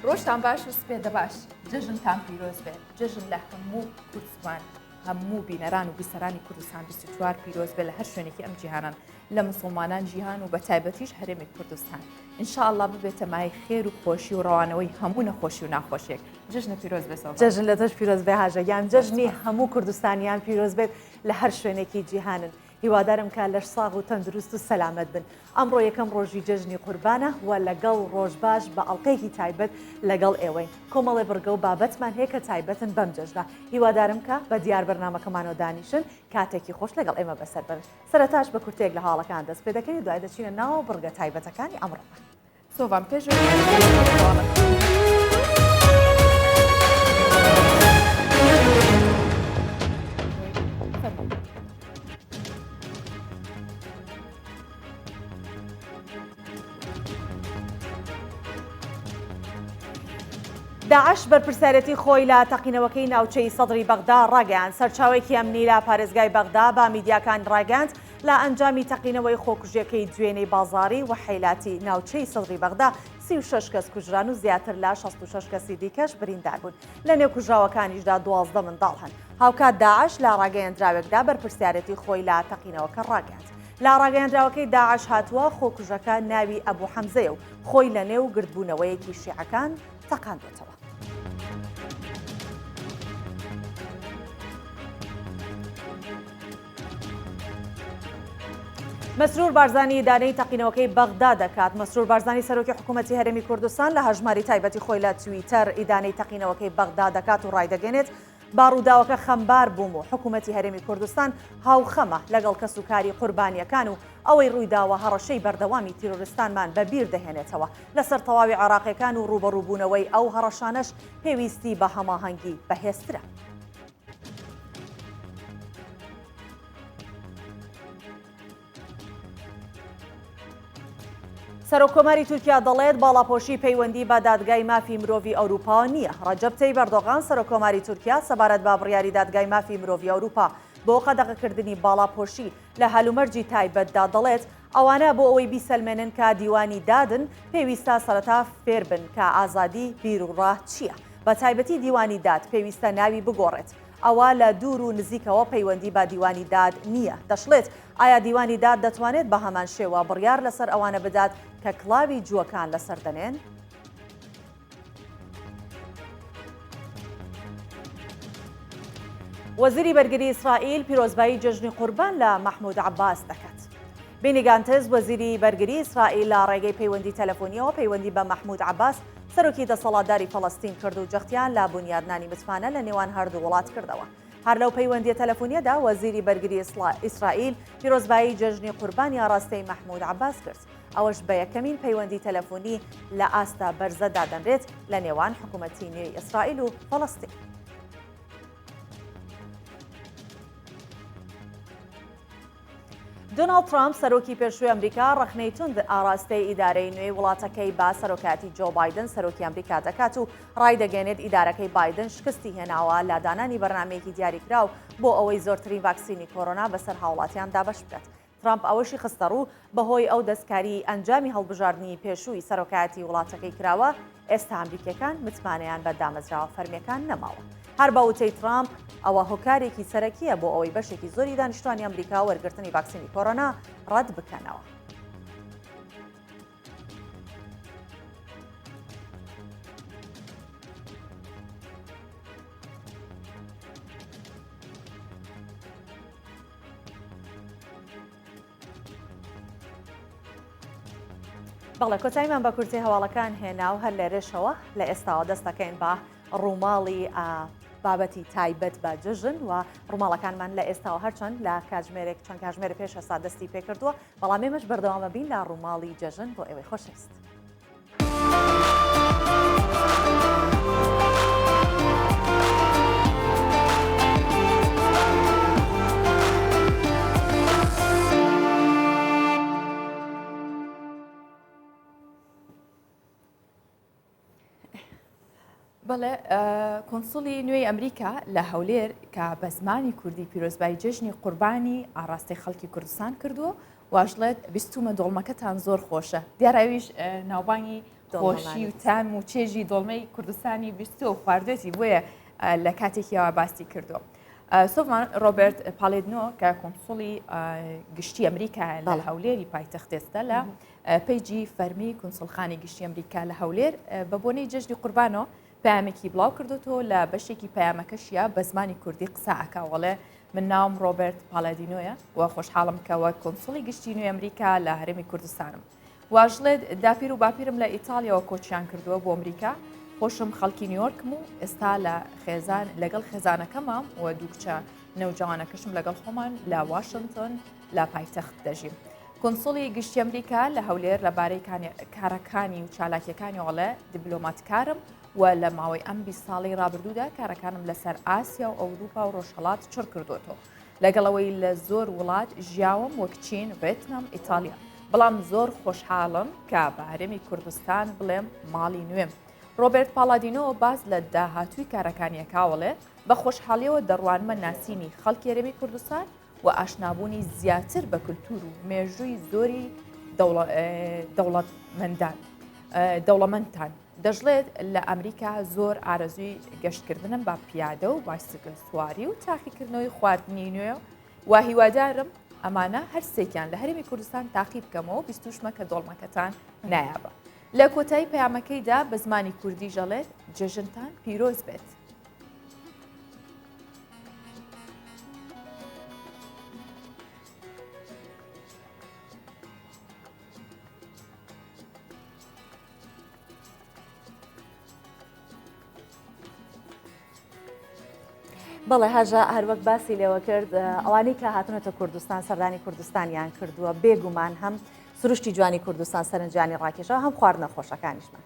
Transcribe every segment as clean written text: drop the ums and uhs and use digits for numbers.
ڕۆژتان باش و سپێدە باش جژنتان پیرۆز بێت جژن لە هەموو کورسمان هەموو بینەران و بیسەرانی کوردستان 24 پیرۆز بێت لە هەر شوێنێکی ئەم جیهانان لە مسلمانان جیهان و بە تایبەتیش هەرێمی کوردستان ئینشاءالله ببێتە مای خێر و خۆشی و ڕەوانەوەی هەموو نەخۆشی و ناخۆشیێک جژنە پیرۆز بێت جژن لە دەست پیرۆز بێ هاژەگیان جژنی هەموو کوردستانیان پیرۆز بێت لە هەر شوێنێکی جیهانن هیوادارم کە لەش ساغ و تەندروست و سەلامەت بن ئەمڕۆ یەکەم ڕۆژی جژنی قوربانە و لەگەڵ ڕۆژباش بە ئەڵلقەیەکی تایبەت لەگەڵ ئێوەی کۆمەڵێ بڕگە و بابەتمان هەیە کە تایبەتن بەم جژدا هیوادارم کە بە دیار بەرنامەکەمانەوە دانیشن کاتێکی خۆش لەگەڵ ئێمە بەسەر بن سەرەتاش بە کورتێک لە هاڵەکان دەست پێ دەکەین دوای دەچینە ناو بڕگە تایبەتەکانی ئەمڕۆ سۆڤان پێش داعش بەرپرسیارەتی خۆی لە تەقینەوەکەی ناوچەی سەدری بەغدا ڕاگەیاند سەرچاوێکی ئەمنی لە پارێزگای بەغدا بە میدیاکان ڕاگەاند لە ئەنجامی تەقینەوەی خۆکوژیەکەی دوێنەی بازاڕی و حیلاتی ناوچەی سەدری بەغدا 36 کەس کوژران و زیاتر لە 66 کەسی دیکەش بریندار بوون لە نێو کوژراوەکانیشدا 12 منداڵ هەن هاوکات داعش لە ڕاگەیاندراوێکدا بەرپرسیارەتی خۆی لە تەقینەوەکە ڕاگەاند لە ڕاگەیاندراوەکەی داعش هاتووە خۆکوژەکە ناوی ئەبوو حەمزەیە و خۆی لە نێو گردبوونەوەیەکی شیعەکان تەقاندوێتەوە مەسرور بارزانی ئیدارەی تەقینەوەکەی بەغدا دەکات مەسرور بارزانی سەرۆکی حکوومەتی هەرێمی کوردستان لە هەژماری تایبەتی خۆی لە تویتەر ئیدانەی تەقینەوەکەی بەغدا دەکات و ڕایدەگەنێت باڕووداوەکە خەمبار بووم و حکوومەتی هەرێمی کوردستان هاوخەمە لەگەڵ کەسوکاری قوربانیەکان و ئەوەی ڕوویداوە هەڕەشەی بەردەوامی تیرۆریستانمان بەبیر دەهێنێتەوە لەسەر تەواوی عێراقیەکان و ڕوبەڕووبوونەوەی ئەو هەڕەشانەش پێویستی بە هەماهەنگی بەهێزترە سەرۆکۆماری تورکیا دەڵێت باڵاپۆشی پەیوەندی بە دادگای مافی مرۆڤی ئەوروپا نییە ڕەجەب تەیب ئەردۆغان سەرۆکۆماری تورکیا سەبارەت بە بڕیاری دادگای مافی مرۆڤی ئەوروپا بۆ قەدەغەکردنی باڵاپۆشی لە هەلومەرجی تایبەتدا دەڵێت ئەوانە بۆ ئەوەی بیسەلمێنن کە دیوانی دادن پێویستە سەرەتا فێر بن کە ئازادی بیر و ڕاه چییە بە تایبەتی دیوانی داد پێویستە ناوی بگۆڕێت ئەوە لە دوور و نزیکەوە پەیوەندی بە دیوانی داد نییە دەشڵێت ئایا دیوانی داد دەتوانێت بە هەمان شێوە بڕیار لەسەر ئەوانە بدات کە کڵاوی جووەکان لەسەر دەنێن وەزیری بەرگری ئیسرائیل پیرۆزبایی جژنی قوربان لە مەحموود عەباس دەکات بینی گانتز وەزیری بەرگری ئیسرائیل لە ڕێگەی پەیوەندی تەلەفۆنیەوە پەیوەندی بە مەحموود عەباس سەرۆکی دەسەڵاتداری فەڵەستین کرد و جەختیان لە بنیادنانی متمانە لە نێوان هەردوو وڵات کردەوە هەر لەو پەیوەندیە تەلەفۆنیەدا وەزیری بەرگری ئیسرائیل پیرۆزبایی جژنی قوربانی ئاڕاستەی مەحموود عەباس کرد ئەوەش بە یەکەمین پەیوەندی تەلەفۆنی لە ئاستا بەرزەدا دەنرێت لە نێوان حکوومەتی نوێی ئیسرائیل و فەڵەستین دۆناڵد ترامپ سەرۆکی پێشووی ئەمریکا ڕەخنەی تند ئاراستەی ئیدارەی نوێی وڵاتەکەی با سەرۆکاتی جۆ بایدن سەرۆکی ئەمریکا دەکات و ڕایدەگەنێت ئیدارەکەی بایدن شکستی هێناوە لە دانانی بەرنامەیەکی دیاریکراو بۆ ئەوەی زۆرترین ڤاکسینی کۆرۆنا بەسەر هاوڵاتیاندا بەش بکات ترامپ ئەوەشی خستە ڕوو بەهۆی ئەو دەستکاری ئەنجامی هەڵبژاردننی پێشووی سەرۆکاتی وڵاتەکەی کراوە ئێستا ئەمریکەکان متمانەیان بە دامەزراوە فەرمیەکان نەماوە هەر بە وتەی ترامپ ئەوە هۆکارێکی سەرەکیە بۆ ئەوەی بەشێکی زۆری دانیشتوانی ئەمریکا وەرگرتنی ڤاکسینی کۆرۆنا ڕەت بکەنەوە بەڵێ کۆتاییمان بە کورتی هەواڵەکان هێنا و هەر لێرەشەوە لە ئێستاوە دەستەکەین بە ڕووماڵی بابەتی تایبەت بە جژن و ڕووماڵەکانمان لە ئێستاوە هەرچەند لە کاتژمێرێک چەند کاتژمێرە پێش هەستا دەستی پێکردووە بەڵام ئێمەش بەردەوامە بین لە ڕووماڵی جەژن بۆ ئێوەی خۆشەویست بەڵێ کۆنسڵی نوێی ئەمریکا لە هەولێر کە بە زمانی کوردی پیرۆزبایی جژنی قوربانی ئاڕاستی خەڵکی کوردستان کردووە واشڵێت بیستومە دۆڵمەکەتان زۆر خۆشە دیارەویش ناوبانگی خۆشی و تام و چێژی دڵمەی کوردستانی بیستۆ و خواردێتی بۆیە لە کاتێکیەوە باسی کردو. سۆمان ڕۆبرت پالێدنۆ کە کۆنسڵی گشتی ئەمریکا لە هەولێری پایتەختێستە لە پەیجی فەرمی کونسڵخانی گشتی ئەمریکا لە هەولێر بە بۆنەی جەژنی قوربانەوە پامێکی بڵاو کردوەوە لە بەشێکی پامەکەشیە بە زمانی کوردی قسە ئەکاوەڵێ من ناوم ڕۆبرت پالادینۆیە و خۆشحاڵم کەوە کۆنسڵی گشتی نوێی ئەمریکا لە هەرێمی کوردستانم. واژڵێت داپیر و باپیرم لە ئیتالیەوە کۆچیان کردووە بۆ ئەمریکا خۆشم خەڵکی نیویۆرکم و ئێستا لە خێزان لەگەڵ خێزانەکەمام و دووکچە نەوجوانەکەشم لەگەڵ خۆمان لە واشنگتن لە پایتەخت دەژیم. کۆنسڵی گشتی ئەمریکا لە هەولێر لەبارەی کارەکانی و چالاکیەکانی وڵێ دیبلۆماتکارم و لە ماوەی ئەم 20 ساڵی ڕابردوودا کارەکانم لەسەر ئاسیا و ئەوروپا و ڕۆژهەڵات چڕ کردوەوە لەگەڵەوەی لە زۆر وڵات ژیاوم وەک چین، ڤێتنام، ئیتالیا. بەڵام زۆر خۆشحاڵم کە بە هەرێمی کوردستان بڵێم ماڵی نوێم. ڕۆبرت پالادینۆ باز لە داهاتووی کارەکانیەکاوەڵێ بە خۆشحاڵیەوە دەڕوانمە ناسینی خەڵکی هەرێمی کوردستان و ئاشنابوونی زیاتر بە کولتور و مێژووی زۆری دەوڵەمەندتان. دەژڵێت لە ئەمریکا زۆر ئارەزوی گەشتکردنم بە پیادە و بایسکل سواری و تاقیکردنەوەی خواردنی نوێ و هیوادارم ئەمانە هەرسێکیان لە هەرێمی کوردستان تاقی بکەمەوە 20 کە دۆڵمەکەتان نایابە. لە کۆتایی پەیامەکەیدا بە زمانی کوردی ژەڵێت جێژنتان پیرۆز بێت. بەڵێ هەژە هەروەک باسی لێوە کرد ئەوانەی کە هاتونەتە کوردستان سەردانی کوردستانیان کردووە بێگومان هەم سروشتی جوانی کوردستان سەرنجانی ڕاکێشەوە هەم خواردنە خۆشەکانیشمان.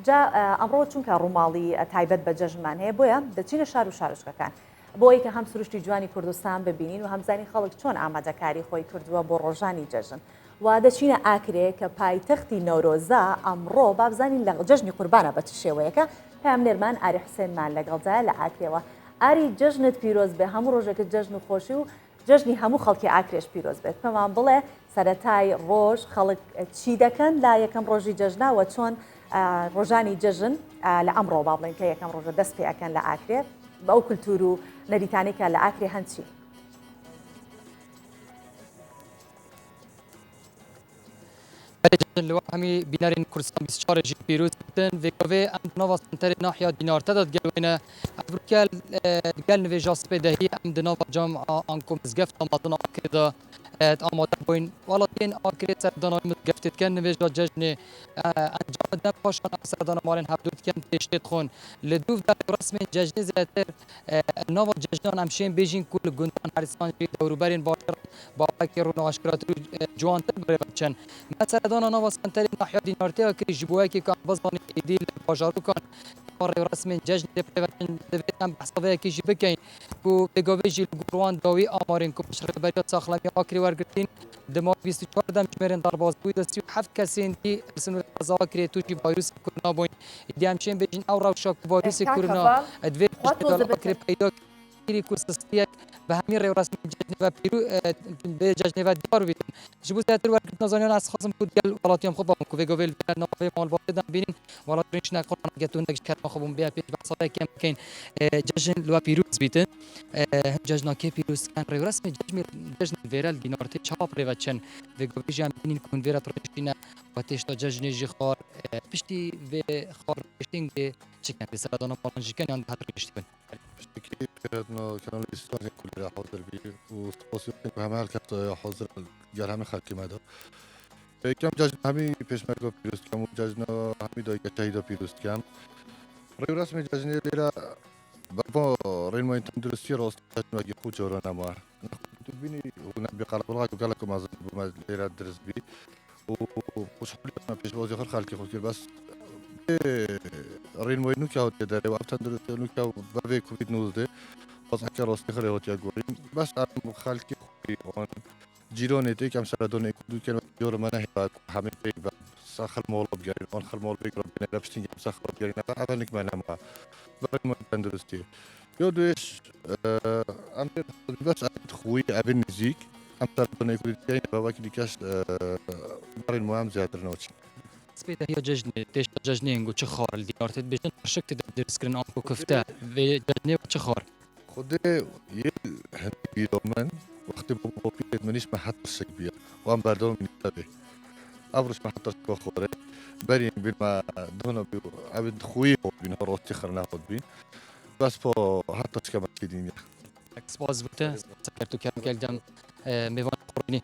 جا ئەمڕۆ چونکە ڕووماڵی تایبەت بە جەژنمان هەیە بۆیە دەچینە شار و شارشکەکان بۆی کە هەم سروشتی جوانی کوردستان ببینین و هەمزانی خەڵک چۆن ئامادەکاری خۆی کردووە بۆ ڕۆژانی جەژن. وا دەچینە ئاکرێ کە پایتەختی نەورۆزە ئەمڕۆ بابزانین لە جەژنی قوربانە بە چ شێوەیەکە پامنێرمان ئاری حوسێنمان لەگەڵدایە لە ئاکرێەوە. ئاری جەژنت پیرۆز بێ هەموو ڕۆژێکت جەژن و خۆشی و جەژنی هەموو خەڵکی ئاکرێش پیرۆز بێت. پێمان بڵێ سەرەتای ڕۆژ خەڵک چی دەکەن لا یەکەم ڕۆژی جەژناوە چۆن ڕۆژانی جەژن لە ئەمڕۆ با بڵێن کە یەکەم ڕۆژە دەست پێەکەن لە ئاکرێ بە ئەو کولتور و نەریتانێکە لە ئاکرێ هەنچی. لو همی بینارین کردستان 24 جی پیروز بودن و گاوه ام دنوا سنتر ناحیه دینار تداد گلوینه افریقا گل نویجاس به دهی ام دنوا جامعه آنکم زگفت آمادن آکرده آماده بوین ولکن آکرده سردانای مزگفتید کن نویجا جشن انجام دم پاشان سردان مارن هفدود کن تشتید خون لدوف در رسم جشن زیاتر نوا جشنان امشین بیجین کل گندان هرسان دوروبرین باشر با فکر و ناشکرات جوان تر برچن مثلا دانا نوا سنتر ناحیه دینارته که جبوه که کان بزنی ایدیل باجارو کان قرار رسم جشن دپریوشن دویتم بحثه که جی بکین کو بگاویجی گروان داوی آمارین کو بشر بریات ساخلامی آکری ورگرتین دما 24 دم جمرین در بازگوی دستی 7 کسین دی رسم قضا آکری تو جی ویروس کرونا بوین دی همچین بجین او روشا ویروس کرونا ادوی آکری پیدا کری کوسستیک به همین رو رسم جشن و پیرو به جشن و دیار بیتن جبوت تر ورکت نزانیان از خاصم بود گل ولاتیم خوب بام کوی گویل نوبه مال بودن بینیم ولات رنش نکردن گتون دکش کردن خوبم بیا پیش بحثای کم کین جشن لوا پیروز بیتن جشن کی پیروز کن رو رسم جشن ویرال دینارتی چاپ روچن و گویل جام بینین کن ویرات رنشینا و تشتا جشن جخار پشتی و خار پشتینگ چیکن بسرادان پالانجی کن یان بهتر پشتی كيف انه كانوا الاستاذ كل حاضر بي وسباسيون هم هر كات حاضر جال هم خلقی ماده کم جشن همی پیشمرگ پیروز کم و جشن همی دایی شهید پیروز کم روی رسم جشن لیرا با رین ما تندرستی راست جشن وقتی خود جورا نما تو بینی و نبی قلب الله و قلب کم از بوم لیرا درس بی و خوشحالی ما پیش بازی خر خلقی خود کرد بس رین ما اینو که هات داره و افتاد درست اینو که با کووید 19 باز اگر راستی خیلی هات یادگیریم بس ام خلقی خوبی آن جیران تی کم سردان کدو که جور من هی همه پی و سخر مال بگیریم آن خر مال بگیریم بین رفتیم کم سخر بگیریم نه اول نک من ما برای ما تندرستی یادش ام بس خوی ابن نزیک ام سردان کدو که با وقتی کس برای ما هم زیاد نوچی سبيتا هي ججنة تيش ججنين قو تشخار الدينار تدبجن شكت درسكرن أنكو كفتا في ججنة وتشخار خدي يل هني بيرومن وقت بوبيت منيش ما حتى الشكبية وأم بردون من التابع أبرش ما حتى الشكبية برين بين ما دونا بيو عبد خويه بين هروت تخر ناخد بين بس بو حتى الشكبية كدينيا سپاس بوده سکرتو کردم کلدم میوان قربانی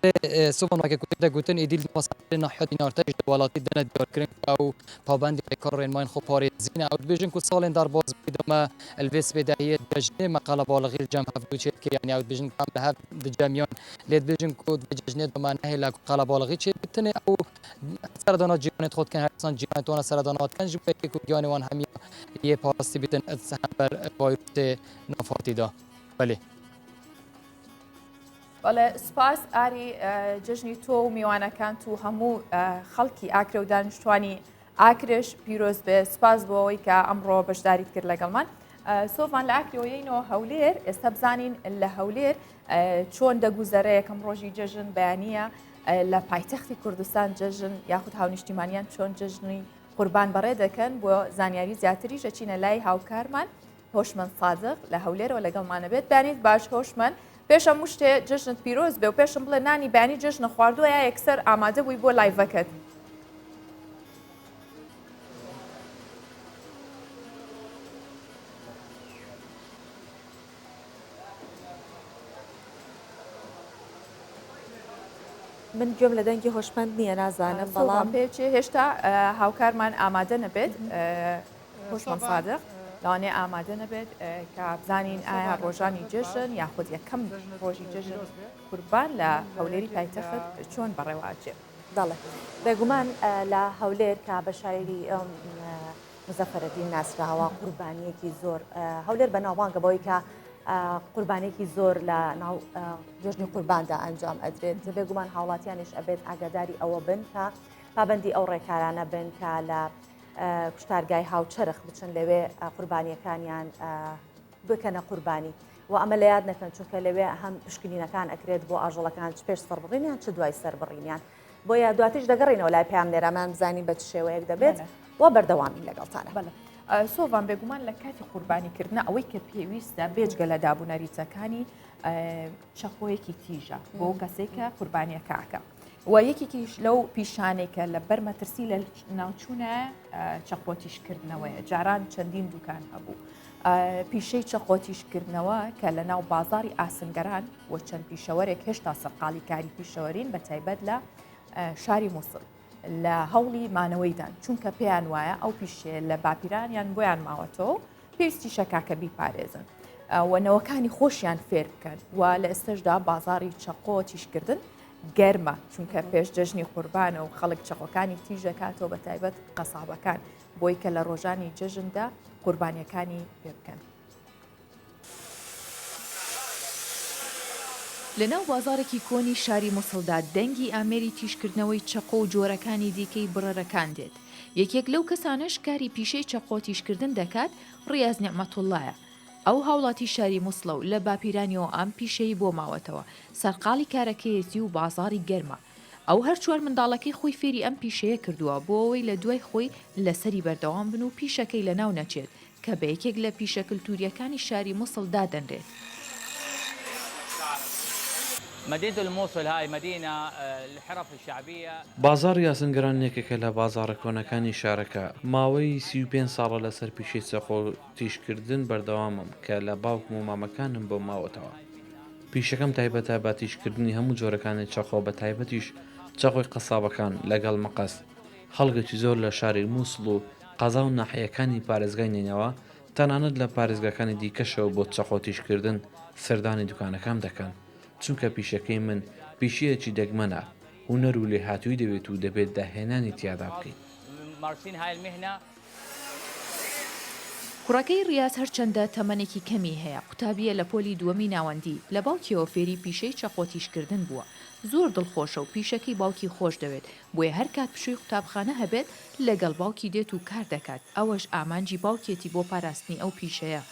به صبح ما که گوته گوتن ایدیل مسافر ناحیه دینار تاج دوالاتی دنیا دیار کرن او پابند کارین ماین خو پاری زینه او بیشن کو سالن در باز بدم الویس بدهیه دجنه مقاله بالغ جمع هفدوچه که یعنی او بیشن کام به هفت دجامیان لید بیشن کو دجنه دم نه لا مقاله بالغی چه بتنه او سردانات جیانت خود کن هرسان جیانت وان سردانات کن جو که کو جیان وان همی یه پاستی بتن از بر وایرت نفاتی دا بله بەڵێ سپاس ئاری جژنی تۆ و میوانەکان و هەموو خەڵکی ئاکرە و دانیشتوانی ئاکرش پیرۆز بێ سپاس بۆەوەی کە ئەمڕۆ بەشداریت کرد لەگەڵمان سۆڤان لە ئاکرەوەیەینەوە هەولێر ئێستا بزانین لە هەولێر چۆن دەگوزەرەیە کەم ڕۆژی جژن بەیانیە لە پایتەختی کوردستان جژن یاخود هاونیشتیمانیان چۆن جژنی قوربان بەڕێ دەکەن بۆ زانیاری زیاتری شەچینە لای هاوکارمان هۆشمەند صادق لە هەولێرەوە لەگەڵمانە بێت بانیت باش هۆشمەند پێشە مشتێ جژنت پیرۆز بێ و پێشم بڵێ نانی بانی جژنە خواردووە یا یەکسەر ئامادە بووی بۆ لایڤەکەت من گوێم لە دەنگی هۆشمەند نییە نازانم بەڵام پێچێ هێشتا هاوکارمان ئامادە نەبێت هۆشمەند صادق لەوانێ ئامادە نەبێت کە بزانین ئایا ڕۆژانی جژن یاخود یەکەم ڕۆژی جژن قوربان لە هەولێری پایتەخت چۆن بەڕێواچێ دەڵێ بێگومان لە هەولێر کە بە شاعری مزەفەرەدین ناسراوە قوربانیەکی زۆر هەولێر بە ناوبانگە بەوەی کە قوربانێکی زۆر لە ناو جژنی قورباندا ئەنجام ئەدرێت بێگومان هاوڵاتیانش ئەبێت ئاگاداری ئەوە بن کە پابەندی ئەو ڕێکارانە بن کە لە کوشتارگای هاوچەرخ بچن لەوێ قوربانیەکانیان بکەنە قوربانی و ئەمە لە یاد نەکەن چونکە لەوێ هەم پشکنینەکان ئەکرێت بۆ ئاژەڵەکان چ پێش سەربڕینیان چ دوای سەربڕینیان بۆیە دواتیش دەگەڕێنەوە لای پێیان لێرەمان بزانین بە چ شێوەیەک دەبێت و بەردەوامی لەگەڵتانە سۆڤان بێگومان لە کاتی قوربانیکردن ئەوەی کە پێویستە بێجگە لە دابوونەریچەکانی چەقۆیەکی تیژە بۆ کەسێک کە قوربانیەکەکە و یەکێکیش لەو پیشانێکە لە بەرمەترسی لە ناوچوونە چەقۆتیشکردنەوەیە جاران چەندین دوکان هەبوو پیشەی چەقۆتیشکردنەوە کە لە ناو بازاری ئاسنگەران و چەند پیشەوەرێک هێشتا سەرقاڵی کاری پیشەوەرین بە تایبەت لە شاری مووسڵ لە هەوڵی مانەوەیدان چونکە پێیان وایە ئەو پیشێ لە باپیرانیان بۆیان ماوەتەوە پێویستی شەکاکە بیپارێزن وەنەوەکانی خۆشیان فێر بکەن و لە ئێستەشدا بازاری چەقۆ تیشکردن گەرمە چونکە پێش جژنی قوربانە و خەڵک چەقۆکانی تیژەکاتەوە بە تایبەت قەسابەکان بۆی کە لە ڕۆژانی جژندا قوربانیەکانی پێ بکەن. لە ناو بازارێکی کۆنی شاری مووسڵدا دەنگی ئامێری تیشکردنەوەی چەقۆ و جۆرەکانی دیکەی بڕەرەکان دێت. یەکێک لەو کەسانش کاری پیشەی چەقۆ تیشکردن دەکات ڕیاز نێعمەتوڵڵایە. ئەو هاوڵاتی شاری مووسڵە و لە باپیرانیەوە ئەم پیشەی بۆ ماوەتەوە سەرقاڵی کارەکەیەتی و بازاری گەرمە. ئەو هەر چوار منداڵەکەی خۆی فێری ئەم پیشەیە کردووە بۆ ئەوەی لە دوای خۆی لەسەری بەردەوام بن و پیشەکەی لە ناو نەچێت کە بە یەکێک لە پیشە کلتوریەکانی شاری مووسڵ دادەنرێت. مدينة الموصل هاي مدينة الحرف الشعبية بازار یاسنگرانێکێکە لە بازارە کۆنەکانی شارەکە ماوەی 35 ساڵە لەسەر پیشەی چەقۆ تیشکردن بەردەوامم کە لە باوکم و مامەکانم بۆ ماوەتەوە. پیشەکەم تایبەتە بە تیشکردنی هەموو جۆرەکانی چەقۆ بە تایبەتیش چەقۆی قەسابەکان لەگەڵ مەقەس. خەڵگێکی زۆر لە شاری مووسڵ و قەزا و ناحیەکانی پارێزگای نینەوە تەنانەت لە پارێزگاکانی دیکەشەوە بۆ چەقۆ تیشکردن سەردانی دوکانەکان دەکەن. چونکە پیشەکەی من پیشەیەکی دەگمەنە هونەر و لێهاتووی دەوێت و دەبێت داهێنانی تیادا بکەیت. کوڕەکەی ڕیاز هەرچەندە تەمەنێکی کەمی هەیە قوتابیە لە پۆلی دووەمی ناوەندی لە باوکیەوە فێری پیشەی چەقۆتیشکردن بووە. زۆر دڵخۆشە و پیشەکەی باوکی خۆش دەوێت بۆیە هەر کات پشووی قوتابخانە هەبێت لەگەڵ باوکی دێت و کار دەکات ئەوەش ئامانجی باوکێتی بۆ پاراستنی ئەو پیشەیە.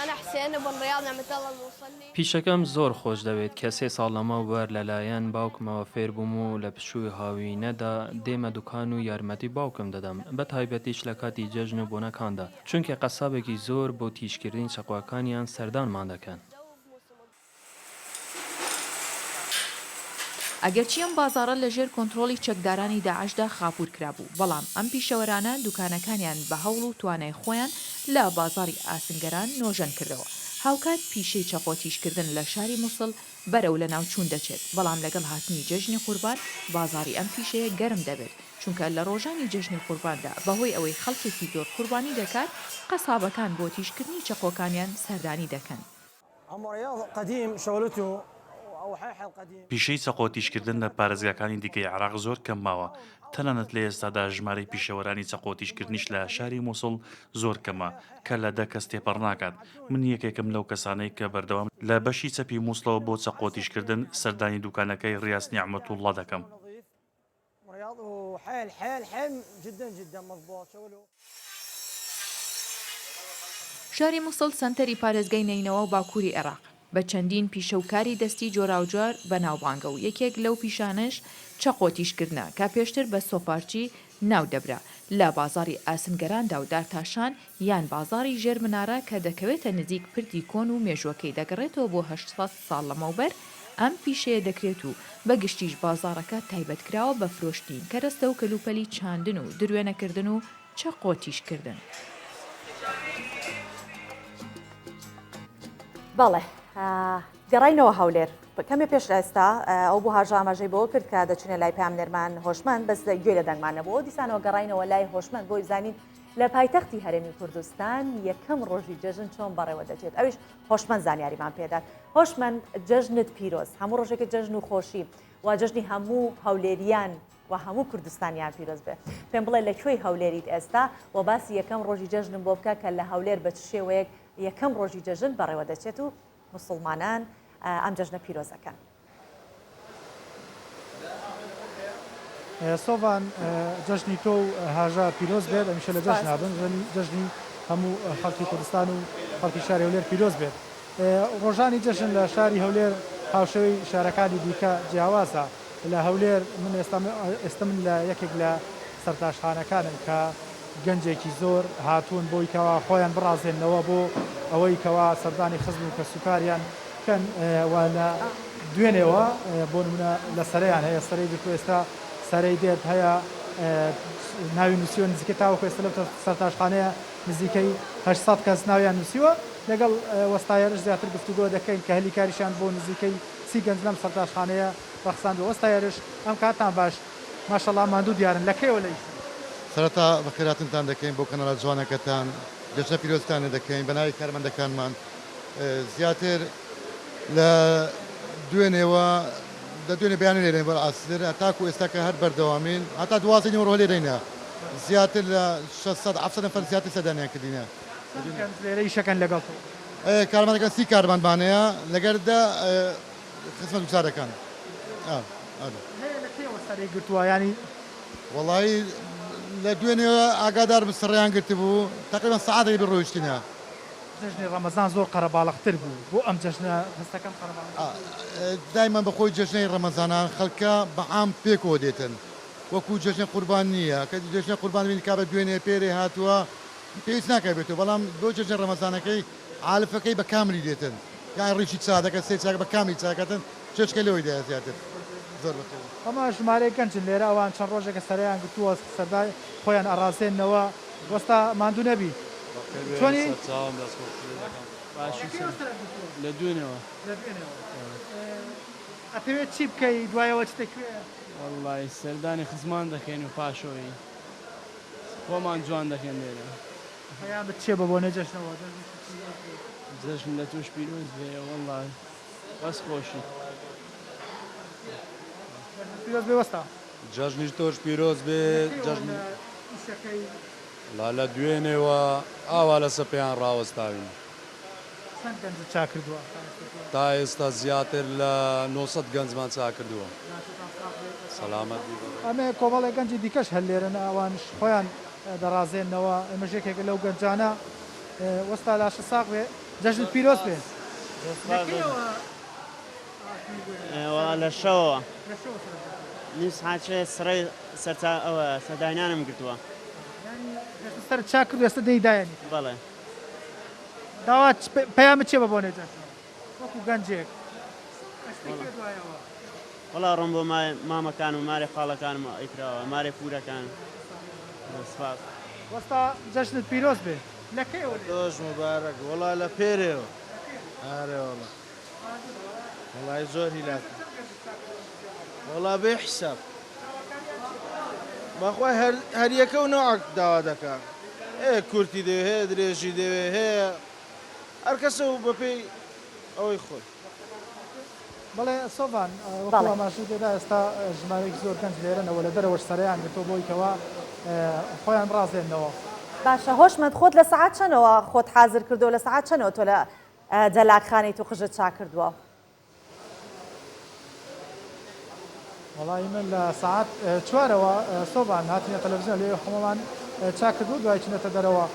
أنا حسين بن رياض نعمة الله المصلي. پیشەکەم زۆر خۆش دەوێت کە 3 ساڵ لەمەوبەر لەلایەن باوکمەوە فێر بووم و لە پشووی هاوینەدا دێمە دوکان و یارمەتی باوکم دەدەم بە تایبەتیش لە کاتی جەژن و بۆنەکاندا چونکە قەسابێکی زۆر بۆ تیشکردنی چەقواکانیان سەردانمان دەکەن. ئەگەرچی ئەم بازاڕە لەژێر کۆنتڕۆڵی چەکدارانی داعشدا خاپور کرابوو بەڵام ئەم پیشەوەرانە دوکانەکانیان بە هەوڵ و توانای خۆیان لە بازاری ئاسنگەران نۆژەن کردەوە. هاوکات پیشەی چەقۆتیشکردن لە شاری مووسڵ بەرەو لە ناوچوون دەچێت بەڵام لەگەڵ هاتنی جەژنی قوربان بازاری ئەم پیشەیە گەرم دەبێت چونکە لە ڕۆژانی جەژنی قورباندا بەهۆی ئەوەی خەڵکێکی زۆر قوربانی دەکات قەسابەکان بۆ تیشکردنی چەقۆکانیان سەردانی دەکەن. پیشەی چەقۆتیشکردن لە پارێزگاکانی دیکەی عێراق زۆر کەم ماوە تەنانەت لە ئێستادا ژمارەی پیشەوەرانی چەقۆتیشکردنیش لە شاری مووسڵ زۆر کەمە کە لە 10 کەس تێپەڕ ناکات. من یەکێکم لەو کەسانەی کە بەردەوام لە بەشی چەپی مووسڵەوە بۆ چەقۆتیشکردن سەردانی دوکانەکەی ڕیاس نیعمەتوڵڵا دەکەم. شاری مووسڵ سەنتەری پارێزگای نینەوە و باکووری عێراق بە چەندین پیشە و کاری دەستی جۆراوجار بەناوبانگە و یەکێک لەو پیشانش چەقۆتیشکردنە کە پێشتر بە سۆپارچی ناو دەبرا لە بازاری ئاسنگەراندا و دارتاشان یان بازاری ژێر منارە کە دەکەوێتە نزیک پردی کۆن و مێژوەکەی دەگەڕێتەوە بۆ 800 ساڵ لەمەوبەر ئەم پیشەیە دەکرێت و بە گشتیش بازارەکە تایبەتکراوە بە فرۆشتین کەرەستە و کەلوپەلی چاندن و دروێنەکردن و چەقۆتیشکردن. بەڵێ گەڕینەوە هەولێر کەمێ پێش ئێستا ئەو بوو هاژە ئاماژەی بۆ کرد کە دەچینە لای پامنەرمان هۆشمەند بەس گوێ لە دەنگمان نەبووە دیسانەوە گەڕینەوە لای هۆشمەند بۆی بزانین لە پایتەختی هەرێمی کوردستان یەکەم ڕۆژی جەژن چۆن بەڕێوە دەچێت ئەویش هۆشمەند زانیاریمان پێدات. هۆشمەند جەژنت پیرۆز هەموو ڕۆژێکی جەژن و خۆشی و جەژنی هەموو هەولێریان و هەموو کوردستانیان پیرۆز بێ. پێم بڵێ لەکوێی هەولێریت ئێستا و باسی یەکەم ڕۆژی جەژنم بۆ بکە کە لە هەولێر بە چ شێوەیەک یەکەم ڕۆژی جەژن بەڕێوە دەچێت و مسلمانان ئەم جەژنە پیرۆزەکەن. سۆڤان جەژنی تۆ و هاژا پیرۆز بێت ئەمیشە لە جەژن نابن جەژنی هەموو خەڵکی کوردستان و خەڵکی شاری هەولێر پیرۆز بێت. ڕۆژانی جەژن لە شاری هەولێر هاوشەوەی شارەکانی دیکە جیاوازە. لە هەولێر من ئێستا من لە یەکێک لە سەرتاشخانەکانم کە گەنجێکی زۆر هاتوون بۆی کەوا خۆیان بڕازێنەوە بۆ ئەوەی کەوا سەردانی خزم و کە سوکاریان کەن لە دوێنێەوە بۆ نمونە لە سەرەیان هەیە سەرەی بکو ئێستا سەرەی دێت هەیە ناوی نووسیوە نزیکە تاوەکو ئێستا لەو سەرتاشخانەیە نزیکەی 800 کەس ناویان نووسیوە لەگەڵ وەستایەرش زیاتر گفتوگۆ دەکەین کە هەلی کاریشان بۆ نزیکەی 30 گەنج لەم سەرتاشخانەیە ڕەخساند و وەستایەرش ئەم کاتان باش ماشەڵڵا ماندوو دیارن لەکەیەوە لە سەرەتا بەخێراتنتان دەکەین بۆ کەنەڵە جوانەکەتان جەژنە پیرۆزتانە دەکەین بە ناوی کارمەندەکانمان زیاتر لە دوێنێەوە دەدوێنێ بیان لێرێن بەر ئاسر تاکو ئێستاکە هەر بەردەوامین هەتا دوازنی ڕۆ لێرەینە زیاتر لە 600 نەفەر زیاتر سەدانیان کردینە لێرەی شەکەن لەگەڵ کارمەندەکان 30 کارمەندبانەیە لەگەردا خزمەت گوزارەکان سەری گرتووە ینی وڵی لە دوێنێەوە ئاگادار سڕیان گرتی بوو تقریبان سعادەی بڕۆیشتینە جەژنی ڕەمەزان زۆر قەرەباڵغتر بوو بۆ ئەم جەژنە هەستەکەم دایمان بەخۆی جەژنەی ڕەمەزانان خەڵکە بەعام پێکەوە دێتن وەکو جەژنە قوربان نییە کە جەژنە قوربان بینی کا بە دوێنێ پێرێ هاتووە پێویست ناکات بێتەوە بەڵام بۆ جەژنە ڕەمەزانەکەی عالفەکەی بە کاملی دێتن یان ڕیشی چادەکە سێ چاک بە کامی چاکەتن چێشکە لەوەی دای زیاتر زۆر بەخێر ئەمە ژمارەی گەنجن لێرە ئەوان چەند ڕۆژێکە سەریان گرتووە سەردای خۆیان ئەڕازێنەوە وەستا ماندوو نەبی چۆنی لە دوێنەوە ئەپێوێت چی بکەی دوایەوە چ دەکوێ وڵی سەردانی خزمان دەکەین و پاشۆی خۆمان جوان دەکەن لێرە خەیان بچێ بە بۆ نەجەشنەوە جەژن لە توش پیرۆز بێ وڵی بەس خۆشی پیرۆز بێ وەستا جەژنیش تۆش پیرۆز بێ جەژنی لە دوێنێەوە ئاوا لەسە پێیان ڕاوەستاوین چاکردووە تا ئێستا زیاتر لە 900 گەنجمان چاکردووە سەلامەت ئەمێ کۆمەڵی گەنجی دیکەش هەل لێرن ئەوانش خۆیان دەڕازێنەوە ئەمەژێکێک لەو گەنجانە وەستا لاشە ساق بێ جەژنت پیرۆز بێ لە شەوە نیم ساعتێ سڕێ سەرتا ئەوە سەدانانم گرتووە سەر چا کرد ئێستا دەیدایانی بەڵێ داوا پەیامت چێ بە بۆ نێجات وەکو گەنجێک وەڵا ڕۆم بۆ مامەکان و مارێ خاڵەکانم ئەیکراوە مارێ پورەکان سپاس وەستا جەژنت پیرۆز بێ لەکەیەوە دۆش مبارەک وەڵا لە پێرێەوە ئارێ وەڵا وەڵای زۆر هیلاکە وەڵا بێ حساب بەخوای هەریەکە و نەوەک داوا دەکات کورتی دەوێ هەیە درێژی دەوێ هەیە هەر کەسە و بەپێی ئەوەی خۆی بەڵێ سۆڤان وەکو ماشوو دێدا ئێستا ژمارەی زۆر گەنج لێرەنەوە لە دەرەوەش سەرەیان گرتۆ بۆی کەوا خۆیان ڕازێنەوە باشە هۆشمەند خۆت لە سەعات چەنەوە خۆت حازر کردو لە سەعات چەنەوە تۆ لە جەلاکخانەی تو قژت چا کردووە وەڵی من لە ساعت چوارەوە سۆڤان هاتینە تەلەڤیزیۆن لێ هەمومان چا کردو دوای چنەتە دەرەوە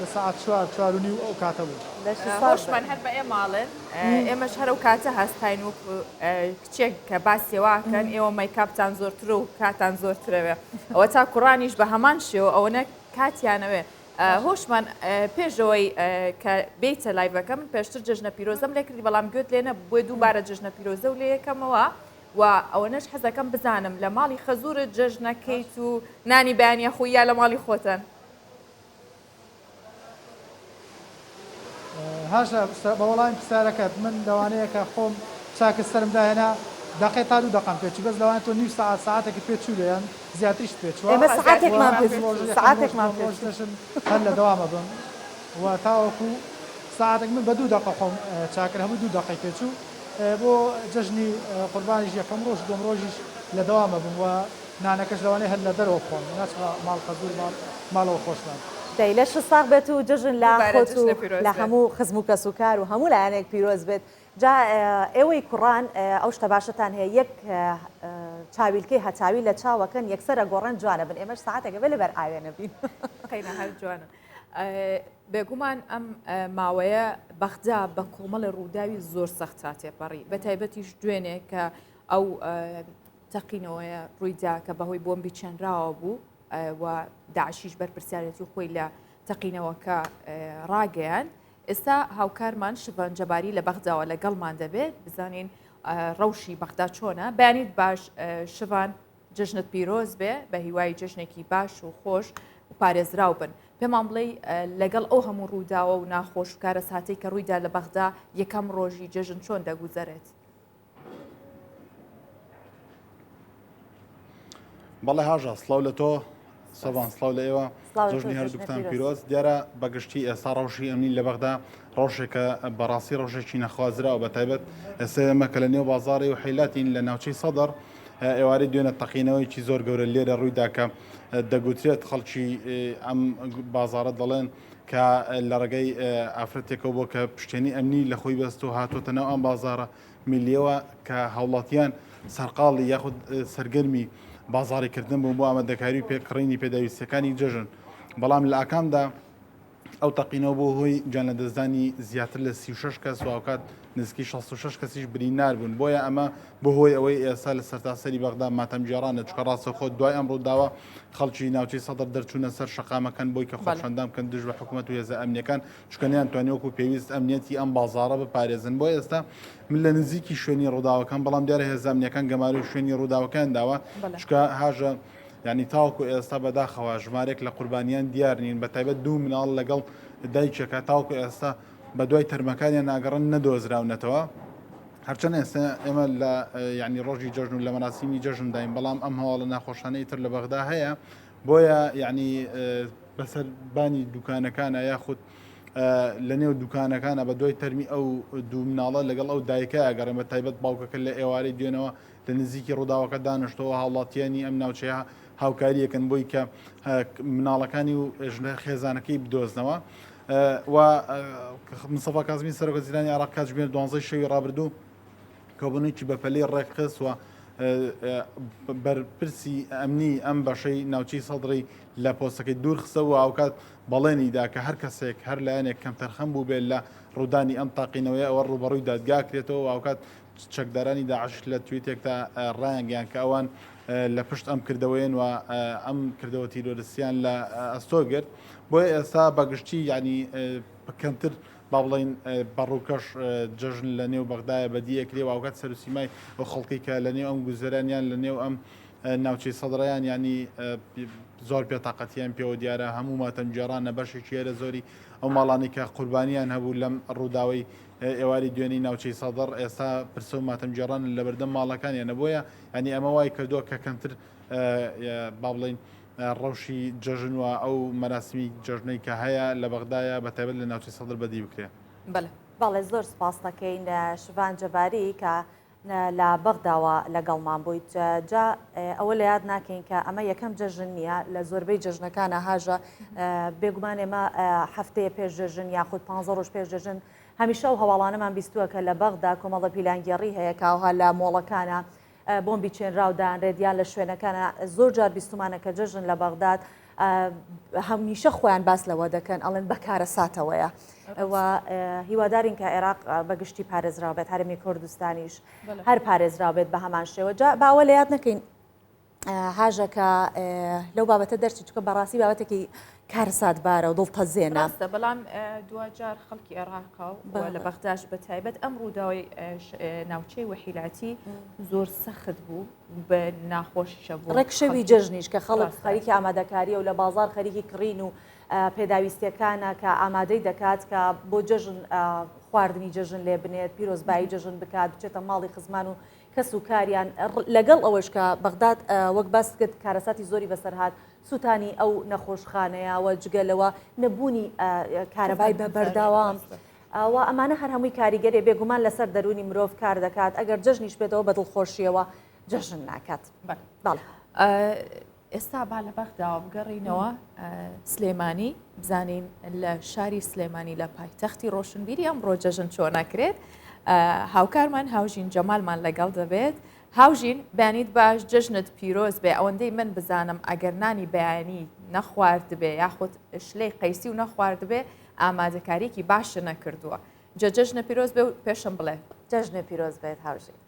لە ساعت چوار و نیو ئەو کاتە بوو خۆشمان هەر بە ئێماڵن ئێمەش هەرە و کاتە هەستین و کچێک کە باسیێواکەن ئێوە مەیکاپتان زۆرتر و کاتان زۆرترەوێ ئەوە تا کوڕانیش بە هەمان شێوە ئەوەنە کاتیانەوێ هۆشمان پێشەوەی کە بیتە لایڤەکە من پێشتر جژنە پیرۆزەم لێ کردی بەڵام گوێت لێنە بۆی دووبارە جژنە پیرۆزە و لێ یەکەمەوە و ئەوەنەش حەزەکەم بزانم لە ماڵی خەزورت جژنەکەیت و نانی بەیانە خۆی یا لە ماڵی خۆتن هاشە بە وەڵامی پرسیارەکەت من لەوانەیە کە خۆم چاکە سەرم داهێنا دقی تا دوو دقم پێچی بەس لەوانێت تۆ نیو ساعت ساعتێکی پێچوولەیان زیاتریش پێچوە ئێمە ساعتێکمان پێشن هەر لە دەوامە بم و تاوەکو ساعتێک من بە دوو دقە خۆم چاکر هەموو دوو دقی پێچوو بۆ جژنی قوربانیش یەکەم ڕۆژ دوم ڕۆژیش لە دەوامە بم و نانەکەش لەوانەیە هەر لە دەرەوە خۆم ناچمە ماڵ خەزور ماڵەوە خۆشمان دەی لە ساغ بێت و جژن لە خۆت و لە هەموو خزم و کەسوکار و هەموو لایەنێک پیرۆز بێت جا ئێوەی کوڕان ئەو شتە باشتان هەیە یەک چاویلکەی هەچاوی لە چاوەکەن یەکسەرە گۆڕەن جوانە بن ئێمەش ساعتێکە بێ لەبەر ئاوێنە بین قەینە هەر جوانە بێگومان ئەم ماوەیە بەخدا بە کۆمەڵی ڕووداوی زۆر سەختا تێپەڕی بە تایبەتیش دوێنێ کە ئەو تەقینەوەیە ڕوویدا کە بەهۆی بۆمبی چەنراوە بوو و داعشیش بەرپرسیارەتی و خۆی لە تەقینەوەکە ڕاگەیان ئێستا هاوکارمان شڤان جەباری لە بەغداوە لەگەڵمان دەبێت بزانین ڕەوشی بەغدا چۆنە بەیانیت باش شڤان جژنت پیرۆز بێ بە هیوای جژنێکی باش و خۆش و پارێزراو بن پێمان بڵێ لەگەڵ ئەو هەموو ڕووداوە و ناخۆش و کارە ساتەی کە ڕوویدا لە بەغدا یەکەم ڕۆژی جژن چۆن دەگوزارێت بەڵێ هاژە سڵاو لە تۆ سەبان سڵاو لە ئێوە جژنی هەردووکتان پیرۆز دیارە بەگشتی ئێستا ڕەوشی ئەمنی لە بەغدا ڕۆژێکە بەڕاستی ڕۆژێکی نەخوازراوە بە تایبەت ئێستا ئێمە کە لە نێو بازاڕی و حیلاتین لە ناوچەی سەدەر ئێوارەی دوێنە تەقینەوەیکی زۆر گەورە لێرە ڕوویدا کە دەگوترێت خەڵکی ئەم بازارە دەڵێن کە لە ڕێگەی ئافرەتێکەوە بۆ کە پشتێنی ئەمنی لە خۆی بەست و هاتۆتە ناو ئەم بازارە میلیەوە کە هاوڵاتیان سەرقاڵی یاخود سەرگەرمی بازاڕیکردن بوو بۆ ئامادەکاری و پێکڕینی پێداویستەکانی جژن بەڵام لە ئاکامدا ئەو تەقینەوە بۆ هۆی گیان لە دەستدانی زیاتر لە 36 کەس و ئاوکات نزیکی 66 کەسیش برینار بوون بۆیە ئەمە بەهۆی ئەوەی ئێستا لە سەرتاسەری بەغدا ماتەمجێڕانە چکە ڕاستە خۆت دوای ئەمڕۆ داوە خەڵکی ناوچەی سەدەر دەرچوونە سەر شەقامەکان بۆی کە خۆشەندام کەن دژ بە حکوومەت و هێزە ئەمنیەکان چکەنیان توانیوەکو پێویست ئەمنیەتی ئەم بازاڕە بپارێزن بۆ ئێستا من لە نزیکی شوێنی ڕووداوەکان بەڵام دیارە هێزە ئەمنیەکان گەماری شوێنی ڕووداوەکان داوە چکە هاژە یعنی تاوەکو ئێستا بەداخەوە ژمارێک لە قوربانیان دیار نین بە تایبەت دوو مناڵ لەگەڵ دایکێکە تاوەکو ئێستا بە دوای تەرمەکانیان ناگەڕن نەدۆزراونەتەوە هەرچەند ئێستا ئێمە لە یعنی ڕۆژی جەژن و لە مەراسیمی جەژن داین بەڵام ئەم هەواڵە ناخۆشانەی تر لە بەغدا هەیە بۆیە یعنی بەسەر بانی دوکانەکانە یاخود لە نێو دوکانەکانە بە دوای تەرمی ئەو دوو مناڵە لەگەڵ ئەو دایکە ئەگەڕێمە تایبەت باوکەکە لە ئێوارەی دوێنەوە لە نزیکی ڕووداوەکە دانیشتەوە هاوڵاتیانی ئەم ناوچەیە هاوکاریەکەن بۆی کە مناڵەکانی و خێزانەکەی بدۆزنەوە و مستەفا کازمی سەرۆکە زیرانی عێراق کاتژمێر 12 شەوی ڕابردوو کۆبوونێکی بەپەلەی ڕێکخست و بەرپرسی ئەمنی ئەم بەشەی ناوچەی سەدڕی لە پۆستەکەی دوور خسەوە ئاوکات بەڵێنیدا کە هەر کەسێک هەر لایەنێک کەم تەرخەم بوو بێت لە ڕوودانی ئەم تاقینەوەی ئەوە ڕوبەڕووی دادگاکرێتەوە ئاوکات چەکدارانی داعش لە تویتێکدا ڕایانگەیان کە ئەوان لە پشت ئەم کردەوەیان و ئەم کردەوە تیرۆریستیان لە ئەستۆگرت بۆیە ئێستا بەگشتی ینی کەمتر با بڵین بەڕووکەش جژن لە نێو بەغدایە بەدیەکرێ و ئاوکات سەرسیمای ئەو خەڵکی کە لە نێو ئەم گوزەرانیان لە نێو ئەم ناوچەی سەدڕیان ینی زۆر پێتاقەتیان پێوە دیارە هەموو ماتەنجێرانە بەشێکی هێرە زۆری ئەو ماڵانی کە قوربانیان هەبوو لەم ڕووداوی ئێواری دوێنی ناوچەی سەدڕ ئێستا پرسە و ماتەنجێران لە بەردەم ماڵەکانیانە بۆیە ینی ئەمە وای کردووە کە کەمتر با بڵین ڕەوشی جەژنوە ئەو مەراسمی جژنەی کە هەیە لە بەغدایە بە تایبەت لە ناوچەی سەدر بەدی بکرێ. بەڵێ زۆر سپاس دەکەین شڤان جەباری کە لە بەغداوە لەگەڵمان بوویت جا ئەوە لە یاد ناکەین کە ئەمە یەکەم جەژن نییە لە زۆربەی جژنەکانە هاژە بێگومان ئێمە هەفتەیە پێش جەژن یاخود 15 ڕۆژ پێش جەژن هەمیشە و هەواڵانەمان بیستووە کە لە بەغدا کۆمەڵە پیلانگێڕی هەیە کاوها لە مۆڵەکانە بۆمبی چێنراودان ڕێدیان لە شوێنەکانە زۆر جار بیستمانە کە جەژن لە بەغداد هەمیشە خۆیان باس لەوە دەکەن ئەڵێن بەکارە ساتەوەیە هیوادارین کە عێراق بەگشتی پارێزراوبێت هەرمی کوردستانیش هەر پارێزراوبێت بە هەمان شێوە باوە لە یاد نەکەین هاژەکە لەو بابەتە دەرچی چکە بەڕاستی بابەتێکی کارساتبارە و دڵتەزێنە بەڵام دوجار خەڵکی عێراقا لە بەغداش بە تایبەت ئەم ڕووداوی ناوچەی وەحیلاتی زۆر سەخت بوو بە ناخۆشیشە بوو ڕێکشەوی جەژنیش کە خەڵک خەریکی ئامادەکاریە و لە بازار خەریکی کڕین و پێداویستیەکانە کە ئامادەی دەکات کە بۆ جەژن خواردنی جەژن لێ بنێت پیرۆزبایی جەژن بکات بچێتە ماڵی خزمان و کەس و کاریان لەگەڵ ئەوەش کە بەغداد وەک باس کرد کارەساتی زۆری بەسەرهات سووتانی ئەو نەخۆشخانەیەوە جگەلەوە نەبوونی کارەبای بە بەرداوام و ئەمانە هەر هەمووی کاریگەری بێگومان لەسەر دەرونی مرۆڤ کار دەکات ئەگەر جەژنیش بێتەوە بە دڵخۆشیەوە جەژن ناکات. ئێستا با لە بەغداوە بگەڕینەوە سلێمانی بزانین لە شاری سلێمانی لە پایتەختی ڕۆشنبیری ئەمڕۆ جەژن چۆن ناکرێت هاوکارمان هاوژین جەمالمان لەگەڵ دەبێت هاوژین بەیانیت باش جژنت پیرۆز بێ ئەوەندەی من بزانم ئەگەر نانی بەیانی نەخوارد بێ یاخود شلەی قەیسی و نەخوارد بێ ئامادەکاریکی باشە نەکردووە جەژنە پیرۆز بێ و پێشم بڵێ جەژنە پیرۆز بێت هاوژین.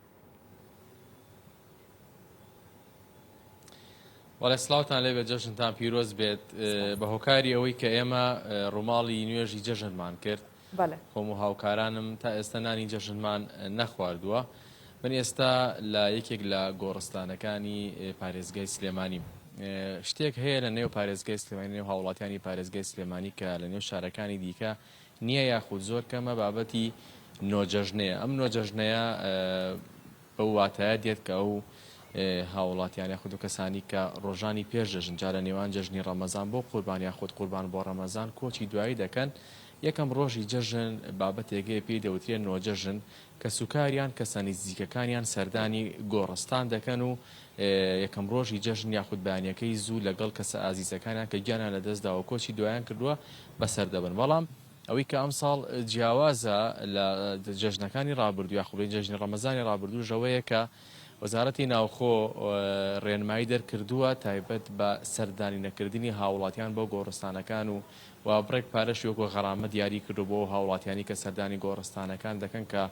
وەڵێ سلااوتان لێ بێت جەژنتان پیرۆز بێت بە هۆکاری ئەوەی کە ئێمە ڕووماڵی نوێژی جەژنمان کرد خۆم و هاوکارانم تا ئێستا نانی جەژنمان نەخواردووە من ئێستا لە یەکێک لە گۆڕستانەکانی پارێزگای سلێمانی شتێک هەیە لە نێو پارێزگای سلێمانی نێو هاوڵاتیانی پارێزگای سلێمانی کە لە نێو شارەکانی دیکە نییە یاخود زۆر کەمە بابەتی نۆجەژنەیە ئەم نۆجەژنەیە بە واتایە دێت کە ئەو هاوڵاتیان یاخود و کەسانی کە ڕۆژانی پێش جەژن جارە نێوان جەژنی ڕەمەزان بۆ قوربان یاخود قوربان بۆ ڕەمەزان کۆچی دوایی دەکەن یەکەم ڕۆژی جەژن بابەتێگەی پێی دەوترێن نۆجەژن کە سوکاریان کەسە نزیکەکانیان سەردانی گۆڕستان دەکەن و یەکەم ڕۆژی جەژن یاخود بەیانیەکەی زوو لەگەڵ کەسە ئازیزەکانیان کە گیانیان لەدەستداوە کۆچی دوایان کردووە بەسەر دەبن بەڵام ئەوەی کە ئەم ساڵ جیاوازە لە جەژنەکانی ڕابردوو یاخود جەژنی ڕەمەزانی ڕابردوو ژەوەیە کە وەزارەتی ناوخۆ ڕێنمایی دەرکردووە تایبەت بە سەردانی نەکردنی هاوڵاتیان بۆ گۆڕستانەکان و بڕێک پارەش وەکو غەرامە دیاری کردو بۆ هاوڵاتیانی کە سەردانی گۆڕستانەکان دەکەن کە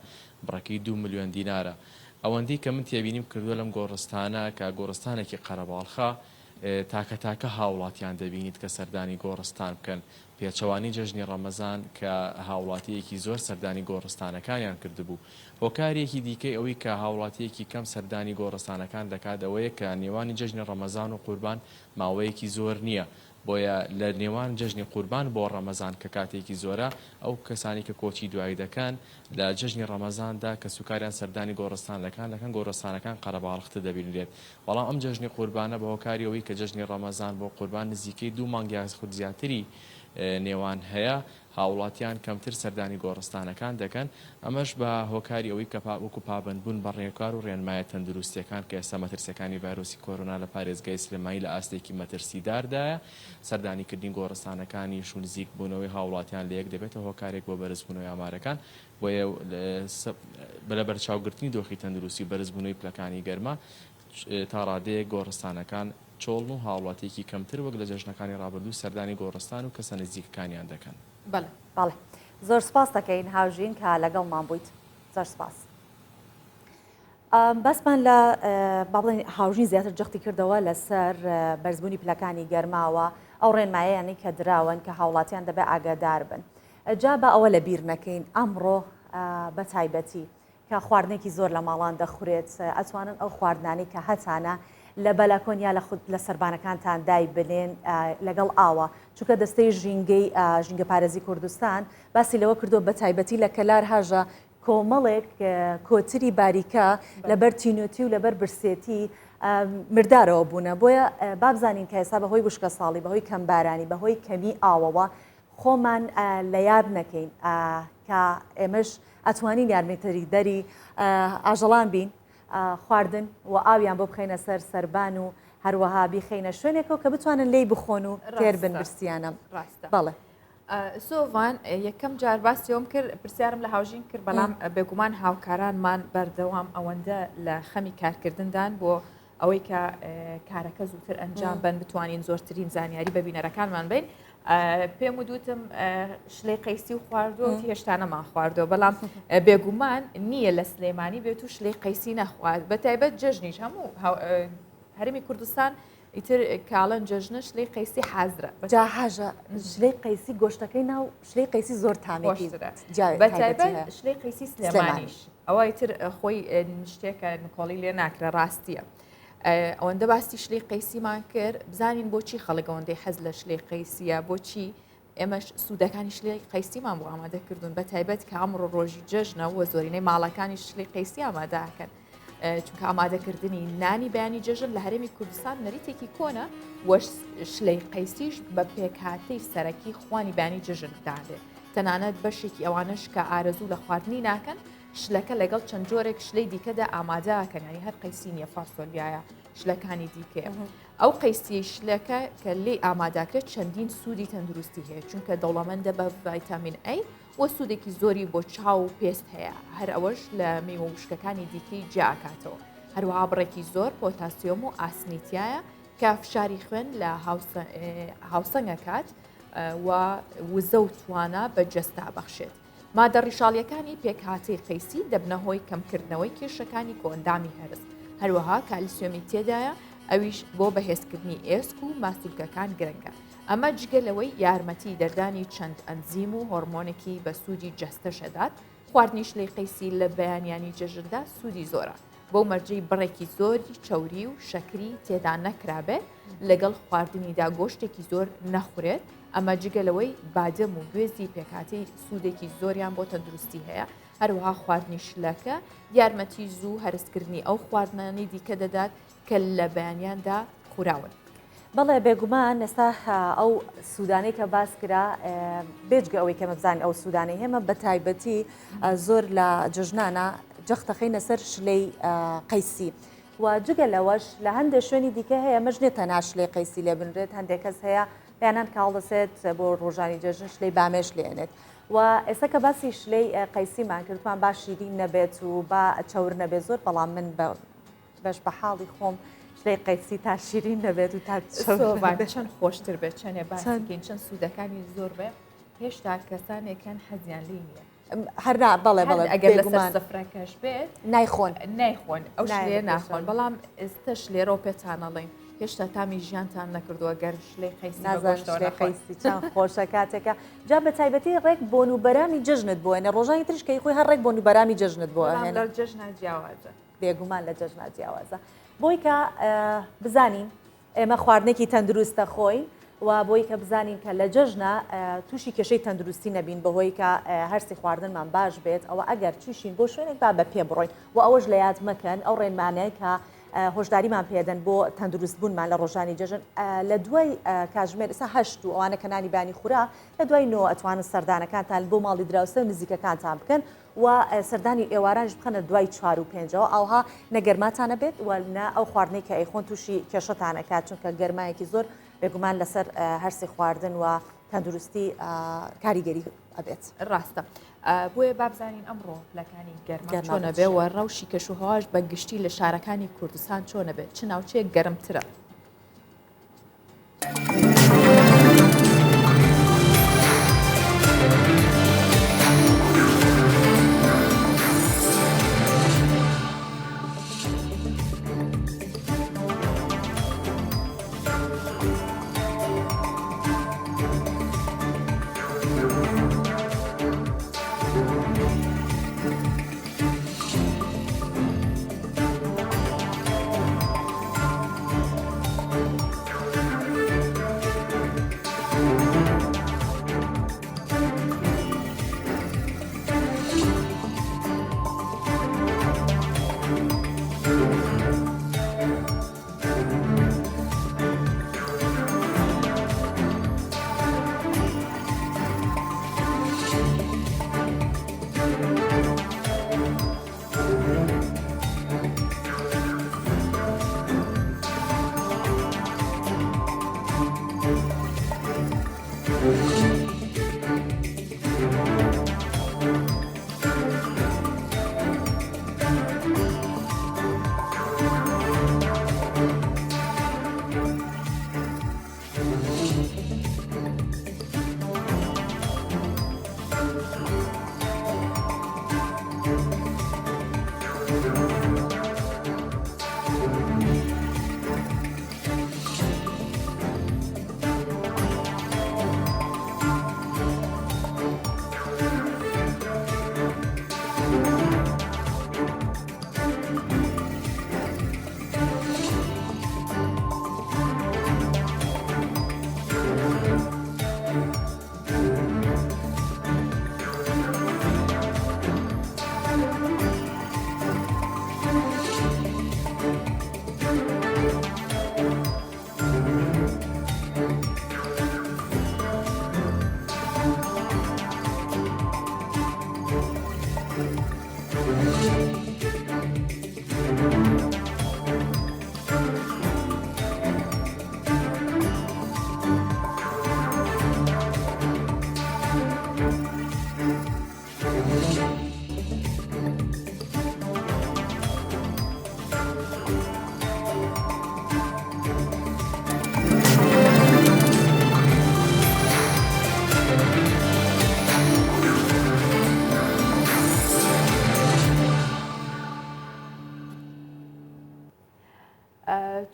بڕەکەی 2 ملیۆن دینارە ئەوەندەی کە من تێبینیم کردووە لەم گۆڕستانە کە گۆڕستانێکی قەرەباڵخە تاکە هاوڵاتیان دەبینیت کە سەردانی گۆڕستان بکەن پێچەوانی جەژنی ڕەمەزان کە هاوڵاتیەکی زۆر سەردانی گۆڕستانەکانیان کردبوو هۆکارێکی دیکەی ئەوەی کە هاوڵاتیەکی کەم سەردانی گۆڕستانەکان دەکات ئەوەیە کە نێوانی جەژنی ڕەمەزان و قوربان ماوەیەکی زۆر نییە بۆیە لە نێوان جەژنی قوربان بۆ ڕەمەزان کە کاتێکی زۆرە ئەو کەسانی کە کۆچی دوایی دەکەن لە جەژنی ڕەمەزاندا کە سوکاریان سەردانی گۆڕستانەکان دەکەن گۆڕستانەکان قەرەباڵختە دەبینرێت بەڵام ئەم جەژنی قوربانە بە هۆکاری ئەوەی کە جەژنی ڕەمەزان بۆ قوربان نزیکەی 2 مانگ یاخود زیاتری نێوان هەیە هاوڵاتیان کەمتر سەردانی گۆڕستانەکان دەکەن ئەمەش بە هۆکاری ئەوەی کە وەکو پابندبوون بە ڕێکار و ڕێنمایە تەندروستیەکان کە ئێستا مەترسیەکانی ڤایرۆسی کۆرۆنا لە پارێزگای سلێمانی لە ئاستێکی مەترسیداردایە سەردانیکردنی گۆڕستانەکانیش و نزیک بوونەوەی هاوڵاتیان لە یەک دەبێتە هۆکارێک بۆ بەرزبوونەوەی ئامارەکان بۆیە بە بەرچاوگرتنی دۆخی تەندروستی و بەرزبوونەوەی پلەکانی گەرمە تا ڕادەیەک گۆڕستانەکان چۆڵن و هاوڵاتێکی کەمتر وەک لە جەژنەکانی ڕابردوو سەردانی گۆڕستان و کەسە نزیکەکانیان دەکەن. بەڵێ زۆر سپاس دەکەین هاوژین کە لەگەڵمان بوویت. زۆر سپاس. بەسمان لە باڵێن هاوژین زیاتر جەختی کردەوە لەسەر بەرزبوونی پلەکانی گەرماوە ئەو ڕێنمایەیانی کە دراون کە هاوڵاتیان دەبێ ئاگادار بن. جا بە ئەوە لە بیر نەکەین ئەمڕۆ بە تایبەتی کە خواردنێکی زۆر لە ماڵان دەخورێت ئەتوانن ئەو خواردنانی کە هەتانە لە بەلاکۆنیا لە سەربانەکانتان دای بنێن لەگەڵ ئاوە چونکە دەستەی ژینگە پارێزی کوردستان باسی لەوە کردو بە تایبەتی لە کەلار هاژە کۆمەڵێک کۆتری باریکە لەبەر تینوتی و لەبەر برسێتی مردارەوە بوونە بۆیە بابزانین کە ئێستا بەهۆی گوشکە ساڵی بەهۆی کەمبارانی بەهۆی کەمی ئاوەوە خۆمان لە یاد نەکەین کە ئێمەش ئەتوانین یارمەتەری دەری ئاژەڵان بین خواردن و ئاویان بۆ بخەینە سەر سەربان و هەروەها بیخەینە شوێنێکەوە کە بتوانن لی بخۆن و تێر بن برسیانە. بەڵێ سۆڤان یەکەم جار باسیەوەم کرد پرسیارم لە هاوژین کرد بەڵام بێگومان هاوکارانمان بەردەوام ئەوەندە لە خەمی کارکردندان بۆ ئەوەی کە کارەکە زووتر ئەنجام بن بتوانین زۆرترین زانیاری بە بینەرەکانمان بین. پێم وتم شلەی قەیسی و خواردووە هێشتا نەمان خواردەوە بەڵام بێگومان نییە لە سلێمانی بێت و شلەی قەیسی نەخوارد بە تایبەت جەژنیش هەموو هەرمی کوردستان ئیتر کاڵەن جەژنە شلەی قەیسی حازرە جا هاژە شلەی قەیسی گۆشتەکەی ناو شلەی قەیسی زۆر تامێکی بە تایبەت شلەی قەیسی سلێمانیش ئەوە ئیتر خۆی شتێکە نکۆڵی لێ ناکرە ڕاستیە. ئەوەندە باسی شلەی قەیسیمان کرد بزانین بۆچی خەڵک ئەوەندەی حەز لە شلەی قەیسیە بۆچی ئێمەش سوودەکانی شلەی قەیسیمان بۆ ئامادەکردوون بە تایبەت کە ئەمڕۆ ڕۆژی جەژنە و زۆرینەی ماڵەکانی شلەی قەیسی ئامادەکەن چونکە ئامادەکردنی نانی بەیانی جەژن لە هەرێمی کوردستان نەریتێکی کۆنە وە شلەی قەیسیش بە پێکهاتەی سەرەکی خوانی بەیانی جەژندادێت تەنانەت بەشێکی ئەوانش کە ئارەزوو لە خواردنی ناکەن شلەکە لەگەڵ چەند جۆرێک شلەی دیکەدا ئامادەکەن ینی هەر قەیسی نیە فاسۆلیایە شلەکانی دیکەیە ئەو قەیسی شلەکە کە لێ ئاماداکرێت چەندین سوودی تەندروستی هەیە چونکە دەوڵەمەندە بە ڤایتامین ئەی وە سوودێکی زۆری بۆ چاو و پێست هەیە هەر ئەوەش لە میوە وشکەکانی دیکەی جیاکاتەوە هەروەها بڕێکی زۆر پۆتاسیۆم و ئاسمیتیایە کە فشاری خوێن لە هاوسەنگەکات و وزە و توانە بە جەستا بەخشێت. مادە ڕیشاڵیەکانی پێکهاتەی قەیسی دەبنە هۆی کەمکردنەوەی کێشەکانی کۆندامی هەرس هەروەها کالیسیۆمی تێدایە ئەویش بۆ بەهێزکردنی ئێسک و ماسوولکەکان گرنگە ئەمە جگەلەوەی یارمەتی دەردانی چەند ئەنزیم و هۆرمۆنێکی بە سوودی جەستەشەدات خواردنی شلەی قەیسی لە بەیانیانی جەژندا سوودی زۆرە بۆ مەرجەی بڕێکی زۆری چەوری و شەکری تێدا نەکرابێت لەگەڵ خواردنیدا گۆشتێکی زۆر نەخورێت ئەمە جگەلەوەی بادەم و گوێزی پێکاتی سوودێکی زۆریان بۆ تەندروستی هەیە هەروەها خواردنی شلەکە یارمەتی زوو هەرسکردنی ئەو خواردنانی دیکە دەدات کە لە بەیانیاندا خوراون. بەڵێ بێگومان ئێستا ئەو سوودانەی کە باس کرا بێجگە ئەوەی کە مەبزانین ئەو سوودانەی هێمە بە تایبەتی زۆر لە جژنانە جەختەخینە سەر شلەی قەیسی و جگە لەوەش لە هەندێک شوێنی دیکە هەیە مەژنێت تەنها شلەی قەیسی لێ بنرێت هەندێک کەس هەیە بەیانان کاڵ دەسێت بۆ ڕۆژانی جەژن شلەی بامێش لێنێت و ئێستا کە باسی شلەی قەیسیمان کردوان با شیرین نەبێت و با چەور نەبێت زۆر بەڵام من بەش بە حاڵی خۆم شلەی قەیسی تا شیرین نەبێت و تا چەند خۆشتر بێت چەندێ باسیکەین چەند سوودەکانی زۆر بێت هێشتا کەسانێکەن حەزیان لێ نییە هەرنا بەڵێ بەڵێ ئەگەر لەسەر سەفرەکەش بێت نایخۆن ئەو شلێ ناخۆن بەڵام ئێستش لێرە پێتانەڵێن هێشتا تامی ژیانتان نەکردووە گەر شلەی قەیسی قەیسی چەند خۆشە کاتێکە جا بە تایبەتی ڕێک بۆن و بەرامی جژنت بووە ڕۆژانی تریشکەی خۆی هەر ڕێک بۆن و بەرامی جژنت بووە لە جژنا جیاوازە بێگومان لە جژنا جیاوازە بۆی کە بزانین ئێمە خواردنێکی تەندروستە خۆی و بۆی کە بزانین کە لە جەژنە تووشی کێشەی تەندروستی نەبین بەهۆی کە هەرسی خواردنمان باش بێت ئەوە ئەگەر چوشین بۆ شوێنێک با بە پێ بڕۆین و ئەوەش لە یاد مەکەن ئەو ڕێنمانەیە کە هۆشداریمان پێدەن بۆ تەندروستبوونمان لە ڕۆژانی جەژن لە دوای کاتژمێر ئێستا هەشت و ئەوانە کە نانی بانی خورا لە دوای نۆ ئەتوانن سەردانەکانتان بۆ ماڵی دراوسە و نزیکەکانتان بکەن و سەردانی ئێوارانش بخەنە دوای 4 و 5ەوە ئەوها نەگەرماتانە بێت وەنا ئەو خواردنەی کە ئەیخۆن تووشی کێشەتانەکات چونکە گەرمایەکی زۆر بێگومان لەسەر هەرسی خواردن و تەندروستی کاریگەری ئەبێت ڕاستە بۆیە بابزانین ئەمڕۆ لەکانی گەرمان چۆنە بێ و ڕەوشی کەشوهاش بە گشتی لە شارەکانی کوردستان چۆنە بێت چ ناوچەیەک گەرمترە.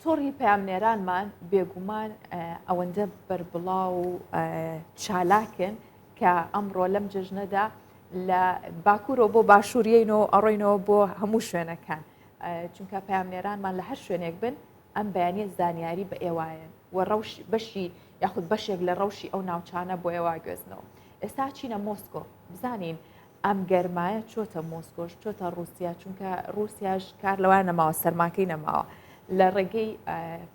تۆڕی پامنێرانمان بێگومان ئەوەندە بربڵاو و چالاکن کە ئەمڕۆ لەم جژنەدا لە باکوورەوە بۆ باشووریینەوە ئەڕۆینەوە بۆ هەموو شوێنەکان چونکە پامنێرانمان لە هەر شوێنێک بن ئەم بەیانیە زانیاری بە ئێوایەن و ڕەوش بەشی یاخود بەشێک لە ڕەوشی ئەو ناوچانە بۆ ئێوە گوێزنەوە. ئێستا چینە مۆسکۆ بزانین ئەم گەرمایە چۆتە مۆسکۆش چۆتە رووسیا چونکە رووسیاش کار لەوان نەماوە سەرماکەی نەماوە لە ڕێگەی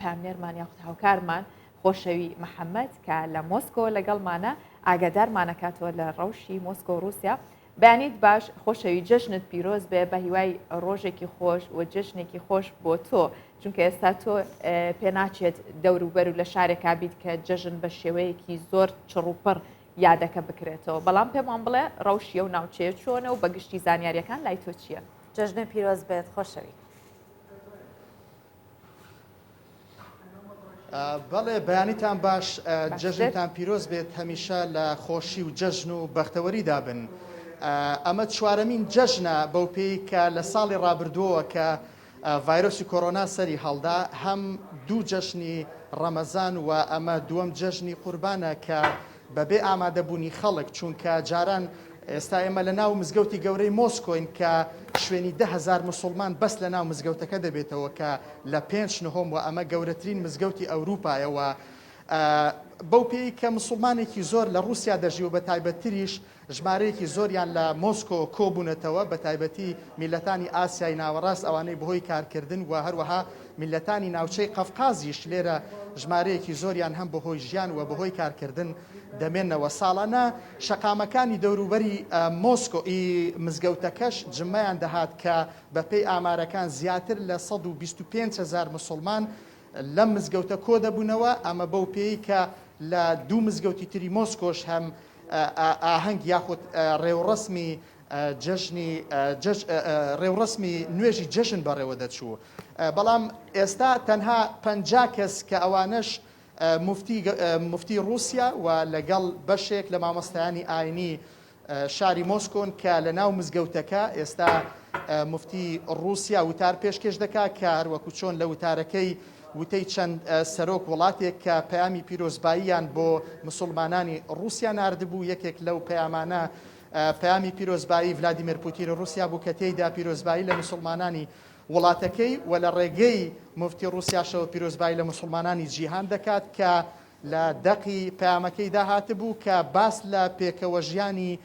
پامنێرمان یاخود هاوکارمان خۆشەوی محەممەد کە لە مۆسکۆ لەگەڵمانە ئاگادارمانەکاتەوە لە ڕەوشی مۆسکۆ و رووسیا. بەیانیت باش خۆشەوی جژنت پیرۆز بێ بە هیوای ڕۆژێکی خۆش و جژنێکی خۆش بۆ تۆ چونکە ئێستا تۆ پێناچێت دەوروبەر و لە شارێکا بیت کە جژن بە شێوەیەکی زۆر چڕوپڕ یادەکە بکرێتەوە بەڵام پێمان بڵێ ڕەوشیە و ناوچەیە چۆنە و بەگشتی زانیاریەکان لای تۆ چییە؟ جژنە پیرۆز بێت خۆشەوی. بەڵێ بەیانیتان باش جژنتان پیرۆز بێت هەمیشە لە خۆشی و جەژن و بەختەوەری دابن. ئەمە چوارەمین جەژنە بەو پێی کە لە ساڵی ڕابردووە کە ڤایرۆسی کۆرۆنا سەری هەڵدا هەم دوو جەژنی ڕەمەزان و ئەمە دووەم جەژنی قوربانە کە بەبێ ئامادەبوونی خەڵک چونکە جاران ئێستا ئێمە لە ناو مزگەوتی گەورەی مۆسکۆین کە شوێنی 10,000 مسلمان بەس لە ناو مزگەوتەکە دەبێتەوە کە لە 5 و ئەمە گەورەترین مزگەوتی ئەوروپایەوە بەو پێی کە مسلمانێکی زۆر لە رووسیا دەژی و بە تایبەتتریش ژمارەیەکی زۆریان لە مۆسکۆ کۆبوونەتەوە بە تایبەتی میلەتانی ئاسیای ناوەڕاست ئەوانەی بەهۆی کارکردن و هەروەها میلەتانی ناوچەی قەفقازیش لێرە ژمارەیەکی زۆریان هەم بەهۆی ژیان و بەهۆی کارکردن دەمێنەوە. ساڵانە شەقامەکانی دەوروبەری مۆسکۆی مزگەوتەکەش جمەیان دەهات کە بەپێی ئامارەکان زیاتر لە 125,000 مسلمان لەم مزگەوتە کۆ دەبوونەوە. ئەمە بەو پێی کە لە دوو مزگەوتی تری مۆسکۆش هەم ئاهەنگ یاخود ڕێوڕسمی ڕێوڕسمی نوێژی جەژن بەڕێوە دەچوو. بەڵام ئێستا تەنها 50 کەس کە ئەوانش مفتی رووسیا و لەگەڵ بەشێک لە مامۆستایانی ئاینی شاری مۆسکۆن کە لە ناو مزگەوتەکە ئێستا مفتی رووسیا وتار پێشکەش دەکات کە هەروەکو چۆن لە وتارەکەی وتەی چەند سەرۆک وڵاتێک کە پەیامی پیرۆزباییان بۆ مسلمانانی رووسیا ناردبوو. یەکێک لەو پەیامانە پەیامی پیرۆزبایی ڤلادیمیر پوتین رووسیا بوو کە تێیدا پیرۆزبایی لە مسلمانانی وڵاتەکەی و لە ڕێگەی مفتی رووسیاشەوە پیرۆزبایی لە مسلمانانی جیهان دەکات کە لە دەقی پەیامەکەی داهاتبوو کە باس لە پێکەوە ژیانی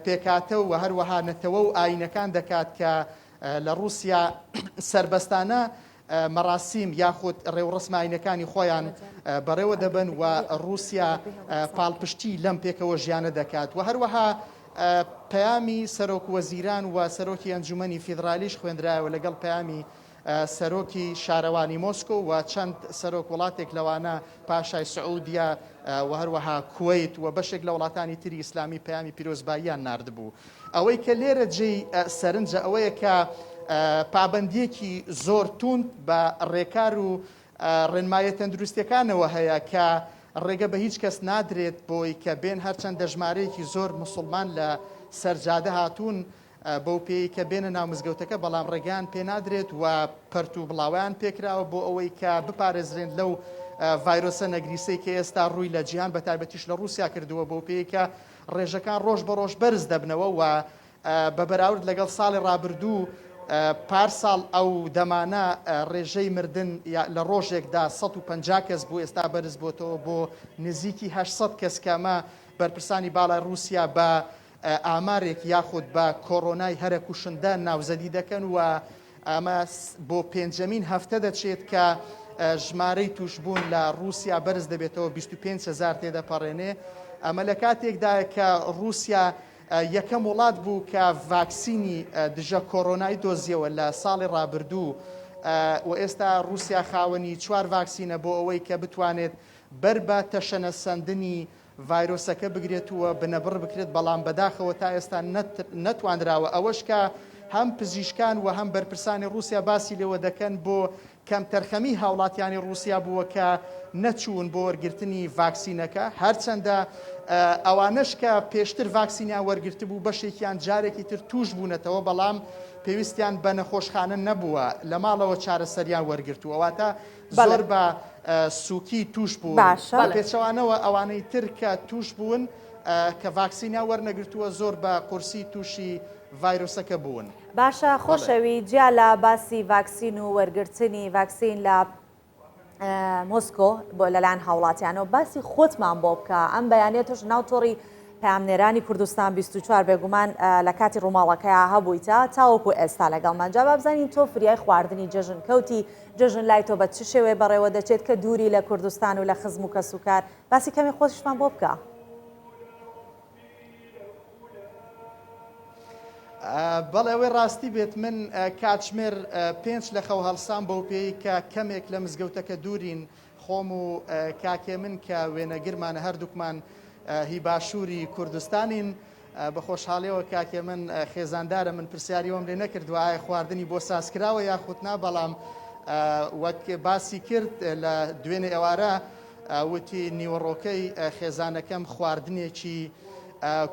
پێکاتە و هەروەها نەتەوە و ئاینەکان دەکات کە لە رووسیا سربەستانە مەراسیم یاخود ڕێوڕسماینەکانی خۆیان بەڕێوە دەبن و رووسیا پاڵپشتی لەم پێکەوە ژیانە دەکات و هەروەها پەیامی سەرۆک وەزیران و سەرۆکی ئەنجومەنی فیدرالیش خوێندرایەوە لەگەڵ پەیامی سەرۆکی شارەوانی مۆسکۆ و چەند سەرۆک وڵاتێک لەوانە پاشای سعودیا و هەروەها کوێیت و بەشێک لە وڵاتانی تری ئیسلامی پەیامی پیرۆزباییان ناردبوو. ئەوەی کە لێرە جێی سەرنجە ئەوەیە کە پابندیەکی زۆر توند بە ڕێکار و ڕێنمایە تەندروستیەکانەوە هەیە کە ڕێگە بە هیچ کەس نادرێت بۆی کە بێن هەرچەند دەژمارەیەکی زۆر مسلمان لە سەرجادە هاتوون بەو پێی کە بێنە ناو مزگەوتەکە بەڵام ڕێگان پێ نادرێت و پەرت و بڵاویان پێکراوە بۆ ئەوەی کە بپارێزرێن لەو ڤایرۆسە نەگریسەی کە ئێستا ڕووی لە جیهان بە تایبەتیش لە رووسیا کردووە بۆ پێی کە ڕێژەکان ڕۆژ بە ڕۆژ بەرز دەبنەوە و بە بەراورد لەگەڵ ساڵی ڕابردوو پارساڵ ئەو دەمانە ڕێژەی مردن لە ڕۆژێکدا 150 کەس بوو ئێستا بەرز بۆتەوە بۆ نزیکی 800 کەس کەمە بەرپرسانی باڵای رووسیا بە ئامارێک یاخود بە کۆڕۆنای هەرە کوشندە ناوزەدی دەکەن و ئەمە بۆ پێنجەمین هەفتە دەچێت کە ژمارەی توشبوون لە رووسیا بەرز دەبێتەوە 25,000 تێدەپەڕێنێ. ئەمە لە کاتێکدایە کە رووسیا یەکەم وڵات بوو کە ڤاکسینی دژە کۆڕۆنای دۆزیەوە لە ساڵی ڕابردوو و ئێستا رووسیا خاوەنی 4 ڤاکسینە بۆ ئەوەی کە بتوانێت بەر بە تەشەنە سەندنی ڤایرۆسەکە بگرێتەوە بنەبڕ بکرێت بەڵام بەداخەوە تا ئێستا نەتوانراوە. ئەوەش کە هەم پزیشکان و هەم بەرپرسانی رووسیا باسی لێوە دەکەن بۆ کەم تەرخەمی هاوڵاتیانی رووسیا بووە کە نەچوون بۆ وەرگرتنی ڤاکسینەکە هەرچەندە ئەوانش کە پێشتر ڤاکسینیان وەرگرت بوو بەشێکیان جارێکی تر توش بوونەتەوە بەڵام پێویستیان بە نەخۆشخانە نەبووە لە ماڵەوە چارەسەریان وەرگرتووە واتە زۆر بە سووکی توش بوون پێچەوانەوە ئەوانەی تر کە توش بوون کە ڤاکسینیان وەرنەگرتووە زۆر بە قورسی تووشی ڤایرۆسەکە بوون. باشە خۆشەوی جیا لە باسی ڤاکسین و وەرگرتنی ڤاکسین لە مۆسکۆ بۆ لەلایەن هاوڵاتیانەوە باسی خۆتمان بۆ بکە ئەم بەیانێتش ناوتۆڕی پامنێرانی کوردستان 24 بێگومان لە کاتی ڕووماڵەکەیە هەبوویتە تاوەکو ئێستا لەگەڵمان جا بابزانین تۆ فریای خواردنی جەژن کەوتی جەژن لای تۆ بە چ شێوێ بەڕێوە دەچێت کە دووری لە کوردستان و لە خزم و کەسوکار باسی کەمی خۆشیشمان بۆ بکە. بەڵێ ئەوەی ڕاستی بێت من کاتژمێر 5 لە خەو هەڵسان بەو پێی کە کەمێک لە مزگەوتەکە دوورین خۆم و کاکێ من کە وێنەگرمانە هەردووکمان هی باشووری کوردستانین بە خۆشحاڵیەوە کاکێ من خێزاندارە من پرسیاریەوەم لێ نەکردووە ئایا خواردنی بۆ سازکراوە یاخودنا بەڵام وەک باسی کرد لە دوێنێ ئێوارە وتی نیوەڕۆکەی خێزانەکەم خواردنێکی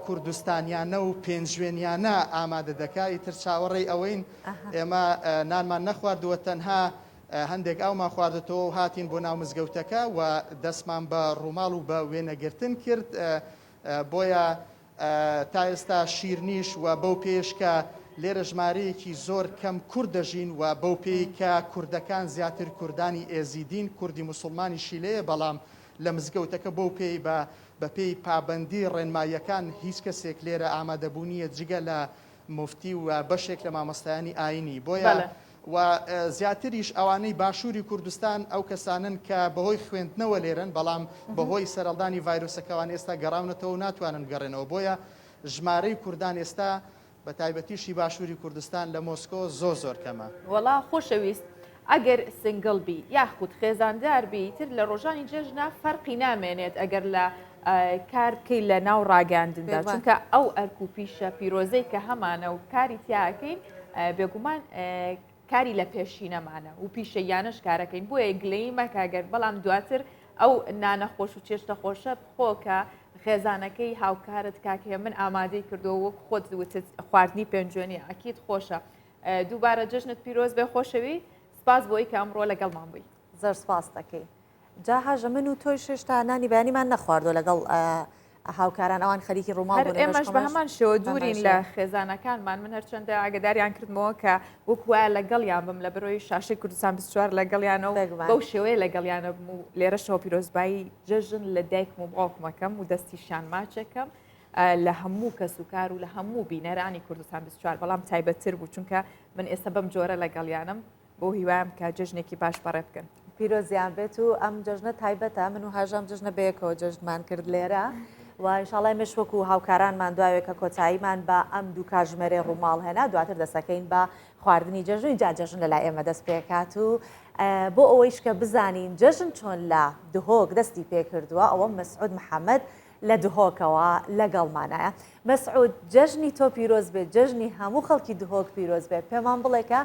کوردستانیانە و پێنجوێنیانە ئامادە دەکای تر چاوەڕێی ئەوەین ئێمە نانمان نەخواردووە تەنها هەندێک ئەومان خواردێتەوە و هاتین بۆ ناو مزگەوتەکە و دەستمان بە ڕووماڵ و بە وێنەگرتن کرد بۆیە تا ئێستا شیرنیش و بەو پێش کە لێرە ژمارەیەکی زۆر کەم کورد دەژین و بەو پێی کە کوردەکان زیاتر کوردانی ئێزیدین کوردی موسڵمانی شیلەیە بەڵام لە مزگەوتەکە بۆ پێی بە پێی پابندی ڕێنماییەکان هیچ کەسێک لێرە ئامادەبوونیە جگە لە مفتی و بەشێک لە مامۆستایانی ئاینی بۆیە و زیاتریش ئەوانەی باشووری کوردستان ئەو کەسانن کە بەهۆی خوێندنەوە لێرن بەڵام بەهۆی سەرەڵدانی ڤایرۆسەکەوان ئێستا گەڕاونەتەوە ناتوانن گەڕێنەوە بۆیە ژمارەی کوردان ئێستا بە تایبەتیشی باشووری کوردستان لە مۆسکۆ زۆر کەمە. وەڵا خۆشەویست ئەگەر سنگڵ بی یاخود خێزاندار بی تر لە ڕۆژانی جەژنە فەرقی نامێنێت ئەگەر لە کار بکەی لە ناو ڕاگەاندندا چونکە ئەو ئەرک و پیشە پیرۆزەی کە هەمانە و کاری تیاکەین بێگومان کاری لە پێشینەمانە و پیشەیانش کارەکەین بۆیە گلەی مەکەگەر بەڵام دواتر ئەو نانەخۆش و چێشتە خۆشە بخۆکە خێزانەکەی هاوکارت کاکێ من ئامادەی کردو وەک خۆت وتت خواردنی پێنجۆنی ئەکیت خۆشە دووبارە جژنت پیرۆز بێ خۆشەوی سپاس بۆی کە ئەمڕۆ لەگەڵمان بووی زۆر سپاس دەکەی جا هاژە من و تۆی شێشتا نانی بەیانیمان نەخواردۆ لەگەڵ هاوکاران ئەوان خەریکی ڕووماڵ بوون ئێمەش بە هەمان شێوە دوورین لە خێزانەکانمان من هەرچەندە ئاگداریان کردمەوە کە وەکوە لەگەڵیان بم لە بەرۆی شاشەی کوردستان 24 لەگەڵیانەوە بەو شێوەیە لەگەڵیانە بم و لێرەشەوە پیرۆزبایی جەژن لە دایکم و باوکمەکەم و دەستی شان ماچەکەم لە هەموو کەس و کار و لە هەموو بینەرانی کوردستان 24 بەڵام تایبەتتر بوو چونکە من ئێستا بەم جۆرە لەگەڵیانم بۆ هیوایم کە جژنێکی باش بەڕێ بکەن پیرۆزیان بێت و ئەم جژنە تایبەتە من و هاژەم جژنە بەیەکەوە جژنمان کرد لێرە و ئینشاڵای مشوەک و هاوکارانمان دواوێت کە کۆتاییمان بە ئەم دوو کاژمێرەی ڕووماڵ هێنا دواتر دەسەکەین بە خواردنی جەژن جا جەژن لەلای ئێمە دەست پێکات و بۆ ئەوەیش کە بزانین جەژن چۆن لە دهۆک دەستی پێکردووە ئەوە مەسعود محەممەد لە دهۆکەوە لەگەڵمانایە مەسعود جەژنی تۆ پیرۆز بێت جەژنی هەموو خەڵکی دهۆک پیرۆز بێت پێمان بڵێکە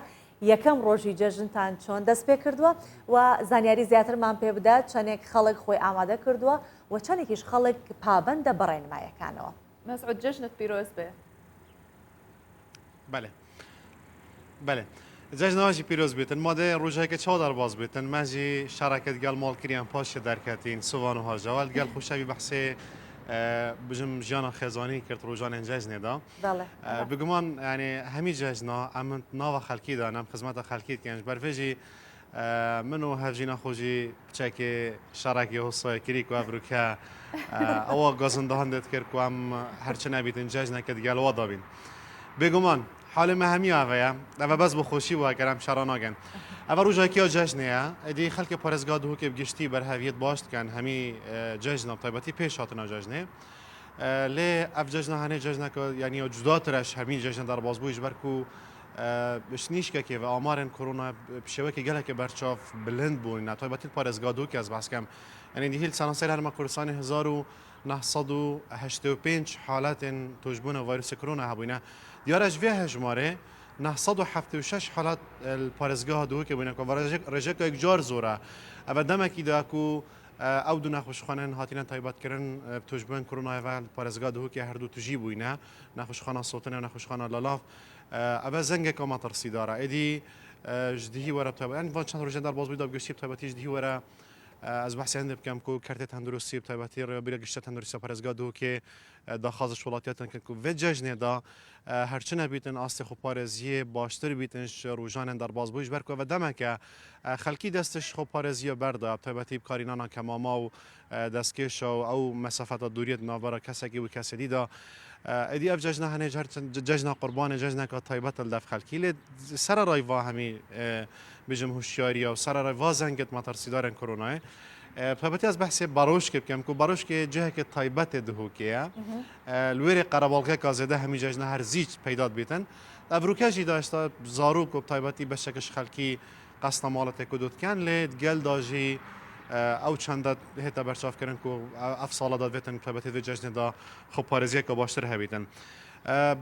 یەکەم ڕۆژی جەژنتان چۆن دەست پێ کردووە و زانیاری زیاترمان پێ بدات چەندێک خەڵک خۆی ئامادە کردووە و چەندێکیش خەڵک پابندە بەڕێنمایەکانەوە مەسعود جەژنت پیرۆز بێ بەێ جەژنەوەژی پیرۆز بێتن مادە ڕۆژێکە چاودار باز بێتن مەژی شارەکەت گەل ماڵکریان پاشە دەرکەتین سووان و هاژەوال گەل خوشەوی بەحسێ بژم ژیانە خێزانی کرد ڕۆژانێن جەژنێدا بگومان ینی هەمی جەژنا ئەمن ناوە خەلکیدا نام خزمەتە خەلکیت کێنج بەرێژی من و هەڤژینە خۆژی بچێکی شارێکی هۆسۆیەکری و ئەبروکە ئەوە گۆزندە هەندێت کرد و ئەم هەرچە نبیتن جەژنەکەت گەلەوە دابین بێگومان حالێمە هەمی ئاڤەیە ئەوە بەس بە خۆشی وە گەرام شارە ناگەن ئەوە ڕۆژێکیەوە جەژنەیە ئەدی خەڵکی پارێزگا دووکێ بگشتی بەرهەویەت باش بکەن هەمی جەژنە تایبەتی پێش هاتنە جەژنێ لێ ئەف جەژنە هەنێ جەژنەکە یعنی جوداترش هەمی جەژن دەربازبوویش بەرک و بشنیشکێکی و ئامارن کۆرونا پشێوەکی گەلێکی بەرچاو بلند بوون تایبەتی پارێزگا دووکە ئەس باسکەم ئەنی دیهیل سەرانسەر هەرمە کوردستانی 1985 حالاتên توشبوونە ڤایرۆسی کۆرونا هەبووینە دیارەش vê hejmarê 976 حالات پارێزگاها دووکە بووینە ڕێژەکێک جار زۆرە ئەvە دەمێکی دا و ئەو دوو نەخۆشخانەن هاتیینە تایبەتکردن توشبوون کۆروناڤ پارێزگا دووکە هەردوو توژی بووینە نەخۆشخانە سۆتنە نەخۆشخانە لەلاف ئەvە زەنگێکە مەترسیدارە ئیدی ژدیهی وەرە تایبەت بۆ چەند ڕۆژێ دەربازبوویدا بگەشتی تایبەتی ژدیهی وەرە ئەس بەحسیان بکەم و کارتێت هەندروستی تایبەتی ڕێبیرە گشتە هەندروستی پارێزگا دووکێ داخوازش وڵاتیاتن کرد و vê جەژنێدا هەرچی نەبیتن ئاستی خۆ پارێزیە باشتر بیتنش ڕۆژانێن دەربازبوویش بەرکەوە دەمەکە خەلکی دەستش خۆ پارێزیە بەردا تایبەتی بکارینانە کەماما و دەستکێشە و ئەو مەسەفەتە دووریت ناوەرە کەسێکی و کەسەدیدا ئەدی ئەف جەژنە هەنێ جەژنە قوربانە جەژنەکە تایبەتە لەف خەلکی لێ سەرە ڕایڤا هەمی بژم هوشیاریە و سەرە ڕایڤا زەنگت مەترسیدارن کۆرونایە تایبەتی ئەس بەحسێ باڕۆژکە بکەم و باڕۆژکێ جەهێکە تایبەتێ دهۆکەیە لوێرێ قەرەباڵغێکا زێدە هەمی جەژنە هەر زیچ پەیدات بێتن ئەڤروکەژی داشتا زاروک و تایبەتی بەشەکەش خەلکی قەستە ماڵەتێک و دوتکەن لێ گەل داژی ئەو چەندە هێتە بەرچاوکردن و ئەف ساڵەدا بێتن تایبەتی vê جەژنێدا خۆ پارێزیەکە باشتر هەبیتن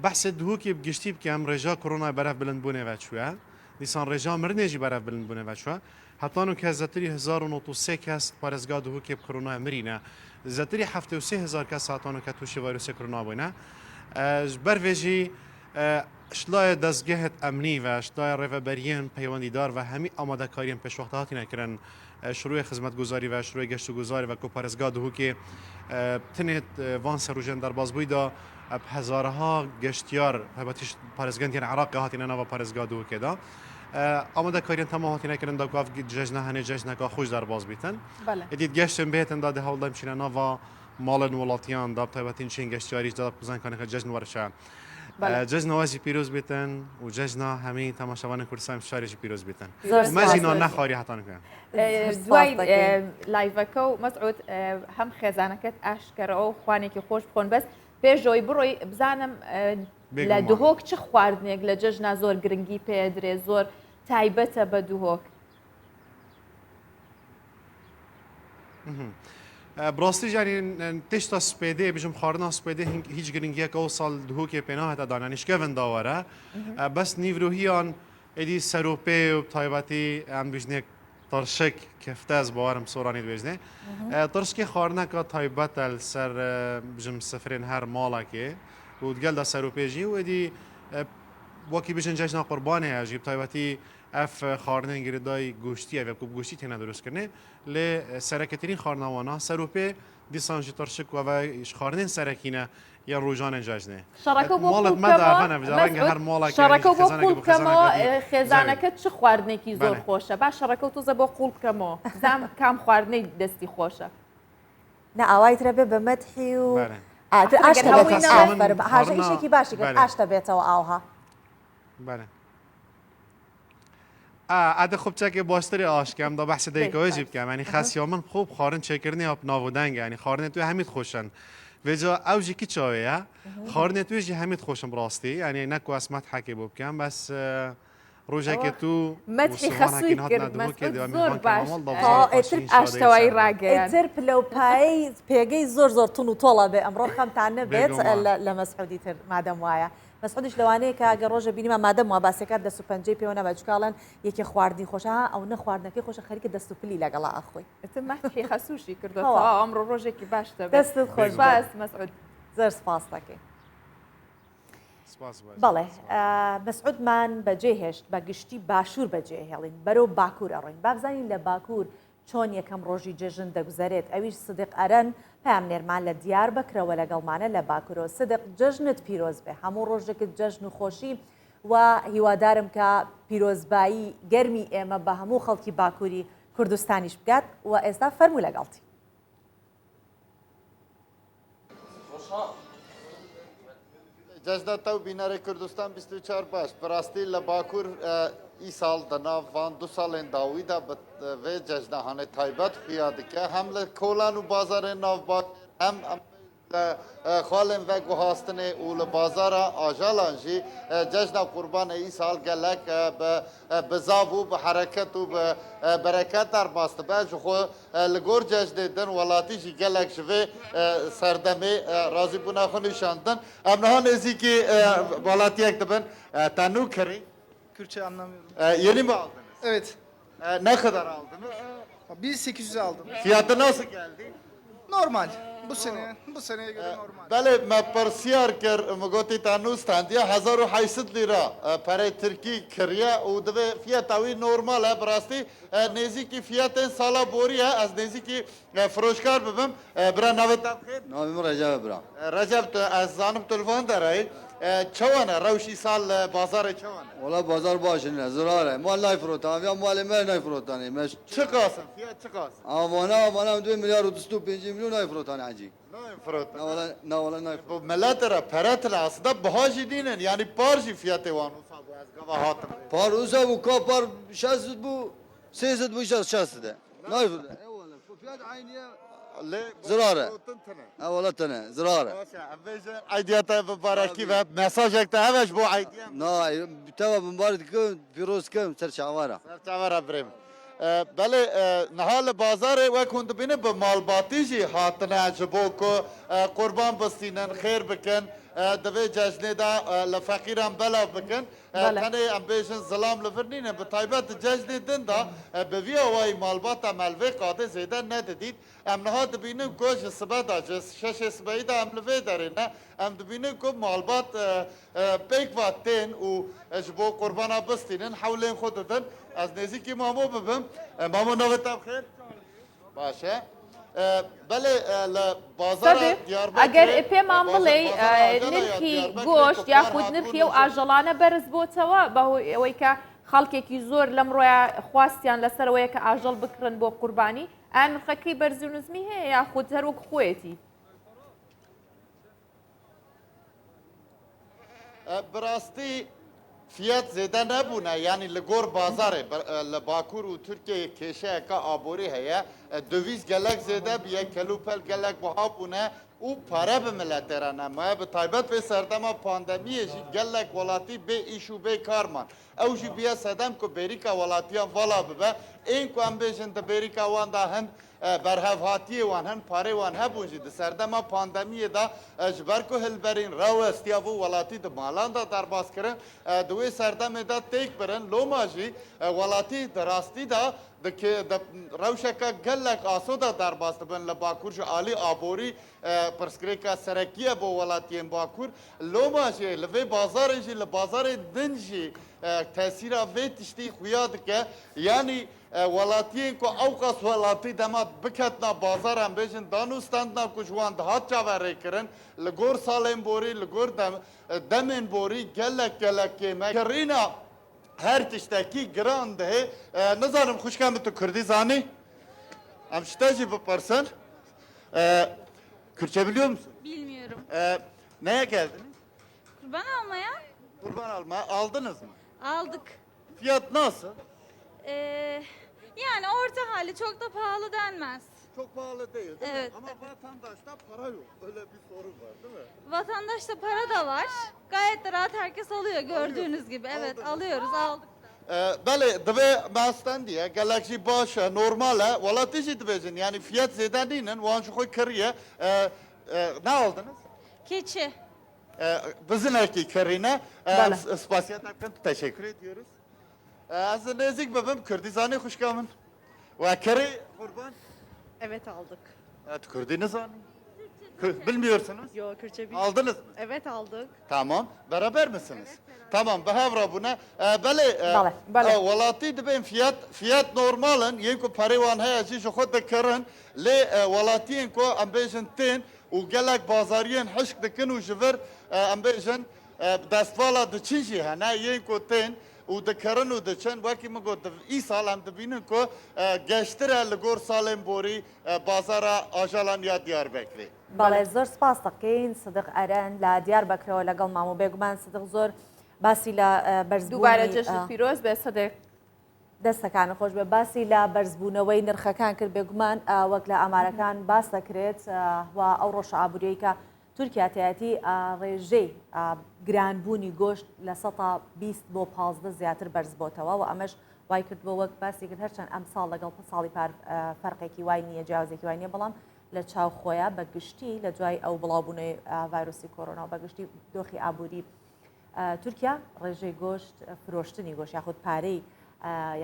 بەحسێ دهۆکی گشتی بکەم ڕێژا کۆرۆنای بەرەف بلندبوونێڤە چووە دیسان ڕێژا مرنێژی بەرەف بلندبوونێڤە چووە هەتان و کەس زەتری 1903 کەس پارێزگا دهۆکێ کۆرۆنای مرینە زەتری 73000 کەس هاتان و کە تووشی ڤایرۆسی کۆرۆنا بووینە بەرێژی شلای دەستگەهت ئەمنی و شلای ڕێڤەبەریان پەیوەندیدار و هەمی ئامادەکاریان پێشوەختە هاتیە کردن شروع خزمەتگوزاری و شروع گەشتوگوزاری و پارێزگا دهۆکێ تنێت وان سەرروژێن دەربازبوویدا هەزارها گەشتیار هەبەتیش پارێزگەندیان عراق هاتیە ناوە پارێزگا دهۆکێدا ئامادەکاریان تەما هاتیینەکردن داگاف جژنە هەنێ جژنەکە خۆش دەرباز بیتن ئەدیت گەشتن بێتن دا هەوڵدا بچینە ناوا ماڵن وڵاتیان دا تایبەتین چین گەشتیاریش دا بزانکانەکە جژن وەرشە جژنەوەژی پیرۆز بێتن و جژنا هەمی تەماشەوانە کوردستان شارێکی پیرۆز بێتن مەژینا نەخواری هەتانەکە دوای لایڤەکە و مەسعود هەم خێزانەکەت ئاشکەرەوە و خوانێکی خۆش بخۆن بەس پێشەوەی بڕۆی بزانم لە دهۆک چ خواردنێک لە جژنا زۆر گرنگی پێدرێ زۆر تایبەتە بە دهۆک براستی ژانی تشتا سپێدێ بژم خواردنا سپێدێ هیچ گرنگیەکە ئەو ساڵ دهۆکێ پێناهێتە دانانیشکەڤن داوەرە بەس نیڤروهیان ئەدی سەرۆپێ و تایبەتی ئەم بژنێک تەرشک کەفتەز باوارم سۆرانی دوێژنێ ترسکی خواردنەکە تایبەتە سەر بژم سفرێن هەر ماڵەکێ و دگەلدا سەرۆپێژی و ئەدی وەکی بژن جەژنا قوربانەیە ژی تایبەتی ئەف خواردنên girdayî goştiye ve goştî têne dirûstkirinê lê sereketîrîn xwarnawana serûpê dîsan jî tirşik we ve xwarinên serekîne ya rojanên cejnê شەڕەکە بۆ قوڵ بکەمەوە خێزانەکەت چ خواردنێکی زۆر خۆشە باش شەڕەکە و تۆزە بۆ قوڵ بکەمەوە زام کام خواردنەی دەستی خۆشە نە ئاوایترە بێ بە مەدحی و هاژەیشێکی باشی کرد ئاشتە بێتەوە ئاوها ئادە خوبچەکێ باشتری ئاشکەم دا بەحسە دەیکەوەژی بکەم ینی خەسیا من خوب خواردن چێکردنی ئەو ناودەنگە ینی خواردنێ توێ هەمیت خۆشن وێجا ئەوژێکی چاوەیە خواردنێ توێژی هەمیت خۆشم ڕاستی ینی نەکو ئەسمەت حەکێ بۆ بکەم بەس ڕۆژێکێ تو مەدحی خەسووی کرد زۆر باش ئاشتەوایی ڕاگەیان تر پلەپایی پێگەی زۆر زۆر تون و تۆڵە بێ ئەمڕۆ خەمتان نەبێت لە مەسعودی تر مادەم وایە مەسعودیش لەوانەیە کە ئەگەر ڕۆژە بینیمە مادەم وا باسەکات دەست و پەنجەی پێوە نەبە چکاڵەن یەکێ خواردنی خۆشە ئەو نەخواردنەکەی خۆشە خەریکە دەست و پلی لەگەڵا ئەخۆی مەدحی خەسووشی کردەوە ئەمڕۆ ڕۆژێکی باشتە دەستت خۆش باس مەسعود زۆر سپاس دەکەی بەڵێ مەسعودمان بەجێ هێشت بە گشتی باشوور بەجێ هێڵین بەرەو باکوور ئەڕۆین با بزانین لە باکوور چۆن یەکەم ڕۆژی جێژن دەگوزارێت ئەویش سدق ئەرەن پام نێرمان لە دیار بکرەوە لەگەڵمانە لە باکوورەوە سدق جژنت پیرۆز بێ هەموو ڕۆژێکت جەژن و خۆشی و هیوادارم کە پیرۆزبایی گەرمی ئێمە بە هەموو خەڵکی باکووری کوردستانیش بگات و ئێستا فەرموو لەگەڵتی جەژنە تەو بینەرە کوردستان 24 باش بەڕاستی لە باکوور ئی ساڵ دەناو وان دو ساڵên dawî de vê cejnehanê taybet xuya dike hem li kolan û bazarên navbat hem xalên ve guhastinê û li bazara ajalan jî cejna qurbanê î sal gelek bi zav û bi hereket û bi bereket derbas dibe ji xwe li gor cejnê din welatî jî gelek ji vê serdemê razî bûna xwe nîşandin em niha nêzîkî welatiyek dibin tenû kirî Kürtçe anlamıyorum. Yeni mi aldınız? Evet. Ne kadar aldınız? 1800'e aldım. Fiyatı nasıl geldi? Normal. Bu seneye göre normal. بله ما پرسیار کر مگوتی تانوس تاندیا 1800 لیرا پره ترکی کریا و دوی فیات اوی نورمال ہے براستی نیزی کی فیات سالا بوری ہے از نیزی کی فروشکار ببم برا نوت خیر نامم رجب برا رجب از زانم تلفن داره چوانه روشی سال بازار چوانه والله بازار باشه نه زراره مال نای فروتان یا مال من نای فروتانه مش چه قاسم فیات چه قاسم آمانا 2 میلیارد و 25 میلیون نای فروتانه عجی نای فروتان نه والله نای ملت را پرت را اصلا بهاجی دینن یعنی پارجی فیات وانو صاحب از گواهات پار اوسا بو کا پار 60 بو 30 بو 60 ده نای فیات عینیه زراره والله تنه زراره عیدیت مبارکی و مساج اکتا همش بو عیدیه نه توا مبارک کن پیروز کن سرچاواره بریم بله نهال بازار و کند بینه به مالباتی جی هاتنه جبو کو قربان بستینن خیر بکن دوی جشنه دا لفقیران بلا بکن تنه ام بیشن ظلام لفرنینه به طایبت جشنه دن دا به وی اوای مالبات ملوه قاده زیده ندیدید ام نها دبینه گوش سبه دا شش سبه دا ام لوه داره نه ام دبینه گو مالبات پیک واتین و جبو قربانا بستینن حولین خود دن از نزدیکی مامو ببم مامو نوتم خیر باشه بله بازار دیاربکر ئەگەر پێمان بڵێ نرخی گۆشت یاخود نرخی و ئاژەڵانە بەرز بۆتەوە بەهۆی ئەوەی کە خەڵکێکی زۆر لەم ڕۆیە خواستیان لەسەرەوەیە کە ئاژەڵ بکڕن بۆ قوربانی ئا نرخەکەی بەرز و نزمی هەیە یاخود هەروەک خۆیەتی براستی فiyat zêde nebûne yanî li gor bazarê li Bakur û Tirkiyeyê kêşeyeka aborî heye döviz gelek zêde biye kelûpel gelek buha bûne û pare bi miletê re nemaye bi taybet vê serdema pandemiyê jî gelek welatî bê îş û bê karman ew jî biye sedem ku bêrîka welatiyan vala bibe ên ku em bêjin di bêrîka wan da hin berhevhatiyê wan hin parê wan hebûn jî di serdema pandemiyê da ji ber ku hilberîn rawestiya vû welatî di malan da derbas kirin di wê serdemê da têk birin loma jî welatî di rastî da rewşeka gelek aso da derbas dibin li Bakur ji alî aborî pirsgirêka serekiye bo welatiyên Bakur loma jî li vê bazarê jî li bazarê din jî tesîra vê tiştî xuya dike yanî welatiyên ku ew qas welatî dema biketina bazaran bêjin danû standna ku ji wan dihat çaverêkirin li gor salên borî li gor demên borî gelek kême kirîna her tiştekî giran dihê nizanim xwişka min tu Kurdî zanî em ji te jî bipirsin Kürtçe biliyor musun? Bilmiyorum. Neye geldiniz? Kurban almaya? Kurban almaya aldınız mı? Aldık. Fiyat nasıl? Yani orta hali çok da pahalı denmez. Çok pahalı değil mi? Evet. Ama vatandaşta para yok. Öyle bir sorun var değil mi? Vatandaşta para da var. Gayet de rahat herkes alıyor gördüğünüz gibi. Evet alıyoruz aldık. Bele divê mastendiye gelek jî baş e normal e welatî jî dibêjin yani fiyat zêde nînin wan ji xwe kiriye ne aldınız? Keçi. Bizinekî kirîne spasiyetektin teşekkür ediyoruz. Ez nêzik bibim Kurdî zanî xwişka min we kirî kurban? Evet aldık. Evet Kurdî nizanî? Bilmiyorsunuz? Yok Kürtçe bilmiyorum. Aldınız mı? Evet aldık. Tamam. Beraber misiniz? Evet, tamam. Behevra buna. Bele. Welatî dibên fiyat normalin yên ku perê wan heye jî ji xwe dikirin lê welatiyên ku em bêjin tên û gelek bazariyên hişk dikin û ji vir em bêjin destvala diçin jî hene yên ku tên û dikirin û diçin wekî min got îsal em dibînin ku geştire li gor salên borî bazara ajalan ya Diyarbekirê. بەڵێ زۆر سپاس دەکەین سدق ئەرەن لە دیار بەکرەوە لەگەڵ مام و بێگومان سدق زۆر باسی لە دووبارە جەژن پیرۆز بێ سەدەق دەستەکانی خۆش بێ باسی لە بەرزبوونەوەی نرخەکان کرد بێگومان وەک لە ئامارەکان باس دەکرێت و ئەو ڕۆژە ئابوووریەی کە تورکیا تایەتی ڕێژەی گرانبوونی گۆشت لە 120 بۆ 15 زیاتر بەرز بۆتەوە و ئەمەش وای کرد بۆ وەک باسی کرد هەرچەند ئەم ساڵ لەگەڵ ساڵی فەرقێکی وای نییە جیاوازێکی وای نییە بەڵام لە چاو خۆیان بەگشتی لە دوای ئەو بڵاوبوونەوەی ڤایرۆسی کۆرۆنا بەگشتی دۆخی ئابووری تورکیا ڕێژەی گۆشت فرۆشتنی گۆشت یاخود پارەی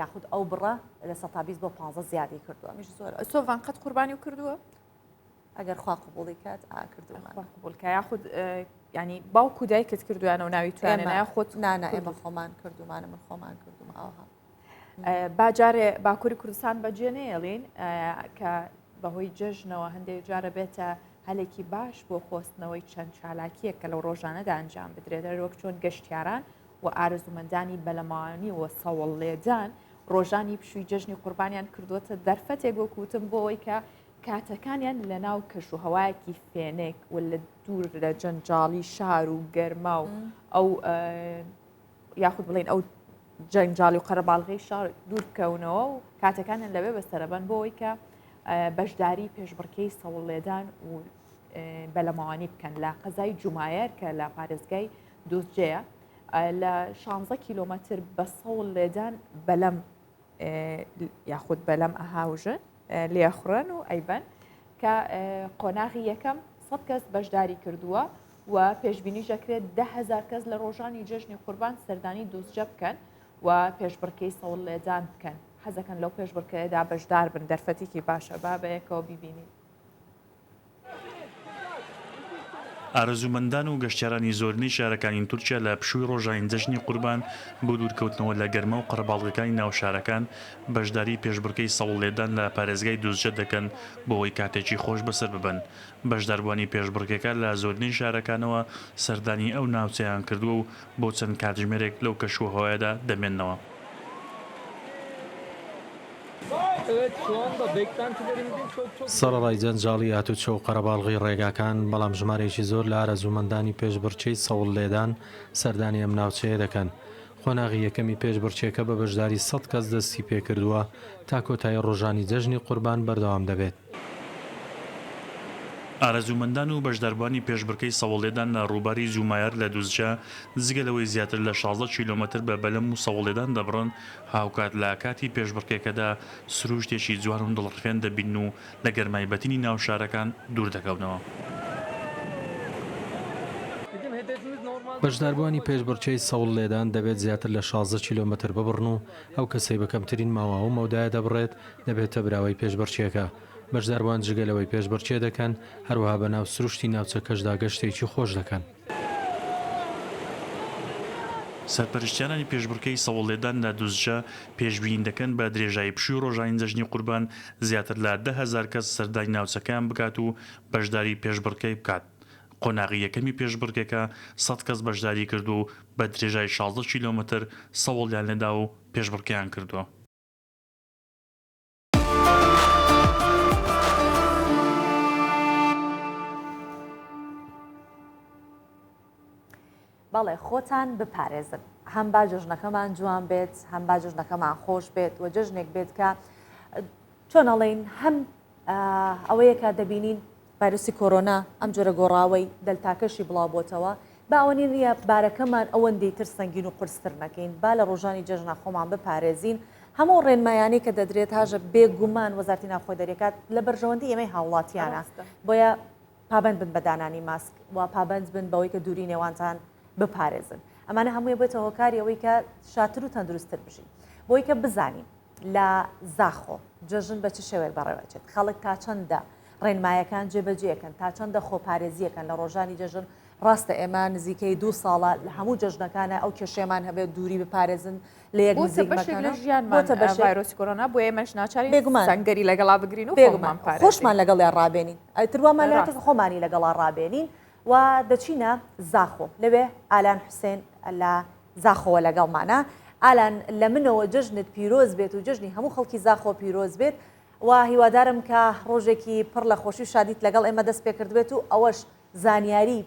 یاخود ئەو بڕە لە 120 بۆ 15 زیادی کردووە میش زۆر سۆڤان قەت قوربانی و کردووە ئەگەر خوا قبوڵی کات کردومان قبولکە یاخود ینی باوکو دایکت کردویانە و ناوی توانێنە خۆت نانە ئێمە خۆمان کردومانە من خۆمان کردوم ئەوها باجارێ باکووری کوردستان بەجێ نێڵین کە بەهۆی جژنەوە هەندێک جارە بێتە هەلێکی باش بۆ خۆستنەوەی چەند چالاکیە کە لەو ڕۆژانەدا ئەنجام بدرێت وەک چۆن گەشتیاران و ئارزومەندانی بەلەماوانی و سەوڵ لێدان ڕۆژانی پشووی جژنی قوربانیان کردووەتە دەرفەتێک بۆ کوتم بۆەوەی کە کاتەکانیان لە ناو کەش و هەوایەکی فێنێک و لە دوور لە جەنجاڵی شار و گەرما و ئەو یاخود بڵێن ئەو جەنجاڵی و قەرەباڵغی شار دوور بکەونەوە و کاتەکانیان لەوێ بەستەرەبەن بۆەوەی کە بەشداری پێشبڕکەی سەوڵ لێدان و بەلەماوانی بکەن لە قەزای جومایر کە لە پارێزگای دۆستجەیە لە 16 کیلۆمەتر بە سەوڵ لێدان بەلەم یاخود بەلەم ئەهاوژن لێخڕن و ئەیبەن کە قۆناغی یەکەم 100 کەس بەشداری کردووە و پێشبینیژەکرێت 10,000 کەس لە ڕۆژانی جژنی قوربان سەردانی دۆستجە بکەن و پێشبڕکەی سەوڵ لێدان بکەن حەزەکەن لەو پێشبڕکەیەدا بەشدار بن دەرفەتێکی باشە با بەیەکەوە بیبینین. ئارەزومەندان و گەشتیارانی زۆرنەی شارەکانی تورکیا لە پشووی ڕۆژانی جەژنی قوربان بۆ دوورکەوتنەوە لە گەرمە و قەرەباڵغەکانی ناوشارەکان بەشداری پێشبڕکەی سەوڵ لێدان لە پارێزگای دۆستجە دەکەن بۆەوەی کاتێکی خۆش بەسەر ببن. بەشداربوانی پێشبڕکەکە لە زۆرنەی شارەکانەوە سەردانی ئەو ناوچەیان کردووە و بۆ چەند کاتژمێرێک لەو کەشوهەوایەدا دەمێننەوە. Evet şu anda beklentilerimizin çok سەرڕای جەنجاڵی هاتوچە و قەرەباڵغی ڕێگاکان بەڵام ژمارەیەکی زۆر لە ئارەزومەندانی پێشبڕچەی سەوڵ لێدان سەردانی ئەم ناوچەیە دەکەن. خۆناغی یەکەمی پێشبڕچێکە بە بەشداری 100 کەس دەستی پێکردووە تا کۆتایی ڕۆژانی جەژنی قوربان بەردەوام دەبێت. ئارەزومەندان و بەشداربوانی پێشبڕکەی سەوڵێدان لە ڕووباری زومایەر لە دووزجە جگەلەوەی زیاتر لە 16 کیلۆمەتر بە بەلەم و سەوڵێدان دەبڕن هاوکات لە کاتی پێشبڕکێکەدا سروشتێکی جوان و دڵڕفێن دەبین و لە گەرمایبەتینی ناو شارەکان دوور دەکەونەوە. بەشداربوانی پێشبڕچەی سەوڵ لێدان دەبێت زیاتر لە 16 کیلۆمەتر ببڕن و ئەو کەسەی بەکەمترین ماوە و مەودایە دەبڕێت دەبێتە براوەی پێشبڕچێکە. بەشداربوان جگەلەوەی پێشبڕچێ دەکەن هەروەها بە ناو سروشتی ناوچەکەشدا گەشتێکی خۆش دەکەن. سەرپەرشتیانانی پێشبڕکەی سەوڵێدان لە دووزجە پێشبین دەکەن بە درێژایی پشووی ڕۆژانی جەژنی قوربان زیاتر لە 10,000 کەس سەردانی ناوچەکان بکات و بەشداری پێشبڕکەی بکات. قۆناغی یەکەمی پێشبڕکێکە 100 کەس بەشداری کرد و بە درێژای 16 کیلۆمەتر سەوڵیان لێدا و پێشبڕکەیان کردووە. بەڵێ خۆتان بپارێزن هەم با جژنەکەمان جوان بێت هەم با جژنەکەمان خۆش بێت و جژنێک بێت کە چۆن ئەڵێن هەم ئەوەیە کە دەبینین ڤایرۆسی کۆرۆنا ئەم جۆرە گۆڕاوەی دەلتاکەشی بڵاوبۆتەوە با ئەوەنی نییە بارەکەمان ئەوەندەی تر سەنگین و قورستر نەکەین با لە ڕۆژانی جەژنە خۆمان بپارێزین هەموو ڕێنمایانی کە دەدرێت هاژە بێگومان وەزارەتی ناوخۆی دەرێکات لە بەرژەوەندی ئێمەی هاوڵاتیانە بۆیە پابند بن بە دانانی ماسک و پابند بن بەوەی کە دووری نێوانتان بپارێزن ئەمانە هەمووی بێتە هۆکاری ئەوەی کە شاتر و تەندروستتر بژین بۆی کە بزانین لە زاخۆ جەژن بە چ شێوەیە بەڕێوەچێت خەڵک تا چەندە ڕێنمایەکان جێبەجێکن تا چەندە خۆپارێزیەکەن لە ڕۆژانی جەژن ڕاستە ئێمە نزیکەی 2 ساڵە لە هەموو جەژنەکانە ئەو کێشەمان هەبێت دووری بپارێزن لە یەک ڤایرۆسی کۆرۆنا بۆ ئێمەش ناچاری سەنگەری لەگەڵا بگرین و خۆشمان لەگەڵ ڕابێنین ئەترواماناتە خۆمانی لەگەڵا ڕابێنین و دەچینە زاخۆ لەوێ ئالان حوسێن لە زاخۆوە لەگەڵمانە ئالان لە منەوە جژنت پیرۆز بێت و جژنی هەموو خەڵکی زاخۆ پیرۆز بێت و هیوادارم کە ڕۆژێکی پڕ لە خۆشی و شادیت لەگەڵ ئێمە دەست پێ کردبێت و ئەوەش زانیاری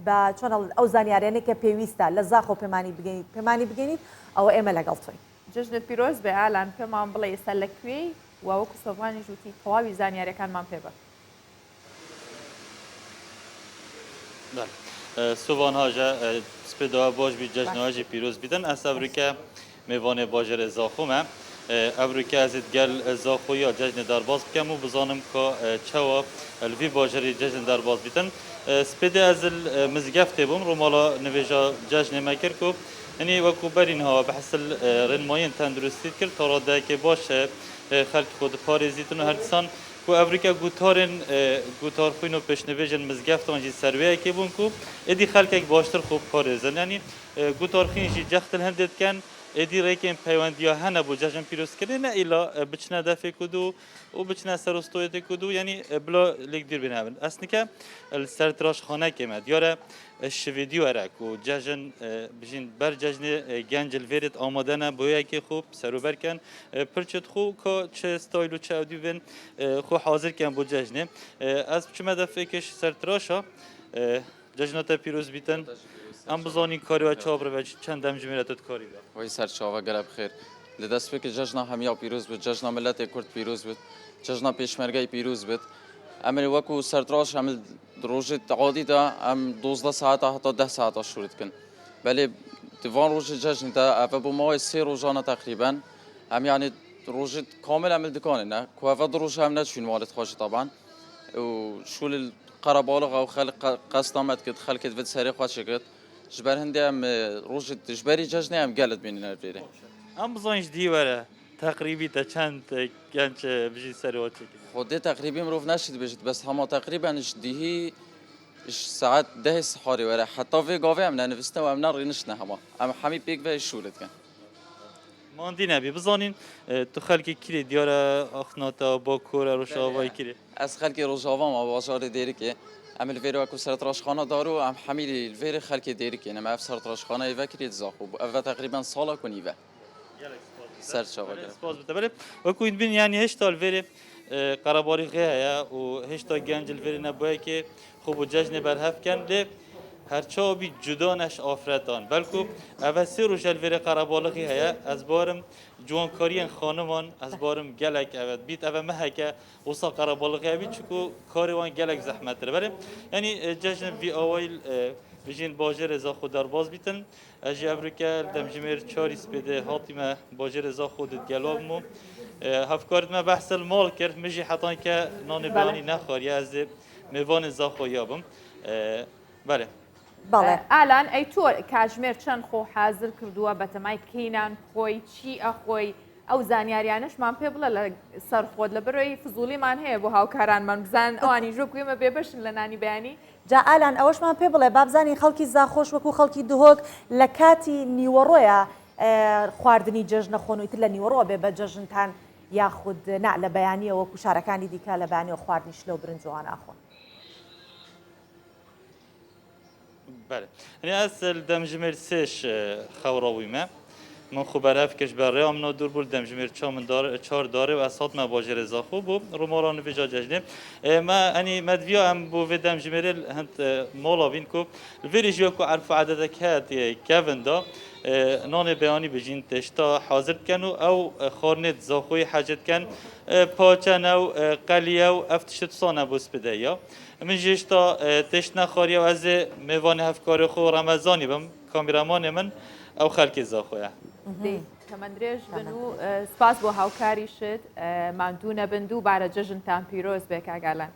بە چۆن ئەو زانیاریانە کە پێویستە لە زاخۆ پێمانی بگەینیت ئەوە ئێمە لەگەڵ توین جژنت پیرۆز بێ ئالان پێمان بڵێ ئێستا لەکوێی وەکو سۆڤانی ژووتی تەواوی زانیاریەکانمان پێ بە سوان هاجا سپیدا باش بی جشنواجی پیروز بیدن از ابریکا میوان باجر زاخومه ابریکا از گل زاخو یا جشن درباز بکم و بزانم که چوا الوی باجری جشن درباز بیدن سپیدا از مزگفت بوم رو مالا نویجا جشن مکر کو یعنی وکو برین ها بحثل رنماین تندرستی کرد تا راده که باشه خلق خود پارێزیتن و هەردسان کو ئەڤریکا گوتار خوین و پێشنەوێژن مزگەفتانجی سەروەیەکی بوون کو ئێدی خەڵکێک باشتر خوب پارێزن ینی گوتارخینیشی جەختل هەندێتکەن ئێدی ڕێکێن پەیوەندیە هەنە بۆ جەژن پیرۆزکردن ئیلا بچنە دەفێ کودو و بچنە سەرۆستۆیەتی کودو ینی بلا لێک دیر بینابن ئەسنکە سەرتراشخانەکێمە دیارە شویدی وەرەک و جەژن بژین بەر جەژنێ گەنجل vêret ئامادەنە بۆ یەکێ خوب سەروبەرکەن پرچت خو کۆ چه ستایل و چه ئەودی بن خو حاضرکەن بۆ جەژنێ ئەس بچمە دەفێکش سەرتراشە جەژنەتە پیرۆز بیتن ئەم بزانین کاریوە چاڕێ چەند دەمژمێرەتت کاری بە وی سەرچاوە گەرە بخێر لە دەستپێکی جەژنا هەمیا پیرۆز بێت جەژنا ملەتێک کورد پیرۆز بێت جەژنا پێشمەرگای پیرۆز بێت ئەمە وەکو سەرتراش ئەم ڕۆژێت عادیدا ئەم 12 ساعتا هەتا 10 ساعتا شوورتکن بەلێ دیوان ڕۆژی جەژنیدا ئەvە بۆ ماوەی 3 ڕۆژانە تقریبان ئەم یعنی ڕۆژێت کامل ئەمل دکانێنە کوێڤە ڕۆژ هەم نەچوین ماڵێت خۆشی طبعا و شول قەرەباڵغ ئەو خەلق قەستامەت کرد خەلکت بێت سەری خۆشی کرد جبەر هەندێ ئەم ڕۆژێت ژبەری جەژنێ ئەم گەلت بینینە بێرێ ئەم بزانیش دیوەرە تقریبی تا چند گنج بجی سەرۆتی خودی تقریبی مرۆڤ نشید بێژیت بەس هەما تقریبانش دیهی ساعت 10 سحاری وەرە حتا vê gavê em nenivîstine û em nerînişne hema em hemî pêk ve şûr dikin ماندی نبی بزانین تو خەلکی کیری دیارە ئەخناتە بۆ کۆرە ڕۆژاوای کیری ez xelkê rojava me bajarê dêrikê em li vêre ku sertraşxana dar û em hemî li vêrê xelkê dêrikê em ev sertraşxanayê vekirî zaxû ev ve teqrîben sala ku nîve سەرچاوە سپاس بێت وەکو بین ینی هێشتا لێرێ قەرەباڵغی هەیە و هێشتا گەنج لێرێ نەبووەیەکێ خوب و جەژنێ بەرهەفکەن لێ هەرچاوی جودانەش ئافرەتان بەلکو ئەvە سێ ڕۆژە لێرێ قەرەباڵغی هەیە ئەس بارم جوانکاریان خانمان ئەس بارم gelek evet بیت ئەvە مەهەکە وسا قەرەباڵغی بیت چکو کاری وان gelek زەحمەتتر بەرێ ینی جەژن وی ئاوایل بژین باژێر زاخۆ دەرباز بیتن ئەژی ئەڤریکا دەمژمێر چاری سپێدە هاتیمە باژێر زاخۆ دەتگەلابم و هەفکارتمە بەحسل ماڵ کرد مژی حەتان کە نانی بەیانی نەخواری ئەز میوان زاخۆ یابم بەێ ئالان ئەی تۆ کاژمێر چەند خۆ حازر کردووە بەتەمای کەینان خۆی چی ئەخۆی ئەو زانیاریانشمان پێ بڵە لە سەر خۆت لە بەرەوەی فزولیمان هەیە بۆ هاوکارانمان بزان ئەوانی ژۆ کوێمە بێبەشن لە نانی بەیانی جا ئالان ئەوەشمان پێ بڵێ بابزانی خەڵکی زاخۆش وەکو خەڵکی دهۆک لە کاتی نیوەڕۆیە خواردنی جەژنە خۆن و ئیتر لە نیوەڕۆ بێ بە جەژنتان یاخود نا لە بەیانیە وەکو شارەکانی دیکە لە بەیانیەوە خواردنی شلە و برنجۆوان ئاخۆن يعني أصل دمجمير سيش خورا ما من خبرها في كش برا من دور بول دمجمير شو من دار چهار داره و اسات ما باجر زاخو بو روماران في جاجنه ما أني مدفيا هم بو في دمجمير هنت مالا بينكو الفيريجيو كو عرف عددك هات كيفن دا نان بياني بجين تشتا حاضر كانوا أو خارنت زاخوي حاجت كان پاچن أو قليه أو افتشت صانع بوس بدايا من جشتا تشنا خاريا و از میوان هفکار خو رمضانی بم کامرامان من او خلک زاخویا کەمەندرێژ بن و سپاس بۆ هاوکاریشت ماندوو نەبن و بارە جەژنتان پیرۆز بێ کاگالان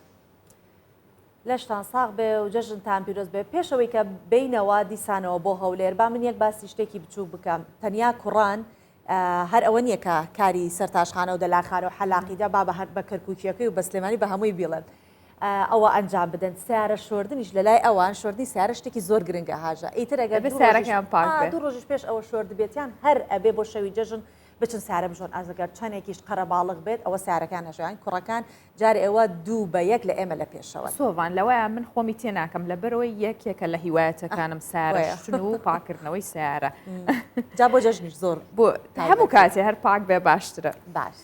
لەشتان ساغ بێ و جەژنتان پیرۆز بێ پێشەوەی کە بینەوە دیسانەوە بۆ هەولێر با من یەک باسی شتێکی بچوو بکەم تەنیا کوڕان هەر ئەوە نییە کە کاری سەرتاشخانە و دەلاخانە و حەلاقیدا با بە کەرکووکیەکەی و بە سلێمانی بە هەمووی بیڵێن ئەوە ئەنجام بدەن سیارە شۆردنیش لە لای ئەوان شۆردنی سیارە شتێکی زۆر گرنگە هاژە ئیتر ئەگەر سیارەکەیان پاک دوو ڕۆژش پێش ئەوە شۆرد بێتیان هەر ئەبێ بۆ شەوی جەژن بچن سیارە بژۆن ئازەگەر چەندێکیش قەرەباڵغ بێت ئەوە سیارەکان هەژیان کوڕەکان جارێ ئەوە 2 بە 1 لە ئێمە لە پێشەوە سۆڤان لەوەیە من خۆمی تێ ناکەم لە بەرەوەی یەکێکە لە هیوایەتەکانم سیارەشن و پاکردنەوەی سیارە جا بۆ جەژنیش زۆر بۆ هەموو کاتێ هەر پاک بێ باشترە باش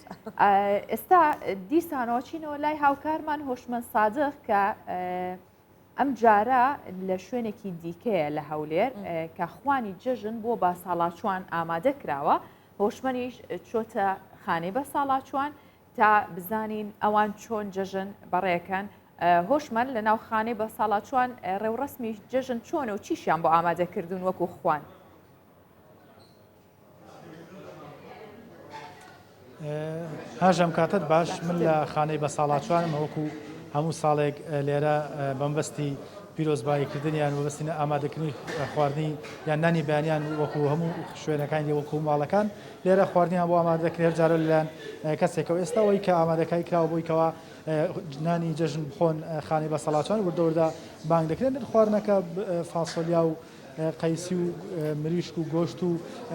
ئێستا دیسانەوە چینەوە لای هاوکارمان هۆشمەند سادق کە ئەم جارە لە شوێنێکی دیکەیە لە هەولێر کە خوانی جەژن بۆ با ساڵاچوان ئامادە کراوە هۆشمەنیش چۆتە خانەی بە ساڵاچوان تا بزانین ئەوان چۆن جەژن بەڕێەکەن هۆشمەند لە ناوخانەی بە ساڵاچوان ڕێوڕسمی جەژن چۆنە و چیشیان بۆ ئامادەکردون وەکو خوان هاژەم کاتت باش من لە خانەی بە ساڵاچوانم وەکو هەموو ساڵێک لێرە بەمبەستی پیرۆزباییکردنیان وەبستینە ئامادەکردنی خواردنی یان نانی بەیانیان وەکو هەموو شوێنەکانی وەکو ماڵەکان لێرە خواردنیان بۆ ئامادەکرێت جارە لەلایەن کەسێکەوە ئێستا ئەوەی کە ئامادەکاری کراوە بۆیکەوە نانی جەژن بخۆن خانەی بە ساڵاچوان وردەوردا بانگ دەکرێن خواردنەکە فاسۆلیا و قەیسی و مریشک و گۆشت و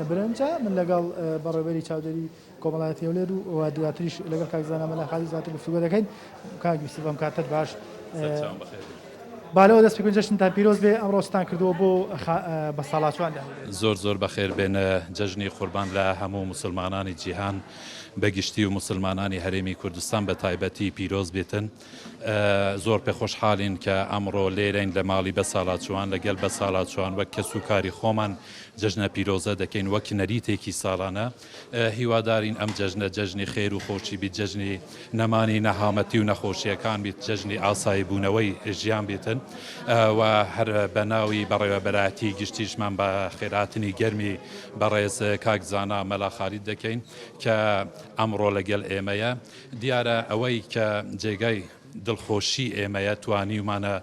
برنجە من لەگەڵ بەڕێوەبەری چاودێری کۆمەڵایەتی هەولێر و دواتریش لەگەڵ کاکزانە مەلاخالی زیاتر گفتوگۆ دەکەین کاگویستی بەم کاتت باش بالەوە دەست پێکن جەژنتان پیرۆز بێ ئەمڕۆستان کردووە بۆ بە ساڵاچواندا زۆر بەخێر بێنە جەژنی قوربان لە هەموو مسلمانانی جیهان بەگشتی و مسلمانانی هەرێمی کوردستان بە تایبەتی پیرۆز بێتن زۆر پێ خۆشحاڵین کە ئەمڕۆ لێرەین لە ماڵی بە ساڵاچوان لەگەل بە ساڵاچوان وەک کەس و کاری خۆمان جەژنە پیرۆزە دەکەین وەک نەریتێکی ساڵانە هیوادارین ئەم جەژنە جەژنی خێر و خۆشی بیت جەژنی نەمانی نەهامەتی و نەخۆشیەکان بیت جەژنی ئاسایی بوونەوەی ژیان بێتن و هەر بەناوی بەڕێوەبەرایەتی گشتیشمان بە خێراتنی گەرمی بەڕێز کاکزانا مەلاخالی دەکەین کە ئەمڕۆ لەگەڵ ئێمەیە دیارە ئەوەی کە جێگای دڵخۆشی ئێمەیە توانیمانە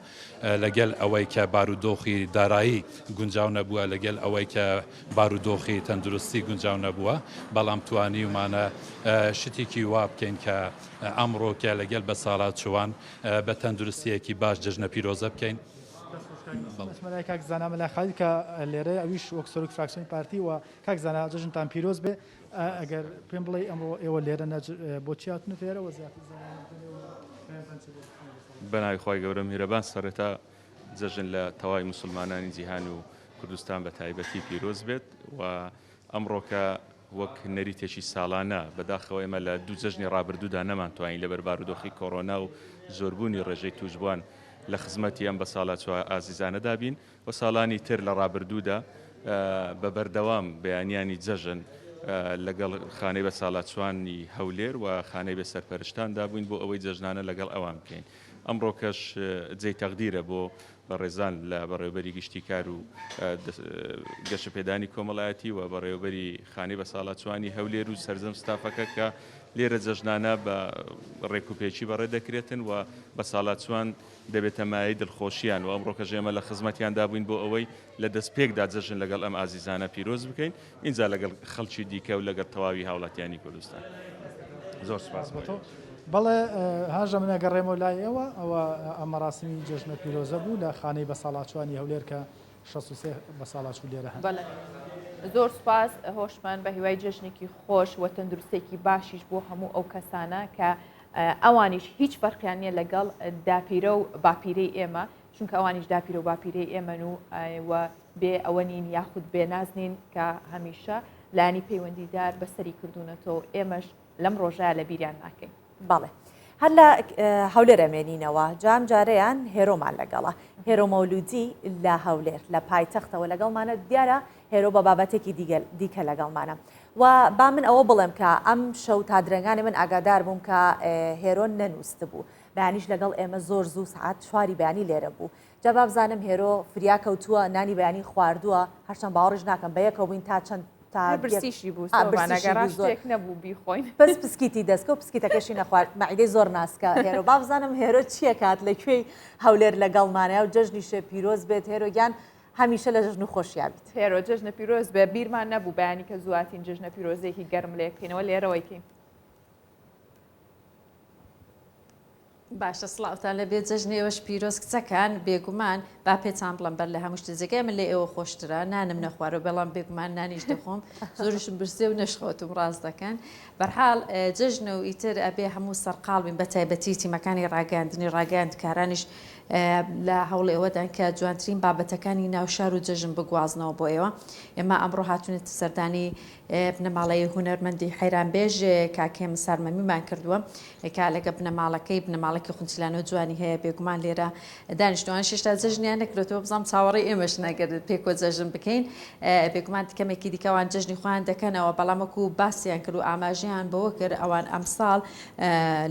لەگەل ئەوەی کە بارودۆخی دارایی گونجاو نەبووە لەگەل ئەوەی کە بارودۆخی تەندروستی گونجاو نەبووە بەڵام توانیمانە شتێکی وا بکەین کە ئەمڕۆکە لەگەل بە ساڵاچوان بە تەندروستیەکی باش جەژنە پیرۆزە بکەین. مەلای کاکزانا مەلاخالی کە لێرە ئەویش وەک سەرۆک فراکسیۆنی پارتی و کاکزانا جەژنتان پیرۆز بێ ئەگەر پێم بڵێ ئەمڕۆ ئێوە لێرە بۆچی هاتونە لێرەوە زیاتر بەناوی خۆی گەورە میهرەبان سەرەتا جەژن لە تەواوی مسلمانانی جیهان و کوردستان بە تایبەتی پیرۆز بێت و ئەمڕۆکە وەک نەریتێکی ساڵانە بەداخەوە ئێمە لە دوو جەژنی ڕابردوودا نەمانتوانین لەبەر بارودۆخی کۆڕۆنا و زۆربوونی ڕێژەی توشبووان لە خزمەتی ئەم بە ساڵات ئازیزانەدا بین و ساڵانی تر لە ڕابردوودا بە بەردەوام بەیانیانی جەژن لەگەڵ خانەی بە ساڵاتچوانی هەولێر و خانەی بە سەرپەرشتاندا بووین بۆ ئەوەی جەژنانە لەگەڵ ئەوان بکەین. ئەمڕۆ کەش جێی تەقدیرە بۆ بەڕێزان لە بەڕێوەبەری گشتی کار و گەشە پێدانی کۆمەڵایەتی و بەڕێوەبەری خانەی بە ساڵاتچوانی هەولێر و سەرجەم ستافەکە کە لێرە جەژنانە بە ڕێکوپێکی بەڕێ دەکرێتن و بە ساڵاتچوان دەبێتە مایەی دڵخۆشییان و ئەمڕۆ کە ژێمە لە خزمەتیاندا بووین بۆ ئەوەی لە دەستپێکدا جەژن لەگەڵ ئەم ئازیزانە پیرۆز بکەین اینجا لەگەڵ خەڵکی دیکە و لەگەڵ تەواوی هاوڵاتیانی کوردستان. زۆر سپاس بۆ تۆ. بەڵێ هاژە منە گەڕێمەوە لای ئێوە ئەوە ئەمە ڕاستنی جەژنە پیرۆزە بوو لە خانەی بە ساڵاتچوانی هەولێر کە 63 بە ساڵاتچوو لێرە هەن. زۆر سپاس هۆشمان بە هیوای جەژنێکی خۆش و تەندروستێکی باشیش بۆ هەموو ئەو کەسانە کە ئەوانیش هیچ فەرقیان نیە لەگەڵ داپیرە و باپیرەی ئێمە چونکە ئەوانیش داپیرە و باپیرەی ئێمەن و بێ ئەوە نین یاخود بێ نازنین کە هەمیشە لانی پەیوەندیدار بەسەری کردوونەتەوە ئێمەش لەم ڕۆژایە لە بیریان ناکەین. بەڵێ هەر لە هەولێر ئەمێنینەوە جام جارەیان هێرۆمان لەگەڵە هێرۆ مەولودی لە هەولێر لە پایتەختەوە لەگەڵمانە دیارە هێرۆ بە بابەتێکی دیکە لەگەڵمانە و با من ئەوە بڵێم کە ئەم شەو تا درەنگانی من ئاگادار بووم کە هێرۆ نەنووست بوو بەیانیش لەگەڵ ئێمە زۆر زوو سعات 4 بەیانی لێرە بوو جا بابزانم هێرۆ فریا کەوتووە نانی بەیانی خواردووە هەرچەند باوەڕش ناکەم بە یەکەوە بووین تا چەند برسیشی بوو شتێک نەبوو بیخۆین بەس پسکیتی دەستکە و پسکیتەکەشی نەخوارد مەعیدەی زۆر ناسکە هێرۆ بابزانم هێرۆ چییە کات لەکوێی هەولێر لەگەڵمانەیە و جەژنی شێ پیرۆز بێت هێرۆگیان هەمیشە لە جەژن و خۆشیابیت هێرۆ جەژنە پیرۆز بێ بیرمان نەبوو بەیانی کە زواتین جەژنە پیرۆزێکی گەرم لێکەینەوە لێرەوەیکەین. باشە سڵاوتان لە بێت جەژنی ئێوەش پیرۆز کچەکان بێگومان با پێچان بڵم بەر لە هەموو شتێجگای من لێ ئێوە خۆشترە نانم نەخوارەوە بەڵام بێگومان نانیش دەخۆم زۆریشم برسێ و نەشخەوتم ڕاست دەکەن بەرحاڵ جەژنە و ئیتر ئەبێ هەموو سەرقاڵ بین بە تایبەتی تیمەکانی ڕاگەاندنی ڕاگەاندکارانیش لە هەوڵ ئێوەدان کە جوانترین بابەتەکانی ناوشار و جەژن بگوازنەوە بۆ ئێوە ئێمە ئەمڕۆ هاتوونێت سەردانی بنەماڵەی هونەرمەندی حەیرانبێژ کاکێم سارمەمیمان کردووە کا لەگە بنەماڵەکەی بنەماڵەکی خونچلانە و جوانی هەیە بێگومان لێرە دانیشتوان شێشتا جەژنیان نەکرێتەوە بزانام چاوەڕێی ئێمەش نەگەرێت پێکۆ جەژن بکەین بێگومان کەمێکی دیکەوان جەژنی خۆیان دەکەنەوە بەڵامەکو باسییان کرد و ئاماژیان بەوە کرد ئەوان ئەم ساڵ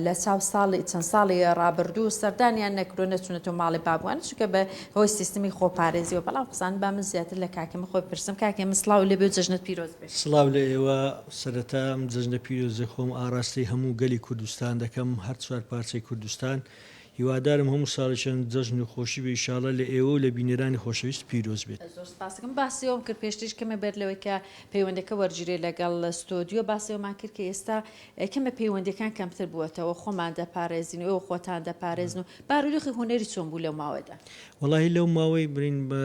لە چاو ساڵی چەند ساڵی ڕابردوو سەردانیان نەکرۆ نەچونێتەوە ماڵی بابووان چونکە بە هۆی سیستمی خۆپارێزیەوە بەڵام قسان با من زیاتر لە کاکەمە خۆی پرسم کاکێ من سڵاو لێ بێ جەژنت پیرۆز بێت. سڵاو لە ئێوە سەرەتا ئەم جەژنە پیرۆزی خۆم ئاراستی هەموو گەلی کوردستان دەکەم هەر چوار پارچەی کوردستان هیوادارم هەموو ساڵێکیان جەژن و خۆشی بە ئیشاڵە لە ئێوە و لە بینەرانی خۆشەویست پیرۆز بێت. زۆر سپاسەکەم باسیەوەم کرد پێشتیش کەمە بێت لەوەی کە پەیوەندەکە وەرگیرێ لەگەڵ ستۆدیۆ باسیەوەمان کرد کە ئێستا کەمە پەیوەندەکان کەمتر بووەتەوە خۆمان دەپارێزین و ئێوە خۆتان دەپارێزن و بارودۆخی هونەری چۆن بوو لەو ماوەدا. وەڵاهی لەو ماوەی برین بە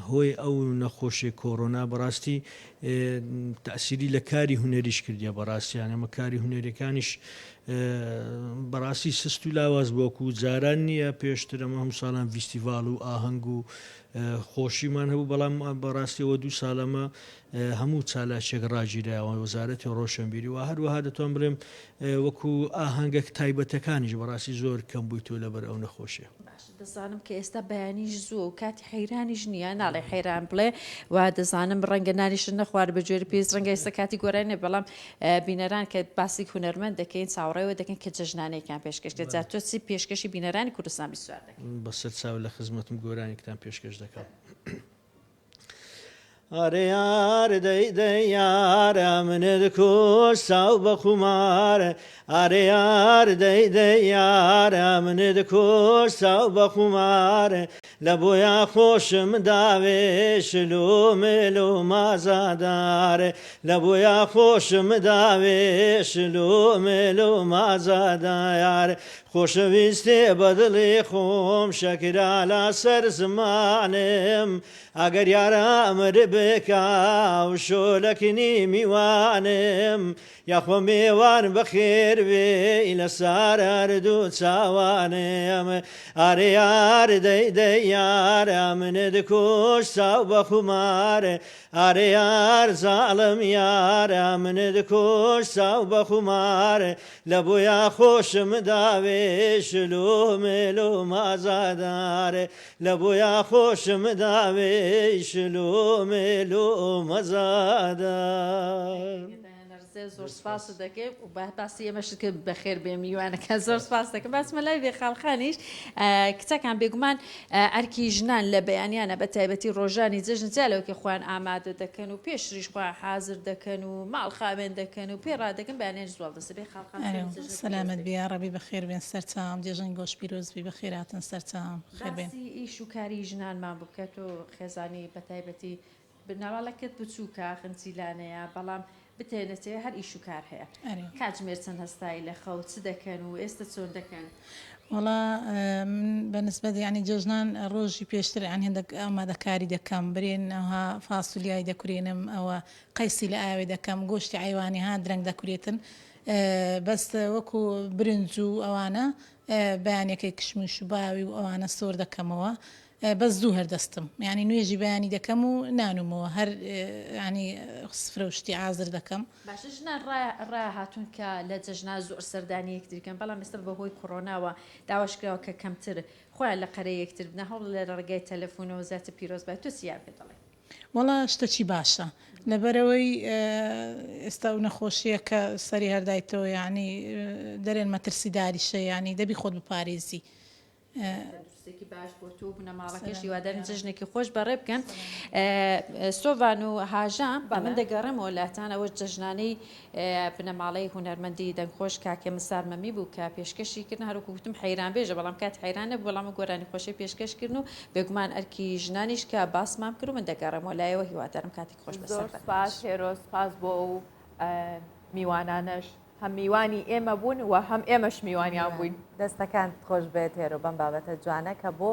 هۆی ئەو نەخۆشی کۆڕۆنا بەڕاستی تەسیری لە کاری هونەریش کردیە بەڕاستیان ئەمە کاری هونەریەکانیش بەڕاستی سست و لاواز بۆکو جاران نییە پێشتر ئەمە هەموو ساڵان فیستیڤال و ئاهەنگ و خۆشیمان هەبوو بەڵام بەڕاستیەوە 2 ساڵەمە هەموو چالاکێک ڕاگیرایەوە وەزارەتی ڕۆشنبیری و هەروەها دەتوان بڵێم وەکو ئاهەنگە تایبەتەکانیش بەڕاستی زۆر کەم بوویتەوە لەبەر ئەو نەخۆشیە. دەزانم کە ئێستا بەیانیش زوو و کاتی حەیرانیش نییە ناڵێ حەیران بڵێ و دەزانم ڕەنگە نانیشن نەخوار بە جۆری پێست ڕەنگە ئێستا کاتی گۆرانێ بەڵام بینەران کە باسی هونەرمەند دەکەین چاوەڕێەوە دەکەن کە جەژنانێکیان پێشکەش جا تۆ چی پێشکەشی بینەرانی کوردستان بیسوار دەکەن بەسەر چاو لە خزمەتم گۆرانێکتان پێشکەش دەکەم. ئارێ یار دەی یارە منت کۆش چاو بە خومارە ئارێ یار دەی یارە منت کۆش چاو بە خومارە لە بۆیە خۆشم داوێ شلومێل و مازادارە لە بۆیە خۆشم داوێ شلومێل و مازادارە خۆشەویستێ بەدڵی خۆم شەکرا لە سەر زمانم ئەگەر یارە ئەمر بکە و شۆلەکنی میوانم یاخۆ میێوان بەخێر بێ لە سار هەردوو چاوانم ئارێ یار دەی یارە منت کوش چاو بە خومارە ئارێ یار زاڵم یارە منت کوش چاو بە خومارە لە بۆیا خۆشم داوێ شلو مێلو مازادارە لە بۆیا خۆشم داوێ شلو مێلو مەزادار. زۆر سپاس دەکەم و باسی ئێمەشت کرد بەخێر بێ میوانەکە زۆر سپاس دەکەم باسمە لای بێ خاڵخانیش کچەکان بێگومان ئەرکی ژنان لە بەیانیانە بە تایبەتی ڕۆژانی جژن جالەوەکە خوان ئامادە دەکەن و پێشریش خوا حازر دەکەن و ماڵ خاوێن دەکەن و پێڕادەکەن بەیانێن زوڵ دەسە بێ خاڵخان سەلامەت بیا ڕەبی بەخێر بێن سەرچام جێژن گۆش پیرۆزبی بەخێراتن سەرچام خێبێن ئیش و کاری ژنانمان بکات و خێزانی بە تایبەتی بناوالەکەت بچووکە خنچیلانەیە بەڵام بتێنێتێ هەر ئیش و کار هەیە کاتژمێر چەند هەستایی لە خەوت چ دەکەن و ئێستا چۆن دەکەن وڵا بەنسبەت ینی جۆژنان ڕۆژی پێشتر یان هەندێک ئامادەکاری دەکەم برێنەوە فاسولیای دەکورێنم ئەوە قەیسی لە ئاوێ دەکەم گۆشتی ئایوانی ها درەنگ دەکورێتن بەست وەکو برنج و ئەوانە بەیانەکەی کشمش و باوی و ئەوانە سۆر دەکەمەوە بەس دوو هەردەستم ینی نوێژی بەیانی دەکەم و نانومەوە هەر ینی سفرە شتی ئازر دەکەم باشە ژنان ڕاهاتون کە لە جەژنا زۆر سەردانی یەکتریکەن بەڵام ئێستا بەهۆی کۆڕۆناوە داواشکراوە کە کەمتر خۆیان لە قەرە یەکتر بنە هەوڵ لە ڕێگای تەلەفۆنەوە زیاتر پیرۆز بە تۆ سیار پێ دەڵێ وەڵا شتەچی باشە لەبەرەوەی ئێستا و نەخۆشیە کە سەری هەردایتەوە ینی دەرێن مەترسیداریشە ینی دەبی خۆت بپارێزی شتێکی باش بۆ تۆ بنەماڵەکەش هیوادارین جژنێکی خۆش بەڕێ بکەن سۆڤان و هاژام من دەگەڕێمەوە وڵاتان ئەوە جەژنانەی بنەماڵەی هونەرمەندی دەنگخۆش کاکێ مسارمەمی بوو کە پێشکەشی کردن هەروکو وتم حەیران بێژە بەڵام کات حەیرانە بەڵام گۆرانی خۆشی پێشکەشکردن و بێگومان ئەرکی ژنانیش کە باسمام کرد و من دەگەڕێمەوە لایەوە هیوادارم کاتی خۆش بەسەر سپاس هێرۆ سپاس بۆ و میوانانەش هەم میوانی ئێمە بوون و هەم ئێمەش میوانیان بووین دەستەکان خۆش بێت هێرۆ بەم بابەتە جوانە کە بۆ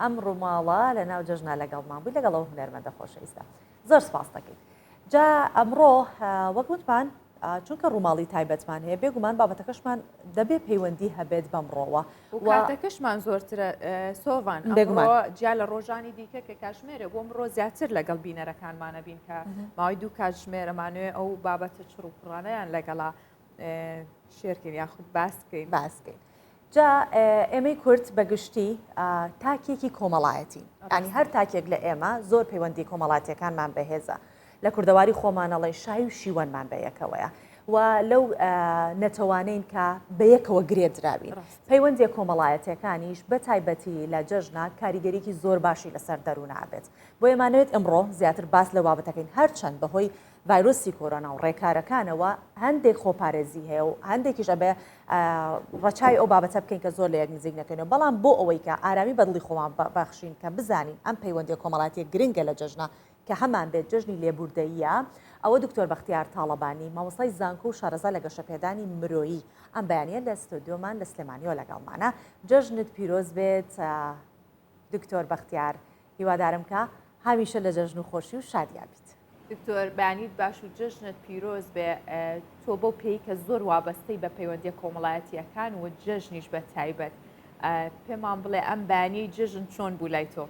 ئەم ڕووماڵە لە ناو جەژنا لەگەڵمان بووی لەگەڵەوە هونەرمەندە خۆشەویستە زۆر سپاس دەکەیت جا ئەمڕۆ وەکوتمان چونکە ڕووماڵی تایبەتمان هەیە بێگومان بابەتەکەشمان دەبێ پەیوەندی هەبێت بەمڕۆوە کاتەکەشمان زۆرترە سۆڤان ئەمڕۆ جیا لە ڕۆژانی دیکە کە کاتژمێرە بۆ ئەمڕۆ زیاتر لەگەڵ بینەرەکانمانە بین کە ماوەی دوو کاتژمێرەمانوێ ئەو بابەتە چڕ و پڕانەیان لەگەڵا شێرکەین یاخود باسکەین جا ئێمەی کورد بەگشتی تاکێکی کۆمەڵایەتی ینی هەر تاکێک لە ئێمە زۆر پەیوەندی کۆمەڵاتیەکانمان بەهێزە لە کوردەواری خۆمانەڵی شای و شیوەنمان بەیەکەوەیە و لەو نەتەوانین کە بەیەکەوە گرێدراوین پەیوەندی کۆمەڵایەتەکانیش بە تایبەتی لە جەژنا کاریگەریکی زۆر باشی لەسەر دەروون نابێت بۆ ئێمانوێت ئەمڕۆ زیاتر باس لە بابەتەکەین هەرچەند بەهۆی ڤایرۆسی کۆرۆنا و ڕێکارەکانەوە هەندێک خۆپارێزی هەیە و هەندێکیش ئەبێ ڕەچای ئەو بابەتە بکەین کە زۆر لە یەک نزیک نەکەینەوە بەڵام بۆ ئەوەی کە ئارامی بەدڵی خۆمان بەخشین کە بزانین ئەم پەیوەندی کۆمەڵاتی گرنگە لە جەژنا کە هەمان بێت جژنی لێبوردەییە ئەوە دکتۆر بەختیار تاڵەبانی مامۆستای زانکۆ و شارەزا لە گەشەپێدانی مرۆیی ئەم بەیانیە لە ستۆدیۆمان لە سلێمانیەوە لەگەڵمانە جەژنت پیرۆز بێت دکتۆر بەختیار هیوادارم کە هەمیشە لە جەژن و خۆشی و شادیابیت دکتۆر بەیانیت باش و جژنت پیرۆز بێ تۆ بۆ پێی کە زۆر وابەستەی بە پەیوەندی کۆمەڵایەتیەکان و جژنیش بە تایبەت پێمان بڵێ ئەم بەیانی جژن چۆن بوو لای تۆ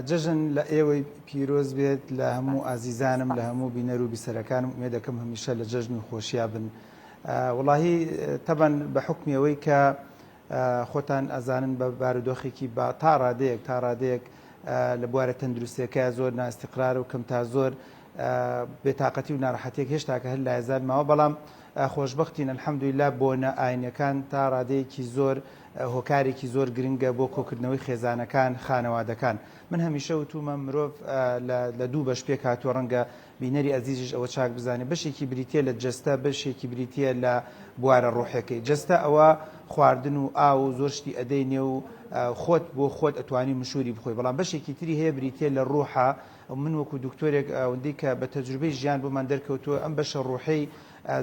جژن لە ئێوەی پیرۆز بێت لە هەموو ئازیزانم لە هەموو بینەر و بیسەرەکانم ئومێ دەکەم هەمیشە لە جژن و خۆشییا بن وڵاهی تەبەن بە حکمیەوەی کە خۆتان ئەزانن بە بارودۆخێکی تا ڕادەیەک لە بوارە تەندروستیەکە زۆر ناستیقرار و کەم تا زۆر بێتاقەتی و ناڕەحەتێک هێشتا کە هەر لایزان ماوە بەڵام خۆشببختین ئەلحەمدولیلا بۆنە ئاینەکان تا ڕادەیەکی زۆر هۆکارێکی زۆر گرنگە بۆ کۆکردنەوەی خێزانەکان خانەوادەکان من هەمیشە وتومە مرۆڤ لە دوو بەش پێک هاتووە ڕەنگە بینەری ئەزیزیش ئەوە چاک بزانێ بەشێکی بریتە لە جەستە بەشێکی بریتە لە بوارە ڕۆحەکەی جەستە ئەوە خواردن و ئاو و زۆر شتی ئەدەینێ و خۆت بۆ خۆت ئەتوانی مشوری بخۆی بەڵام بەشێکی تری هەیە بریتە لە ڕۆحە من وەکو دکتۆرێک ئەوەندەی کە بە تەجروبەی ژیان بۆمان دەرکەوتووە ئەم بەشە ڕۆحەی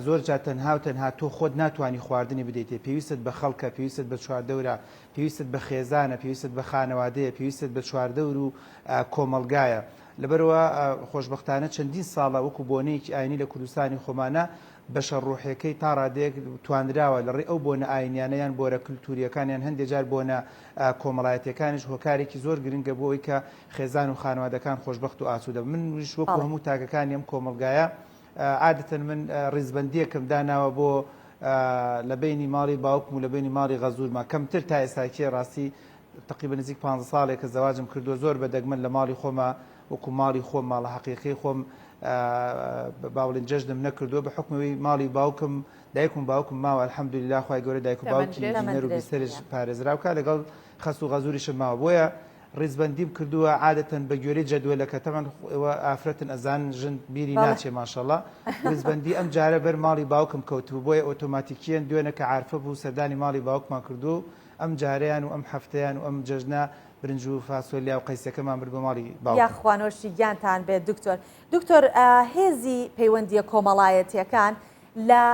زۆر جا تەنها تۆ خۆت ناتوانانی خواردنی بدەیتێ پێویستت بە خەڵکە پێویستت بە چواردەورە پێویستت بە خێزانە پێویستت بە خانەوادەیە پێویستت بە چواردەور و کۆمەلگایە لەبەرەوە خۆشببختانە چەندین ساڵە وەکو بۆنەیەکی ئاینی لە کوردستانی خۆمانە بەشە ڕوحەکەی تا ڕادێک توانراوە لە ڕێ ئەو بۆنە ئاینیانەیان بۆرە کللتوریەکانیان هەندێک جار بۆنە کۆمەڵایەتەکانیش هۆکارێکی زۆر گرنگە بۆی کە خێزان و خانوادەکان خۆشببخت و ئاسوودە منیش وەکو هەموو تاگەکانی ئەم کۆمەلگایە عادەتەن من ڕیزبەندیەکەم داناوە بۆ لە بینی ماڵی باوکم و لە بینی ماڵی غەزوورمە کەمتر تا ئێستاکێ ڕاستی تقریبا نزیک 15 ساڵێک کە زەواجم کردو زۆر بەدەگمەن لە ماڵی خۆمە وەکو ماڵی خۆم ماڵە حەقیقی خۆم باوڵین جەژنم نەکردووە بە حکمەوەی ماڵی باوکم دایکم باوکم ماوە الحەمدولله خوای گەورە دایک و باوکی بینەر و بیسەرش پارێزراوکە لەگەڵ خەس و غەزووریشم ماوە بۆیە ڕیزبەندیم کردووە عادەتەن بە گوێرەی جەدوەلەکە تەمان ئافرەتن ئەزان ژن بیری ناچێ ماشەڵڵا ڕیزبەندی ئەم جارە بەر ماڵی باوکم کەوتبوو بۆیە ئۆتۆماتیکیان دوێنە کە عارفە بوو سەردانی ماڵی باوکمان کردو ئەم جارەیان و ئەم هەفتەیان و ئەم جەژنە برنج و فاسۆلیا و قەیسەکەمان برد بە ماڵی باوک یاخوانۆشی گیانتان بێت دکتۆر هێزی پەیوەندیە کۆمەڵایەتیەکان لە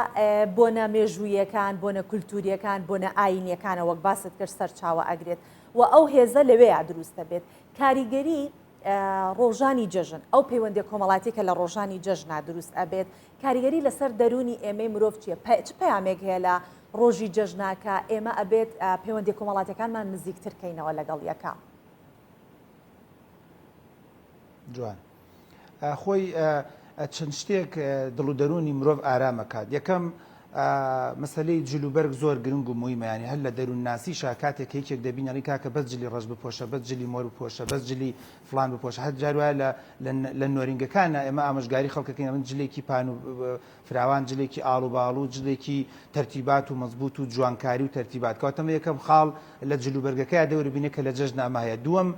بۆنە مێژوویەکان بۆنە کولتوریەکان بۆنە ئاینیەکانە وەک باست کرد سەرچاوە ئەگرێت و ئەو هێزە لەوەیە دروستە بێت کاریگەری ڕۆژانی جەژن ئەو پەیوەندی کۆمەڵاتی کە لە ڕۆژانی جەژنا دروست ئەبێت کاریگەری لەسەر دەرونی ئێمەی مرۆڤ چییە چ پەیامێک هەیە لە ڕۆژی جەژناکە ئێمە ئەبێت پەیوەندی کۆمەڵاتەکانمان نزیکترکەینەوە لەگەڵ یەکە جوان خۆی چەند شتێک دڵ و دەرونی مرۆڤ ئارامەکات یەکەم مەسلەی جلوبەرگ زۆر گرنگ و مویمەیانی هەر لە دەروون ناسیشا کاتێک هیچێک دەبینەڵی کاکە بەس جلی ڕەش بپۆشە بەس جلی مۆر بپۆشە بەس جلی فلان بپۆشە هەر جار وایە لە نۆرینگەکانە ئێمە ئامۆژگاری خەڵکەکەین من جلێکی پان و فراوان جلێکی ئاڵ و باڵ و جلێکی تەرتیبات و مەزبوط و جوانکاری و تەرتیبات کاتەمە یەکەم خاڵ لە جلوبەرگەکەی دەوری بینێ کە لە جەژن ئەمە هەیە دووەم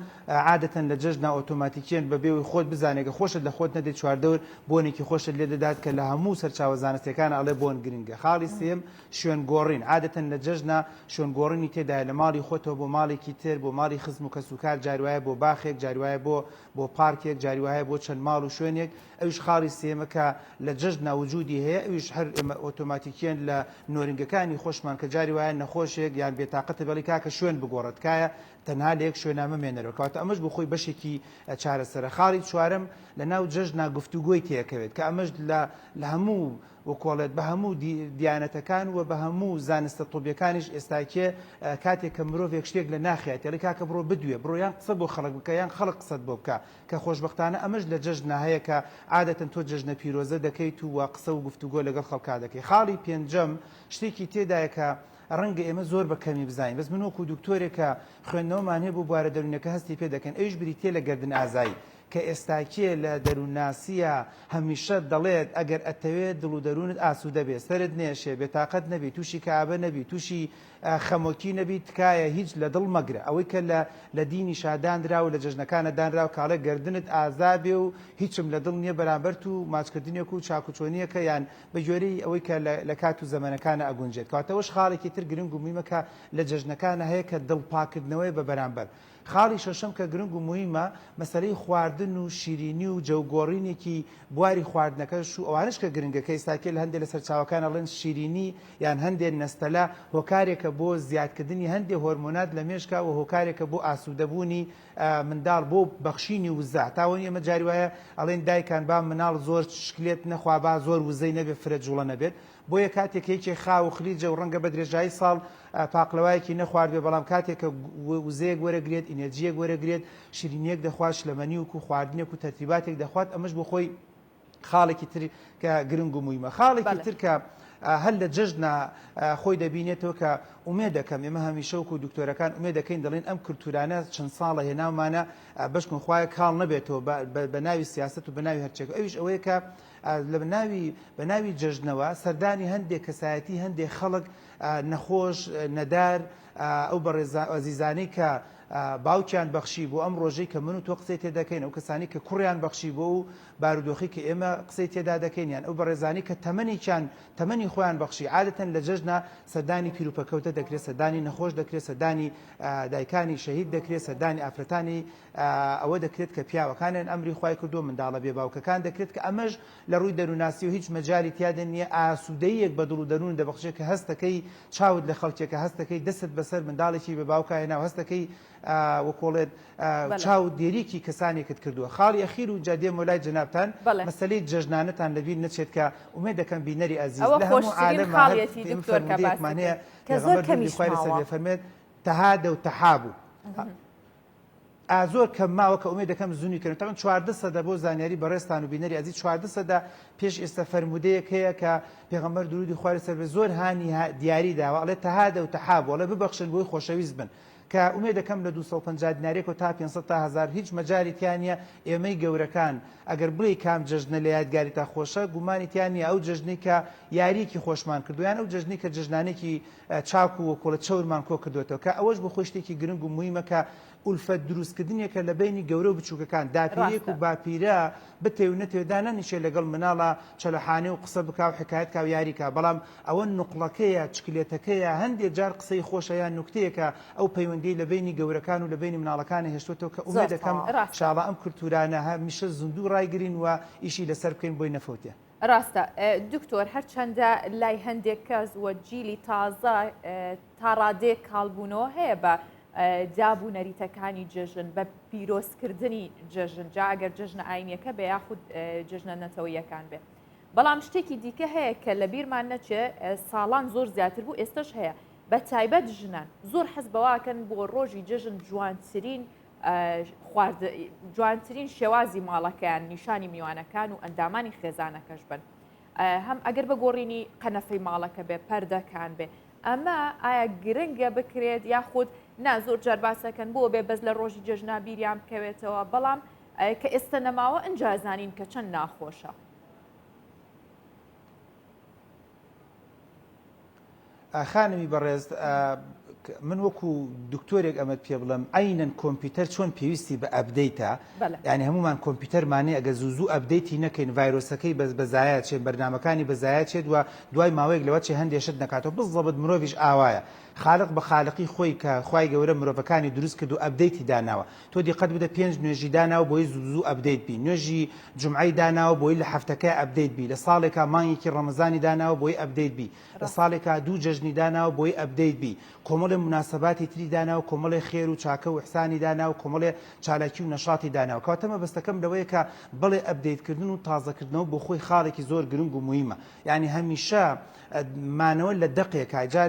عادەتەن لە جەژنا ئۆتۆماتیکیان بەبێەوەی خۆت بزانێکە خۆشت لە خۆت نەدەیت چواردەور بۆنێکی خۆشت لێ دەدات کە لە هەموو سەرچاوە زانستیەکان ئەڵێ بۆن گرنگە خاڵی سێم شوێنگۆڕین عادەتەن لە جەژنا شوێنگۆڕینی تێدایە لە ماڵی خۆتەوە بۆ ماڵێکی تر بۆ ماڵی خزم و کەسوکار جاروایە بۆ باخێک جاروایە بۆ پارکێک جاروایە بۆ چەند ماڵ و شوێنێک ئەوش خاڵی سێمە کە لە جەژنا وجودی هەیە ئەوش هەر ئێمە ئۆتۆماتیکیان لە نۆرنگەکانی خۆشمان کە جاری وایە نەخۆشێک یان بێتاقەتە بەڵی کاکە شوێن بگۆڕێتکایە تەنها لە یەک شوێنامە مێنەرەوە کاتە ئەمەش بخۆی بەشێکی چارەسەرە خاڵی چوارم لە ناو جەژنا گفتوگۆی تێکەوێت کە ئەمەش لە هەموو وەکۆڵێت بە هەموو دیانەتەکان و بە هەموو زانستە تۆبیەکانیش ئێستاکێ کاتێک کە مرۆڤێک شتێک لە ناخێت یاڵی کاکە بڕۆ بدوێ بڕۆیان قسە بۆ خەڵک بکە یان خەڵک قسەت بۆ بکە کە خۆشبەختانە ئەمەش لە جەژنا هەیە کە عادەتەن تۆ جەژنە پیرۆزە دەکەیت و قسە و گفتوگۆ لەگەڵ خەڵکا دەکەی خاڵی پێنجەم شتێکی تێدایە کە ڕەنگە ئێمە زۆر بە کەمی بزانین بەس من وەکو دکتۆرێکە خوێندنەوەمان هەیە بۆ بوارە دەرونەکە هەستی پێ دەکەن ئەوش بریتێ لە گردن ئازایی کە ئێستاکێ لە دەروونناسیە هەمیشە دەڵێت ئەگەر ئەتەوێت دڵ و دەروونت ئاسوودە بێت سرت نێشێ بێتاقەت نەبی تووشی کابە نەبی تووشی خەمۆکی نەبی تکایە هیچ لە دڵ مەگرە ئەوەی کە لە دینی شادانرا و لە جەژنەکانە دانرا و کاڵە گردنت ئازابێ و هیچم لە دڵ نییە بەرامبەر و ماچکردنیەک و چاکوچۆنیەکە یان بە جۆرەی ئەوەی کە لە کات و زەمانەکانە ئەگونجێت کاتەوەش خاڵێکی تر گرنگ و میمەکە لە جەژنەکانە هەیە کە دڵپاکردنەوەی بە بەرامبەر خاڵی شەشەم کە گرنگ و مهمە مەسەلەی خواردن و شیرینی و جەوگۆڕینێکی بواری خواردنەکەش و ئەوانش کە گرنگەکە ئێستاکێ لە هەندێک لە سەرچاوەکان ئەڵێن شیرینی یان هەندێک نەستەلا هۆکارێکە بۆ زیادکردنی هەندێک هۆرمۆنات لە مێشکا و هۆکارێکە بۆ ئاسوودەبوونی منداڵ بۆ بەخشینی وزە تاوەنی ئەمە جاری وایە ئەڵێن دایکان با مناڵ زۆر شکلێت نەخوا با زۆر وزەی نەبێت فرە جوڵە نەبێت بۆیە کاتێک یەکێ خاو و خلیجە و ڕەنگە بە درێژایی ساڵ پاقلەوایەکی نەخوارد بێ بەڵام کاتێککە وزەیەک وەرەگرێت ئینەرجیەک وەرەگرێت شیرینیەک دەخوات شلەمەنی وکو خواردنێک و تەرتیباتێک دەخوات ئەمەش بۆ خۆی خاڵێکی تر کە گرنگ و مویمە خاڵێکی تر کە هەر لە جەژنا خۆی دەبینێتەوە کە ئومێ دەکەم ئێمە هەمیشە وکو دکتۆرەکان ئومێ دەکەین دەڵێن ئەم کولتورانە چەند ساڵە هێناومانە بەشکن خوایە کاڵ نەبێتەوە بە ناوی سیاست و بە ناوی هەرچێک ئەویش ئەوەیە کە بە ناوی جەژنەوە سەردانی هەندێک کەسایەتی هەندێک خەڵک نەخۆش نەدار ئەو بەڕێزانەی کە باوکیان بەخشی بۆ ئەم ڕۆژەی کە من و تۆ قسەی تێ دەکەین ئەو کەسانی کە کوڕیان بەخشی بۆ و بارودۆخی کە ئێمە قسەی تێدا دەکەینیان ئەو بەڕێزانی کە تەمەنی خۆیان بەخشی عادەتەن لە جەژنا سەردانی پیرروپەکەوتە دەکرێت سەردانی نەخۆش دەکرێت سەردانی دایکانی شەهید دەکرێت سەردانی ئافرەتانی ئەوە دەکرێت کە پیاوەکانیان ئەمری خوای کردو منداڵە بێ باوکەکان دەکرێت کە ئەمەش لە ڕووی دەروناسی و هیچ مەجای تیادا نییە ئاسوودەیەک بە دڵ و دەروون دەبەخشێت کە هەستەکەی چاوت لە خەڵکێکە هەستەکەی دەست بەسەر منداڵێکی بە باوکایە ناو هەستەکەی وەکۆڵێت چاو دێریکی کەسانێکت کردووە خاڵی ئەخیر و جادێ مۆلای جەنابتان مەسلەی جەژنانتان لەبیر نەچێت کە ئومێد دەکەم بینەری ئەزیز لە هەموو عالەمانەیەکمانەیە فەرمێت تەهادە و تەحابوو زۆر کەم ماوە کە ئومێد دەکەم زوونی کردن تاوان 14 سەدە بۆ زانیاری بەڕێستان و بینەری ئەزیز 14 سەدە پێش ئێستا فەرمودەیەک هەیە کە پێغەمبەر درودی خوای سەر بێ زۆر هانی دیاری داوە ئەڵێ تەهادە و تەحابوو ئەڵێ ببەخشن بۆی خۆشەویست بن کە ئومێد دەکەم لە 250 دینارێک و تا 500 تا 1000 هیچ مەجاریتیانە ئێمەی گەورەکان ئەگەر بڵێ کام جەژنە لە یادگاری تا خۆشە گومانیتیانی ئەو جەژنی کە یاریکی خۆشمان کردویان ئەو جەژنی کە جەژنانێکی چاک و وەکۆڵە چەورمان کۆ کردوێتەوە کە ئەوەش بۆ خۆی شتێکی گرنگ و موهیمە کە ئولفەت دروستکردنێکە لە بینی گەورە و بچووکەکان داپیرێک و باپیرە بتێ و نەتێدا نەنیشێ لەگەڵ مناڵە چەلەحانێ و قسە بک و حکایەت کا و یاریکە بەڵام ئەوە نوقڵەکەیە چکلێتەکەیە هەندێک جار قسەی خۆشە یان نوکتەیەکە ئەو پەیوەندی لە بینی گەورەکان و لە بینی مناڵەکانی هێشتوێتەوە کە ئومێد دەکەم شاڵە ئەم کولتورانە هەمیشە زوندوو ڕایگرین و ئیشی لەسەر بکەین بۆی نەفەوتێ ڕاستە دکتۆر هەرچەندە لای هەندێک کەس وە جیلی تازە تا ڕادێک کاڵبوونەوە هەیە بە دابوو نەریتەکانی جژن بە پیرۆزکردنی جژن جا ئەگەر جژنە ئاینیەکە بە یاخود جژنە نەتەوەیەکان بێ بەڵام شتێکی دیکە هەیە کە لە بیرمان نەچێ ساڵان زۆر زیاتر بوو ئێستش هەیە بە تایبەت ژنان زۆر حەز بەواکەن بۆ ڕۆژی جژن جوانترین شێوازی ماڵەکەیان نیشانی میوانەکان و ئەندامانی خێزانەکەش بن هەم ئەگەر بەگۆڕینی قەنەفەی ماڵەکە بێ پەردەکان بێ ئەمە ئایا گرنگە بکرێت یاخود نا زۆر جارباسەکەن بۆ بێ بەس لە ڕۆژی جژنا بیریان بکەوێتەوە بەڵام کە ئێستا نەماوە ئەنجازانین کە چەند ناخۆشە خانمی بەڕێز من وەکو دکتۆرێک ئەمەد پێ بڵم ئەینەن کۆمپیوتەر چۆن پێویستی بە ئەبدەیتە یعنی هەمومان کۆمپیوتەرمانێ ئەگە زوو ئەبدەیتی نەکەین ڤایرۆسەکەی بەزایە چێت بەرنامەکانی بەزایە چێت و دوای ماوەیەک لەوە چێ هەندێشت نکاتەوە بزڵبت مرۆڤیش ئاوایە خالق بە خالقی خۆی کە خوای گەورە مرۆڤەکانی دروست کرد و ئەبدەیتی داناوە تۆ دیقەت بدە 5 نوێژی داناوە بۆی زوو ئەبدەیت بی نوێژی جمعەی داناوە بۆی لە هەفتەکە ئەبدەیت بی لە ساڵێکا مانگێکی ڕەمەزانی داناوە بۆی ئەبدەیت بی لە ساڵێکا 2 جەژنی داناوە بۆی ئەبدەیت بی کۆمەڵی مناسباتی تری داناوە کۆمەڵی خێر و چاکە و ئیحسانی داناوە کۆمەڵی چالاکی و نەشاتی داناوە کاتەمە بەستەکەم لەوەیە کە بڵێ ئەبدەیتکردن و تازەکردنەوە بۆ خۆی خاڵێکی زۆر گرنگ و موهیمە یعنی هەمیشە مانەوە لە دەقێکە جا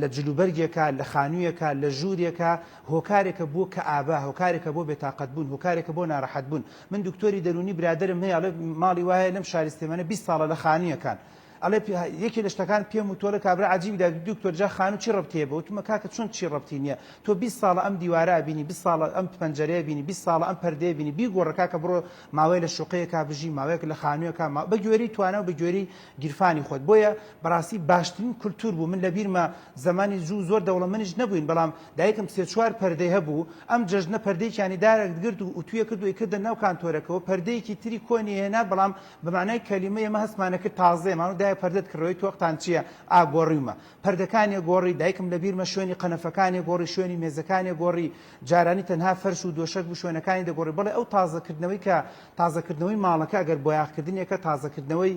لە جلوبەرگێکە لە خانوویەکە لە ژوورێکە هۆکارێکە بۆ کە ئابا هۆکارێکە بۆ بێتاقەت بوون هۆکارێکە بۆ ناڕەحەت بوون من دکتۆری دەرونی برادرم هەیە ئەڵێ ماڵی وایە لەم شارستێمانە 20 ساڵە لە خانوویەکان ئەڵێ یەکی لە شتەکان پێم وتۆ لە کابرا عجیبیدا دکتۆر جا خانوو چی ڕەبتێ بە وتمە کاکە چۆن چی ڕەبتی نییە تۆ 20 ساڵە ئەم دیوارە بینی 20 ساڵە ئەم پەنجەرەیە بینی 20 ساڵە ئەم پەردەیە بینی بیگۆڕە کاکە بڕۆ ماوەی لە شوقەیەکا بژی ماوەیەک لە خانوویەکە بە گوێری توانە و بە گوێری گیرفانی خۆت بۆیە بەڕاستی باشترین کولتور بوو من لە بیرمە زمانی زۆر دەوڵەمەنیش نەبووین بەڵام دایکم 3-4 پەردەی هەبوو ئەم جەژنە پەردەیەکیانی دارێک گرت و تویە کردو کردە ناو کانتۆرەکەەوە پەردەیەکی تری کۆنی هێنا بەڵام بەمانای کەلیمە ئێمە هەستمانەکە تازەمان و دای پەردەت کڕۆی تۆقتان چییە ئاگۆڕیمە پەردەکانی گۆڕی دایکم لە بیرمە شوێنی قەنەفەکانی گۆڕی شوێنی مێزەکانی گۆڕی جارانی تەنها فەرش و دۆشک بوو شوێنەکانی دەگۆڕی بڵێ ئەو تازەکردنەوەی کە تازەکردنەوەی ماڵەکە ئەگەر بۆیاغکردنێکە تازەکردنەوەی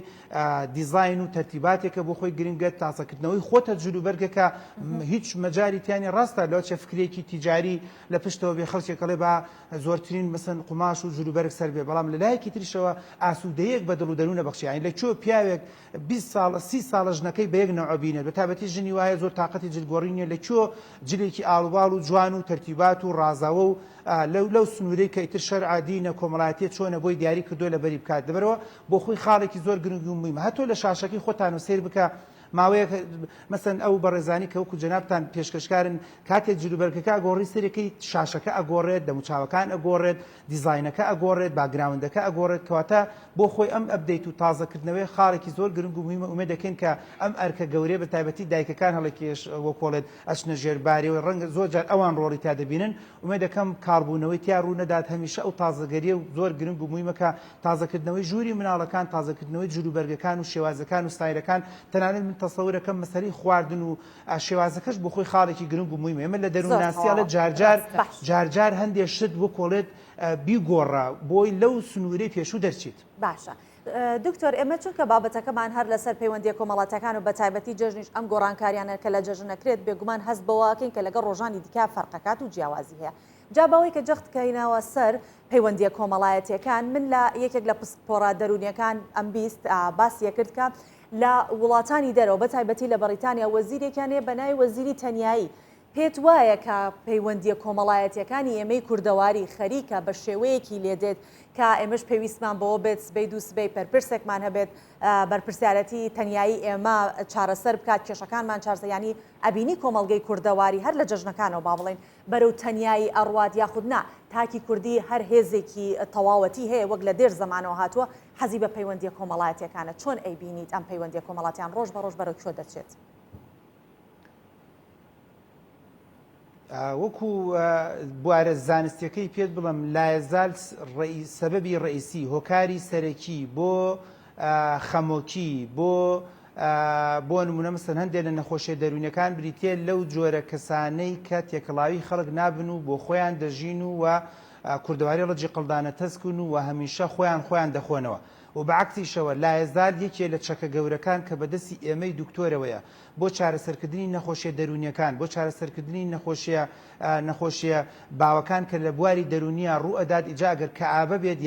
دیزاین و تەرتیباتێکە بۆ خۆی گرنگە تازەکردنەوەی خۆتە جلوبەرگەکە هیچ مەجاریتیانی ڕاستە لەو چە فکرێکی تیجاری لە پشتەوە بێ خەڵکێکەڵێ بە زۆرترین مەسن قماش و جلوبەرگ سەر بێ بەڵام لە لایەکی تریشەوە ئاسوودەیەک بە دڵ و دەروونە بەخشیانی لە چۆ پیاوێک 20 ساڵ 30 ساڵە ژنەکەی بە یەک نەوع بینێت بە تابەتی ژنی وایە زۆر تااقەتی جلگۆڕینیە لە چۆ جلێکی ئاڵوباڵ و جوان و تەرتیبات و ڕازاوە و لەو سنوورەی کە ئیتر شەرع دینە کۆمەڵایەتیە چۆنە بۆی دیاری کردووە لە بەری بکات دەبەرەوە بۆ خۆی خاڵێکی زۆر گرنگ و موهیمە هەتۆ لە شاشەکەی خۆتان و سیر بکە ماوەیەک مەسەن ئەو بەڕێزانی کە وەکو جەنابتان پێشکەشکارن کاتێک جلوبەرگەکە ئەگۆڕی سەرەکەی شاشەکە ئەگۆڕێت دەموچاوەکان ئەگۆڕێت دیزاینەکە ئەگۆڕێت باگراوندەکە ئەگۆڕێت کەواتە بۆ خۆی ئەم ئەبدەیت و تازەکردنەوەی خاڵێکی زۆر گرنگ و موهیمە ئومێد دەکەین کە ئەم ئەرکە گەورەیە بە تایبەتی دایکەکان هەڵەکێش وەکۆڵێت ئەچنە ژێربارەوە ڕەنگە زۆر جار ئەوان ڕۆڵی تا دەبینن ئومێد دەکەم کاربوونەوەی تیا ڕوو نەدات هەمیشە ئەو تازەگەریە و زۆر گرنگ و موهیمە کە تازەکردنەوەی ژووری مناڵەکان تازەکردنەوەی جلوبەرگەکان و شێوازەکان و ستایلەکان تەنانەت من تەسەورەکەم مەسەلەی خواردن و شێوازەکەش بۆ خۆی خاڵێکی گرنگ و موهیمە ئێمە لە دەروونناسیاڵە جارجار هەندێک شت بۆ کۆڵێت بیگۆڕە بۆی لەو سنوورەی پێشوو دەرچێت باشە دکتۆر ئێمە چونکە بابەتەکەمان هەر لەسەر پەیوەندی کۆمەڵاتەکان و بە تایبەتی جژنیش ئەم گۆڕانکاریانە کە لە جەژن نەکرێت بێگومان هەست بەوەکەین کە لەگەڵ ڕۆژانی دیکە فەرقەکات و جیاوازی هەیە. جا بەوەی کە جەختکەینەوە سەر پەیوەندیە کۆمەڵایەتیەکان من لە یەکێک لە پسپۆرە دەرونیەکان ئەم بیست باسیە کرد کە لە وڵاتانی دەرەوە بە تایبەتی لە بەریتانیا وەزیرێکیان هەیە بە ناوی وەزیری تەنیایی. پێت وایە کە پەیوەندیە کۆمەڵایەتیەکانی ئێمەی کوردەواری خەریکە بە شێوەیەکی لێدێت کە ئێمەش پێویستمان بەوە بێت سبەی دوو سبەی پەرپرسێکمان هەبێت بەرپرسیارەتی تەنیایی ئێمە چارەسەر بکات کێشەکانمان چارزەیانی ئەبینی کۆمەڵگەی کوردەواری هەر لە جەژنەکانەوە با بڵێن بەرەو تەنیایی ئەڕوات یاخود نا تاکی کوردی هەر هێزێکی تەواوەتی هەیە وەک لە دێر زمانەوە هاتووە حەزی بە پەیوەندیە کۆمەڵایەتیەکانە چۆن ئەیبینیت ئەم پەیوەندیە کۆمەڵاتیان ڕۆژ بە ڕۆژ بەرەو کۆ دەچێت؟ وەکو بوارە زانستیەکەی پێت بڵم لایەزال سەبەبی ڕئیسی هۆکاری سەرەکی بۆ خەمۆکی بۆ نمونە مەسەن هەندێک لە نەخۆشیە دەرونیەکان بریتێ لەو جۆرە کەسانەی کە تێکەڵاوی خەڵک نابن و بۆ خۆیان دەژین و کوردەواری ڕەجی قەڵدانە تەسکن و هەمیشە خۆیان دەخۆنەوە. و بەعکسیشەوە لایەزال یەکێ لە چەکە گەورەکان کە بەدەستی ئێمەی دکتۆرەوەیە بۆ چارەسەرکردنی نەخۆشیە دەرونیەکان بۆ چارەسەرکردنی نەخۆشیە باوەکان کە لە بواری دەرونیە ڕوو ئەدات ئیجاگەر کە ئابە بێت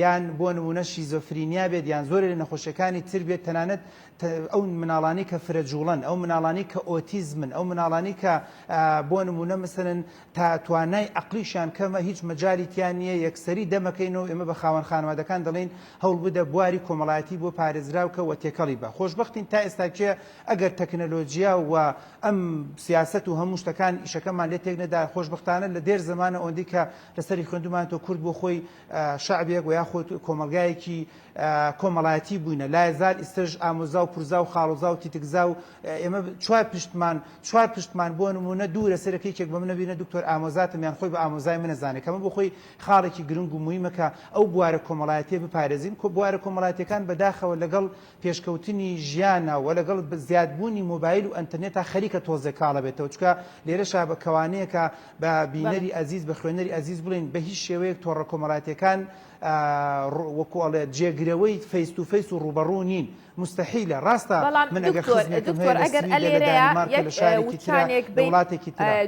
یان بۆ نمونە شیزۆفرینیا بێت یان زۆر لە نەخۆشیەکانی تر بێت تەنانەت ئەو مناڵانی کە فرەجوڵن ئەو مناڵانی کە ئۆتیزمن ئەو مناڵانی کە بۆ نمونە مثلن تا توانای عقلیشان کەمە هیچ مەجالیتیان نییە یەکسەری دەمەکەینەوە ئێمە بە خاوەن خانوادەکان دەڵێن هەوڵ بدە بواری کۆمەڵایەتی بۆ پارێزراوکە و تێکەڵی بە خۆشبەختین تا ئێستاکێ ئەگەر تەکنەلۆژیا و ئەم سیاست و هەموو شتەکان ئیشەکەمان لێ تێک نەدا خۆشبەختانە لە دێر زمانە ئەوەندەی کە لەسەری خوێندومانەوە کورد بۆ خۆی شعبێک و یاخۆ کۆمەلگایەکی کۆمەڵایەتی بووینە لایەزال ئیسترژ ئامۆزا و پورزا و خاڵۆزا و تیتگزا و ئێمە چوار پشتمان بۆ نمونە دوورە سەرەکەیەک بە منە بینە دکتۆر ئامۆزاتم یان خۆی بە ئامۆزای منەزانێت کەمە بۆ خۆی خاڵێکی گرنگ و مویمەکە ئەو بوارە کۆمەڵایەتیە بپارێزین کۆ بوارە کۆمەڵایەتیەکان بەداخەوە لەگەڵ پێشکەوتنی ژیانە و لەگەڵ زیادبوونی مۆبایل و ئەنتەرنێتە خەریکە تۆزە کاڵە بێتەوە چکە لێرەشا بە کەوانەیەکە بە بینەری ئەزیز بە خوێنەری ئەزیز بڵین بە هیچ شێوەیەک تۆڕە کۆمەڵایەتیەکان وەکوڵێ جێگرەوەی فەیس تو فەیس و ڕوبەڕوو نین مستحیلە ڕاستە من ئەگەر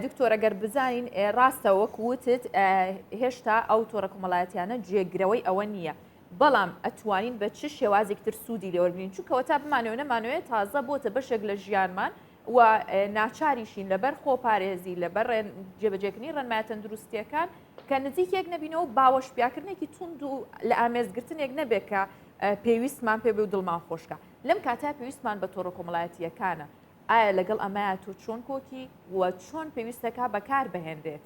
دکتۆر ئەگەر بزانین ڕاستە وەکوتت هێشتا ئەو تۆڕە کۆمەڵایەتیانە جێگرەوەی ئەوە نییە بەڵام ئەتوانین بە چ شێوازێکتر سوودی لێوەربین چونکەوە تا بمانەوە نەمانوێت تازە بۆتە بەشێک لە ژیانمان و ناچاریشین لەبەر خۆپارێزی لەبەر جێبەجێکردنی ڕێنمایە تەندروستیەکان کە نزیکێک نەبینەوە باوەش پیاکردنێکی تونند و لە ئامێزگرتنێک نەبێت کە پێویستمان پێ بێ و دڵمان خۆشکە لەم کاتا پێویستمان بە تۆڕە کۆمەڵایەتیەکانە ئایا لەگەڵ ئەمایە تۆ چۆن کۆکی و چۆن پێویستەکە بەکار بهێنرێت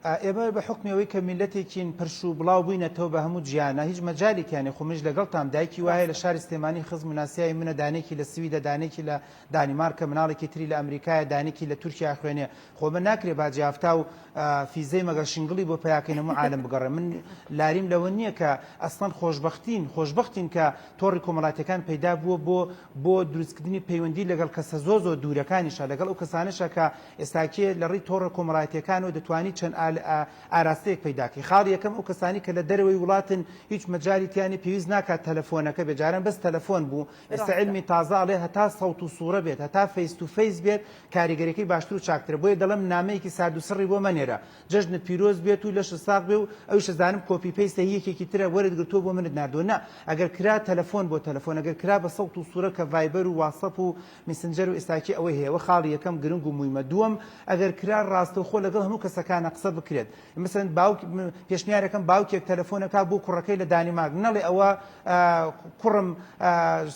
ئێمە بە حکمەوەی کە میلەتێکین پرش و بڵاو بووینەتەوە بە هەموو جیانە هیچ مەجالیکیانێ خۆمش لەگەڵتان دایکی وایە لە شاری سلێمانی خزم و ناسیایی منە دانێکی لە سویدە دانێکی لە دانیمارکە مناڵێکی تری لە ئەمریکایە دانێکی لە تورکیا خوێنێ خۆ من ناکرێ باجیافتا و فیزەی مەگەر شنگڵی بۆ پیاکەین هەموو عالم بگەڕێ من لاریم لەوە نییە کە ئەسڵەن خۆشبەختین کە تۆڕی کۆمەڵاتیەکان پەیدا بووە بۆ دروستکردنی پەیوەندی لەگەڵ کەسە زۆ دوورەکانیشە لەگەڵ ئەو کەسانەشە کە ئێستاکێ لە ڕێی تۆڕە کۆمەڵاتیەکانەوە دەتوانانی چەند ئاراستەیەک پەیداکەی خاڵ یەکەم ئەو کەسانی کە لە دەرەوەی وڵاتن هیچ مەجالیتیانی پێویست ناکات تەلەفۆنەکە بێجارن بەس تەلەفۆن بوو ئێستا علمی تازاڵێ هەتا سەوت و سوورە بێت هەتا فەیس تو فەیس بێت کاریگەریەکەی باشتر و چاکترە بۆیە دەڵم نامەیەکی سارد و سڕی بۆ منێرە جەژنت پیرۆز بێت و لەش ساق بێ و ئەوش زانم کۆپی پەیستە یەکێکی ترە وەرت گرتووە بۆ منت نردووە نا ئەگەر کرا تەلەفۆن بۆ تەلەفۆن ئەگەر کرا بە سەوت و سوورە کە ڤایبەر و واسەپ و میسنجەر و ئێستاکی ئەوەی هەیە وە خاڵی یەکەم گرنگ و مویمە دووەم ئەگەر کرا ڕاستەوخۆ لەگەڵ هەموو کەسەکانە قسە بکرێت مثلەن پێشنیارەکەم باوکێک تەلەفۆنەکە بۆ کوڕەکەی لە دانیمارک نەڵێ ئەوە کوڕم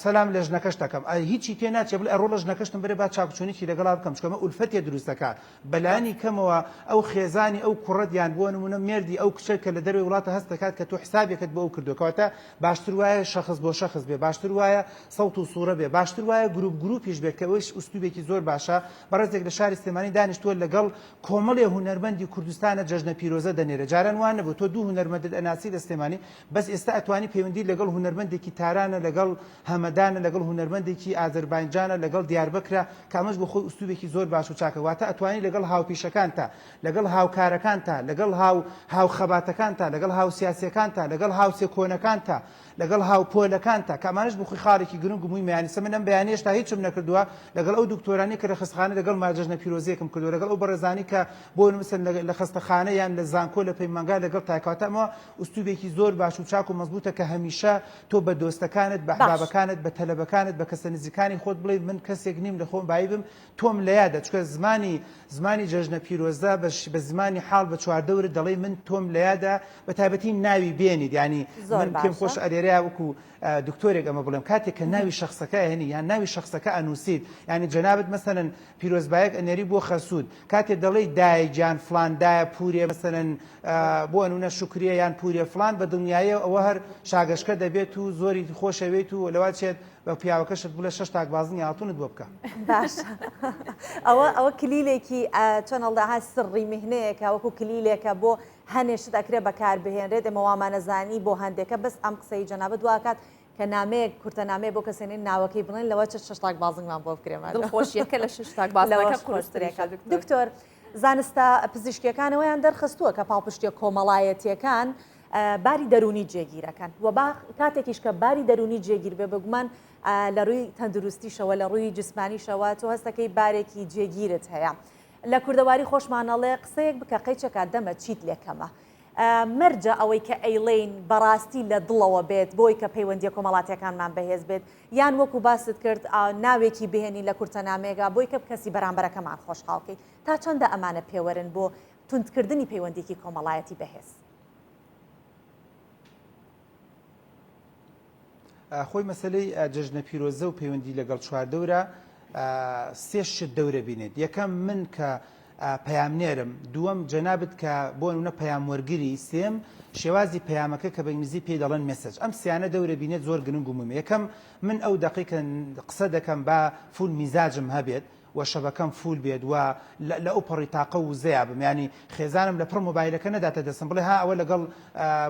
سەلام لە ژنەکەش دەکەم هیچی پێ ناچێ بڵێ ئەڕۆ لە ژنەکەشتم بێ با چاکچوونێکی لەگەڵا بکەم چکەمە ئولفەتێ دروستەکات بەلانی کەمەوە ئەو خێزانی ئەو کوڕەتیان بۆ نمونە مێردی ئەو کچە کە لە دەروی وڵاتە هەست دەکات کە تۆ حسابێکت بۆ ئەو کردوکەواتە باشتر وایە شەخص بۆ شەخص بێ باشتر وایە سەوت و سوورە بێ باشتر وایە گروپیش بێت کە ئەوش ئوستوبێکی زۆر باشە بەڕێزێک لە شاری سلێمانی دانیشتووە لەگەڵ کۆمەڵێ هونەرمەندی کوردستان هەمووکانە جەژنە پیرۆزە دەنێرە جاران وان نەبوو تۆ دوو هونەرمەندت ئەناسی لە سلێمانی بەس ئێستا ئەتوانی پەیوەندی لەگەڵ هونەرمەندێکی تارانە لەگەڵ هەمەدانە لەگەڵ هونەرمەندێکی ئازەربایجانە لەگەڵ دیاربەکرا کامەش بۆ خۆی ئوستوبێکی زۆر باش و چاکە واتە ئەتوانی لەگەڵ هاوپیشەکانتە لەگەڵ هاوکارەکانتە لەگەڵ هاوخەباتەکانتە لەگەڵ هاوسیاسیەکانتە لەگەڵ هاوسێکۆنەکانتە لەگەڵ هاوپۆلەکانتە کامانش بخۆی خاڵێکی گرنگ و مووی میانی سە منم بەیانێشتا هیچم نەکردووە لەگەڵ ئەو دکتۆرانی کە لە خستخانە لەگەڵ ماجەژنە پیرۆزیەکم کردو لەگەڵ ئەو بەڕێزانی کە بۆ مثل لە خستەخانە یان لە زانکۆ لە پەیمانگا لەگەڵ تایکاتەمەوە ئوستوبێکی زۆر باش و چاک و مەزبوطە کە هەمیشە تۆ بە دۆستەکانت بە حبابەکانت بە تەلەبەکانت بە کەسە نزیکانی خۆت بڵێ من کەسێک نیم لە خۆم بایبم تۆم لە یادە چکە زمانی جەژنە پیرۆزە بە زمانی حاڵ بە چواردەورە دەڵێ من تۆم لە یادە بە تایبەتی ناوی بێنیت ینی من پێم خۆش ئەرێریا وەکو دکتۆرێک ئەمە بڵێم کاتێک کە ناوی شخصەکە هێنی یان ناوی شخصەکە ئەنووسیت ینی جەنابەت مەسەلەن پیرۆزبایەک ئەنێری بۆ خەسوود کاتێک دەڵێ دایجان فلان دایە پورێ مەسەلەن بۆ نونە شکریە یان پورێ فلان بە دنیایە ئەوە هەر شاگەشکە دەبێت و زۆری خۆشەوێت و لەوا چێت بە پیاوەکەشت بڵێ 6 تاکبازنی هاتوونت بۆ بکە باش ئەوە کلیلێکی چۆنەڵداها سڕی میهنەیەکە وەکو کلیلێکە بۆ هەنێشت ئەکرێ بەکاربهێنرێت ئەمە وامانەزانی بۆ هەندێکە بەس ئەم قسەی جەنابەت دواکات کە نامەیەک کورتەنامەیە بۆ کەسێنین ناوەکەی بڵێن لەوە 6 تاکبازنمان بۆ بکرێمە دڵخۆشیەکە لە 6 تاکبازنەکە قورسترێکە دکتۆر زانستە پزیشکیەکانەوەیان دەرخستووە کە پاڵپشتیە کۆمەڵایەتیەکان باری دەرونی جێگیرەکەن و کاتێکیش کە باری دەرونی جێگیر بێ بگومان لە ڕووی تەندروستیشەوە لە ڕووی جسمانیشەوە تۆ هەستەکەی بارێکی جێگیرت هەیە لە کوردەواری خۆشمانەڵێ قسەیەک بکە قەیچەکە دەمە چیت لێکەمە مەرجە ئەوەی کە ئەیلین بەڕاستی لە دڵەوە بێت بۆی کە پەیوەندیە کۆمەڵاتیەکانمان بەهێز بێت یان وەکو باست کرد ناوێکی بهێنی لە کورتەنامێگا بۆی کە کەسی بەرامبەرەکەمان خۆشحاڵکەی تا چەندە ئەمانە پێوەرن بۆ توندکردنی پەیوەندێکی کۆمەڵایەتی بەهێز خۆی مەسلەی جەژنە پیرۆزە و پەیوەندی لەگەڵ چواردەورە سێ شت دەورە بینێت یەکەم من کە پەیامنێرم دووەم جەنابەت کە بۆ نمونە پەیام وەرگری سێم شێوازی پەیامەکە کە بە ئینگلیزی پێی دەڵێن مێسەج ئەم سیانە دەورە بینێت زۆر گرنگ و مهمە یەکەم من ئەو دقیقە قسە دەکەم با فول میزاجم هەبێت و شەبەکەم فول بێت و لە ئەو پەڕی تاقە و زەیە بم ینی خێزانم لە پڕ مۆبایلەکە نەداتە دەستم بڵێ ها ئەوە لەگەڵ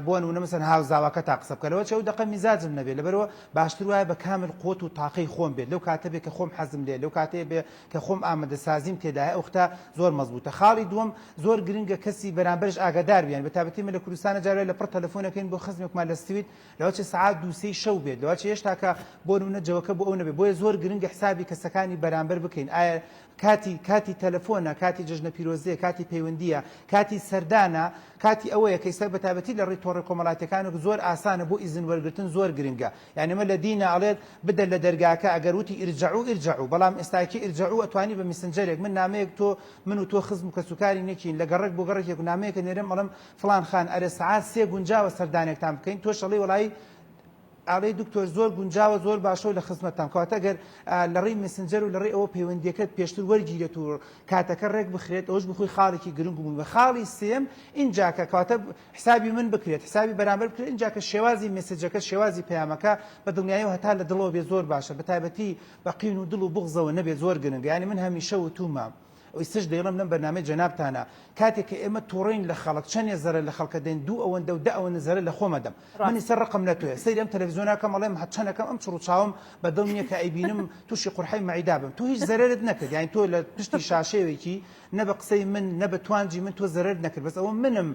بۆ نمونە مەسەن هاوزاوەکە تا قسە بکەرەوە چ ئەو دقە میزاجم نەبێت لەبەرەوە باشتر وایە بە کامل قوت و تاقەی خۆم بێت لەو کاتە بێت کە خۆم حەزم لێ لەو کاتەیە بێ کە خۆم ئامادەسازیم تێدایە ئەو ختا زۆر مەزبوطە خاڵی دووەم زۆر گرنگە کەسی بەرامبەرش ئاگادار بیان بە تابەتی من لە کوردستانە جارێ لە پڕ تەلەفۆنەکەین بۆ خزمێکمان لە سوید لەوە چه سعات دووسەی شەو بێت لەوە چه هێشتا کە بۆ نمونە جەوەکە بۆ ئەو نەبێت بۆیە زۆر گرنگە حسابی کەسەکانی بەرامبەر بکەین ئایا کاتی تەلەفۆنە کاتی جەژنە پیرۆزیە کاتی پەیوەندیە کاتی سەردانە کاتی ئەوەیە کەی سەر بەتابەتی لە ڕێی تۆڕی کۆمەڵاتیەکانە زۆر ئاسانە بۆ ئیزن وەرگرتن زۆر گرنگە یعنی ئمە لە دینە ئەڵێت بدە لە دەرگاکە ئەگەر وتی ئیرجعو بەڵام ئێستاکی ئیرجعو ئەتوانی بە میسنجەرێک من نامەیەک تۆ من و تۆ خزم و کەسوکاری نەکەین لە گەڕێک بۆ گەڕێکێک و نامەیەکە نێرم ئەڵم فڵان خان ئەرە سەعات 3 گونجاوە سەردانێکتان بکەین تۆ شەڵی وڵایی ئاڵەی دکتۆر زۆر گونجاوە زۆر باشە و لە خزمەتتان کەواتە گەر لە ڕێی مسنجەر و لە ڕێی ئەوە پەیوەندیەکەت پێشتر وەرگیرێت و کاتەکە ڕێک بخرێت ئەوش بخۆی خاڵێکی گرنگ بوون بە خاڵی سێم اینجاکە کەواتە حسابی من بکرێت حسابی بەرامبەر بکرێت اینجاکە شێوازی مێسێجەکە شێوازی پەیامەکە بە دڵنیایی هەتا لە دڵەوە بێ زۆر باشە بە تایبەتی بە قین و دڵ و بغزەوە نەبێت زۆر گرنگ یعنی من هەمیشە وتومە ئەویستش دەیڵم لەم بەرنامەی جەنابتانە کاتێک کە ئێمە تووڕین لە خەڵک چەندێ زەرە لە خەڵکە دێن دوو ئەوەندە و دا ئەوەندە زەرە لە خۆمەدەم منی سەر ڕقم نەتوێ سەیری ئەم تەلەڤیزیۆناکەم ئەڵێم چەندەکەم ئەم چڕوچاوم بە دڵ نییە کە ئەیبینم تووشی قورحەی مەعیدا بم تو هیچ زەرت نەکرد یانی تۆ لە پشتی شاشەیەکی نە بە قسەی من نە بە توانجی من تۆ زەرت نەکرد بەس ئەوە منم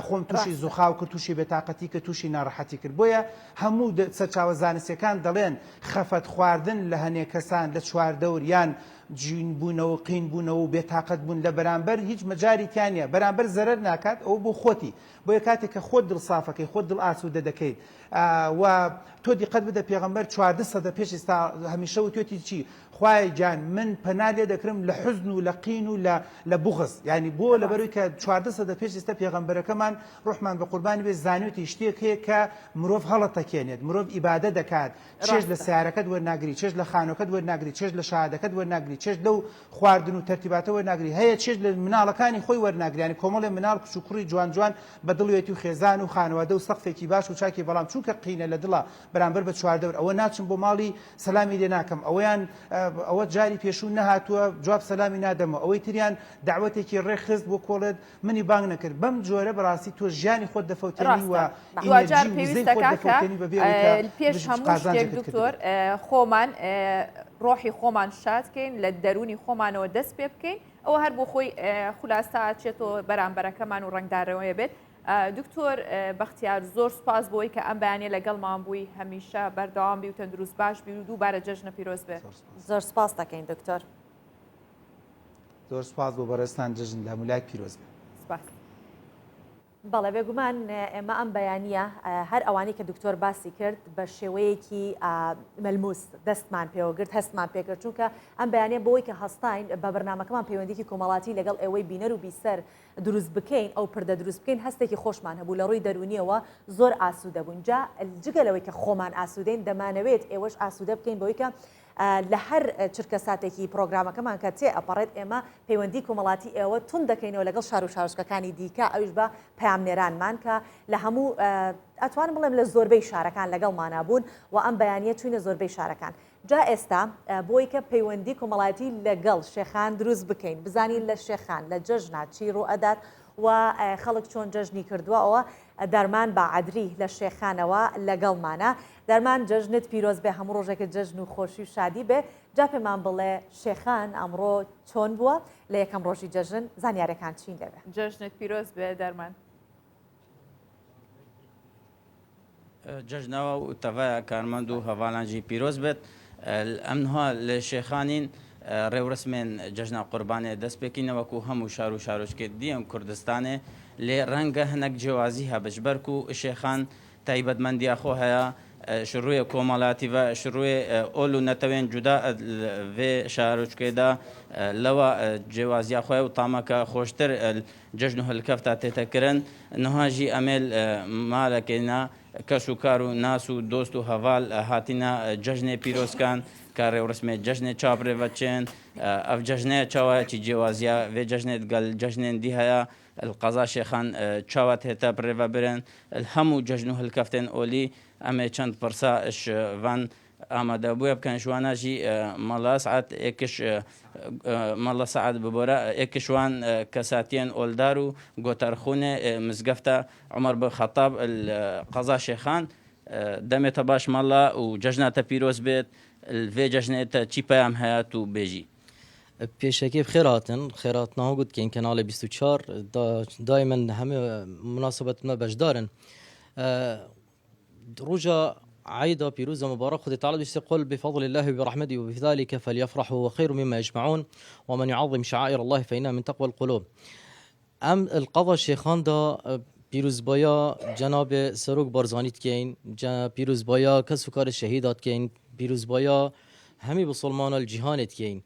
خۆم تووشی زوخاو کرد تووشی بێتاقەتی کە تووشی ناڕەحەتی کرد بۆیە هەموو سەرچاوە زانستیەکان دەڵێن خەفەت خواردن لە هەنێک کەسان لە چواردەور یان جین بوونەوە قین بوونەوە و بێتاقەت بوون لە بەرامبەر هیچ مەجاری تیانە بەرامبەر زەرەر ناکات ئەو بۆ خۆتی بۆیە کاتێک کە خۆت دڵسافەکەی خۆت دڵ ئاسوودە دەکەیت و تۆ دیقەت بدە پێغەمبەر 14 سەدە پێش ئێستا هەمیشە وتوێتی چی خوای جان من پەنا لێ دەکرم لە حزن و لە قین و لە بوغز یعنی بۆ لەبەروی کە 14 سەدە پێش ئێستا پێغەمبەرەکەمان ڕوحمان بە قوربانی بێ زانیوتی شتێک هەیە کە مرۆڤ هەڵەتەکێنێت مرۆڤ ئیبادە دەکات چێژ لە سیارەکەت وەرناگری چێژ لە خانۆکەت وەرناگری چێژ لە شادەکەت وەرناگری چێژ لەو خواردن و تەرتیباتە وەرناگری هەیە چێژ لە مناڵەکانی خۆی وەرناگری ینی کۆمەڵێ مناڵ کچ و کوڕی جوان جوان بە دڵوێتی و خێزان و خانەوادە و سەقفێکی باش و چاکی بەڵام چونکە قینە لە دڵە بەرامبەر بە چواردەور ئەوە ناچم بۆ ماڵی سەلامی لێ ناکەم ئەویان ئەوە جاری پێشوو نەهاتووە جواب سەلامی نادەمەوە ئەوەی تریان داوەتێکی ڕێخست بۆ کۆڵێت منی بانگ نەکرد بەم جۆرە بەڕاستی تۆ ژیانی خۆت دەفەوتێنی و دوجار پێویستە کاکە پێش هەموو شتێک دکتۆر خۆمان ڕۆحی خۆمان شادکەین لە دەرونی خۆمانەوە دەست پێ بکەین ئەوە هەر بۆ خۆی خولاسا چێتەوە بەرامبەرەکەمان و ڕنگدارەوەی بێت دکتۆر بەختیار زۆر سپاس بۆی کە ئەم بەیانێ لەگەڵمان بووی هەمیشە بەردەوام بی و تەندروست باش بی و دووبارە جەژنە پیرۆز بێت زۆر سپاس دەکەین دکتۆر زۆر سپاس بۆ بەڕێستان جژن لە هەموو لای پیرۆز بێت سپاس بەڵێ بێگومان ئێمە ئەم بەیانیە هەر ئەوانەی کە دکتۆر باسی کرد بە شێوەیەکی مەلموس دەستمان پێوەگرت هەستمان پێکرد چونکە ئەم بەیانێ بۆی کە هەستاین بە بەرنامەکەمان پەیوەندیکی کۆمەڵاتی لەگەڵ ئێوەی بینەر و بیسەر دروست بکەین ئەو پردە دروست بکەین هەستێکی خۆشمان هەبوو لە ڕووی دەرونیەوە زۆر ئاسوودە بوون جا جگەلەوەی کە خۆمان ئاسوودەین دەمانەوێت ئێوەش ئاسوودە بکەین بۆی کە لە هەر چرکە ساتێکی پرۆگرامەکەمان کە تێ ئەپەڕێت ئێمە پەیوەندی کۆمەڵاتی ئێوە تون دەکەینەوە لەگەڵ شار و شارشکەکانی دیکە ئەوش بە پەیامنێرانمان کە لە هەموو ئەتوانم بڵێم لە زۆربەی شارەکان لەگەڵمانە بوون و ئەم بەیانیە چوینە زۆربەی شارەکان جا ئێستا بۆی کە پەیوەندی کۆمەڵاتی لەگەڵ شێخان دروست بکەین بزانین لە شێخان لە جەژنا چی ڕوو ئەدات و خەڵک چۆن جەژنی کردووە ئەوە دەرمان بە عادری لە شێخانەوە لەگەڵمانە دەرمان جەژنت پیرۆز بێ هەموو ڕۆژێکە جەژن و خۆشی و شادی بێ جا پێمان بڵێ شێخان ئەمڕۆ چۆن بووە لە یەکەم ڕۆژی جەژن زانیارەکان چین لەبێ جەژنت پیرۆز بێ دەرمان جەژنەوە و تەڤایە کارمەند و هەواڵانجی پیرۆز بێت ئەمها لە شێخانین ڕێورسمێن جەژنا قوربانێ دەست پێکینەوەکو هەموو شار و شارۆچکێت دیەم کوردستانێ لێ ڕەنگە هەنەک جیوازی هەبشبەرک و شێخان تایبەتمەندیا خۆ هەیە شروع کۆمەڵاتی و شروع ئۆل و نەتەوێن جودا vê şarûçkêda lewa cêwaziya xwe û tamaka xweştir cejn û hilkefta têtekirin niha jî em ê malekê na kes û kar û nas û dost û heval hatîna cejnê pîrozkan ka rêwresmê cejnê çaprê veçên ev cejnê çawayekî cêwaziya vê cejnê digel cejnên dî heye القضا شيخان چاوات هتا بريفا برن الهمو ججنو هالكفتين اولي امي چند پرسا اش وان آماده بويا بكان شوانا جي مالا ساعت اكش مالا ساعت ببورا اكش وان كساتين اولدارو گوترخونه مزگفتا عمر بن خطاب القضا شيخان دمي تباش مالا و ججنات بيروز بيت الفي ججنات چي پیام حياتو بيجي پیشکی خیراتن خیرات نه گفت که این کانال 24 دائما همه مناسبت ما بجدارن رجا عيد بيروز مبارك خذ تعالى يقول بفضل الله وبرحمته وبذلك فليفرحوا وخير مما يجمعون ومن يعظم شعائر الله فإنها من تقوى القلوب القضاء الشيخان دا پیروز بایا جناب سروک بارزانیت کین پیروز بایا کس و کار شهیدات کین پیروز بایا همه بسلمان الجهانت کین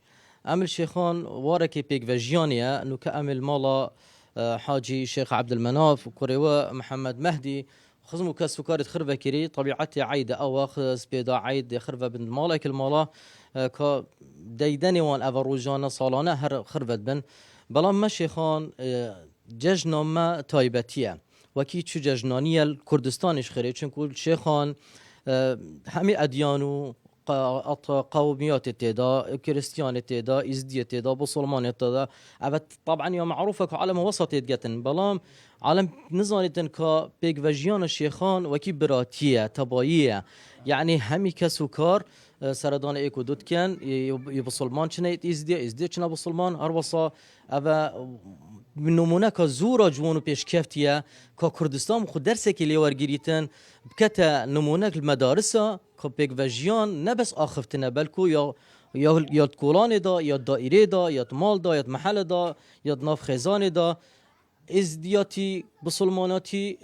امل شيخان واركي بيك فيجيانيا انه كامل مالا حاجي شيخ عبد المناف وكوريوا محمد مهدي خزمو كاس فكارة خربة كري طبيعتي عيدة او اخذ بيدا عيد خربة بن مالك المالا كا ديدني وان افروجانا صالانة هر خربة بن بلا ما شيخان ججنا ما تايبتية وكي تشو ججنانية الكردستانيش خيري چونكو شيخان همي اديانو قوميات التدا كريستيان التدا ازدي التدا بسلمان التدا طبعا يا معروفه كعالم وسط يتقتن بلام عالم نزانيتن كا بيك فيجيان الشيخان وكي براتيه تباييه يعني همي كسوكار سردان ايكو دوت كان يبسلمان چنيت ازدي چنا بسلمان اربصا ابا من نمونه که زورا جوانو پیش کفتیه که کردستان خود درسه که لیوارگیریتن بکتا نمونه المدارسه که پیک وجیان نبس آخفتنه بلکو یا کولان دا یا دائره دا یا مال دا یا محل دا یا ناف خزان دا ازدیاتی بسلماناتی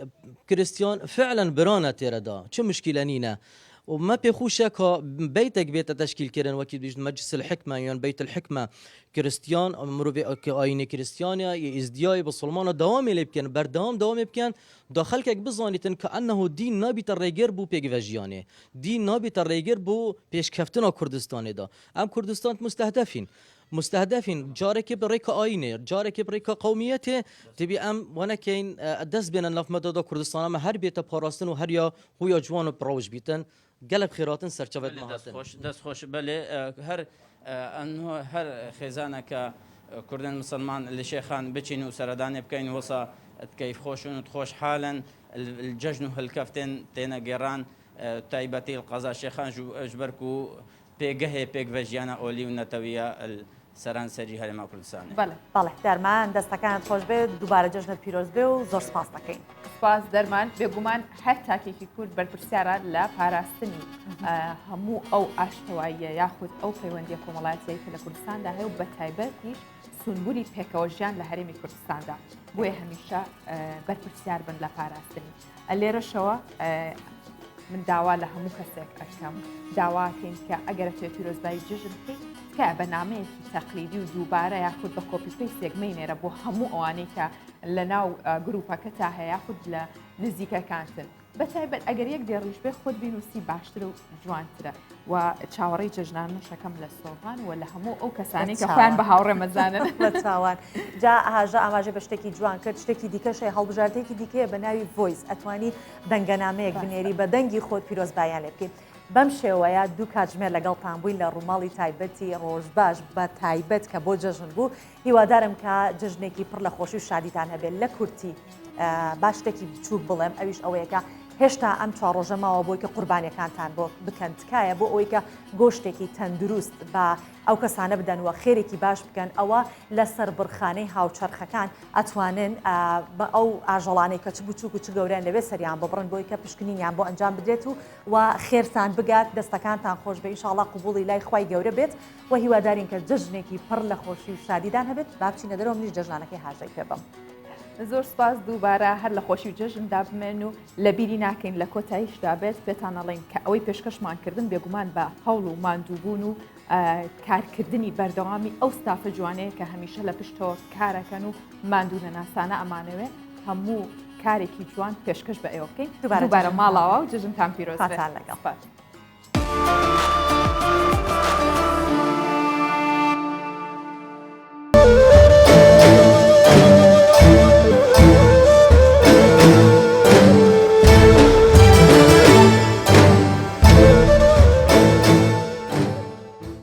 کریستیان فعلا برانه تیره دا چه مشکل نینه وما بيخوشك بيتك بيت تشكيل كيرن وكيد بيجد مجلس الحكمة يعني بيت الحكمة كريستيان مروفي كاين كريستيانيا ازدياي بالسلمانة دوام اللي بكن بردام دوام بكن داخلك بزانيتن كأنه دين نابي تريجر بو بيجفاجياني دين نابي تريجر بو بيش كفتنا كردستان دا ام كردستان مستهدفين مستهدفين جارك بريكا آينه جارك بريكا قوميته تبي أم وانا كين الدس بين النف مدد كردستان ما هر بيت باراستن وهر يا هو جوان بروج بيتن قلب خيراتن سرچوت مهاتن دست خوش بله هر انه هر خزانه ك كردن مسلمان اللي شيخان بچين وسردان بكين وصا كيف خوشون تخوش حالا الججن هالكفتن تينا جيران تايبتي القضاء شيخان اجبركو بيجه بيج فيجيانا اولي ونتويا سران سري هل ما كردستان بەڵێ دەرمان دەستەکانت خۆش بێت دووبارە جەژنت پیرۆز بێ و زۆر سپاس دەکەین سپاس دەرمان بێگومان هەر تاکێکی کورد بەرپرسیارە لە پاراستنی هەموو ئەو ئاشتەواییە یاخود ئەو پەیوەندیە کۆمەڵایەتیایی کە لە کوردستاندا هەیە و بە تایبەتیش سونبووری پێکەوە ژیان لە هەرێمی کوردستاندا بۆیە هەمیشە بەرپرسیار بن لە پاراستنی لێرەشەوە من داوا لە هەموو کەسێک ئەەکەم داواکەین کە ئەگەرە پیرۆزبایی جژن بکەیت کە بەنامەیەکی تەقلیدی و دووبارە یاخود بە کۆپیپەیستێک مینێرە بۆ هەموو ئەوانەی کە لە ناو گروپەکە تا هەیە یاخود لە نزیکەکانتن بەتایبەت ئەگەر یەک دێڕیش بێ خۆت بینوسی باشترە و جوانترە و چاوەڕێی جەژنان شەکەم لە سۆڤان و لە هەموو ئەو کەسانی کە خۆیان بە هاوڕێمەزانن بە چاوان جا ئاژە ئاماژە بە شتێکی جوان کرد شتێکی دیکەشەی هەڵبژاردەیەکی دیکەیە بە ناوی ڤۆیس ئەتوانی دەنگەنامەیەک بنێری بە دەنگی خۆت پیرۆزبایان لێ بکەیت بەم شێوەیە دوو کاتژمێر لەگەڵتان بووین لە ڕووماڵی تایبەتی ڕۆژباش بە تایبەت کە بۆ جەژن بوو هیوادارم کە جژنێکی پڕ لە خۆشی و شادیتان هەبێت لە کورتی باش شتێکی بچووک بڵێم ئەویش ئەوەیەکە هێشتا ئەم چوار ڕۆژە ماوە بۆی کە قوربانیەکانتان بۆ بکەن تکایە بۆ ئەوەی کە گۆشتێکی تەندروست بە ئەو کەسانە بدەن وە خێرێکی باش بکەن ئەوە لەسەر بڕخانەی هاوچەرخەکان ئەتوانن بە ئەو ئاژەڵانەی کە چ بچووک و چ گەوریان لەوێ سەریان ببڕن بۆی کە پشکنینیان بۆ ئەنجام بدرێت و خێرتان بگات دەستەکانتان خۆش بێ ئینشاڵڵا قبوڵی لای خوای گەورە بێت و هیوادارین کە جژنێکی پڕ لە خۆشی و شادیدان هەبێت با بچینە دەرەوە منیش جەژنانەکەی هاژەی پێ بم. زۆر سپاس دووبارە هەر لە خۆشی و جەژندا بمێن و لە بیری ناکەین لە کۆتاییشدا بێت پێتان ئەڵێن کە ئەوەی پێشکەشمانکردن بێگومان بە هەوڵ و ماندووبوون و کارکردنی بەردەوامی ئەو ستافە جوانەیە کە هەمیشە لە پشتەوە کارەکەن و ماندوو نەناسانە ئەمانەوێ هەموو کارێکی جوان پێشکەش بە ئێوە بکەین دووبارە ماڵاوە و جژنتان پیرۆز بێت.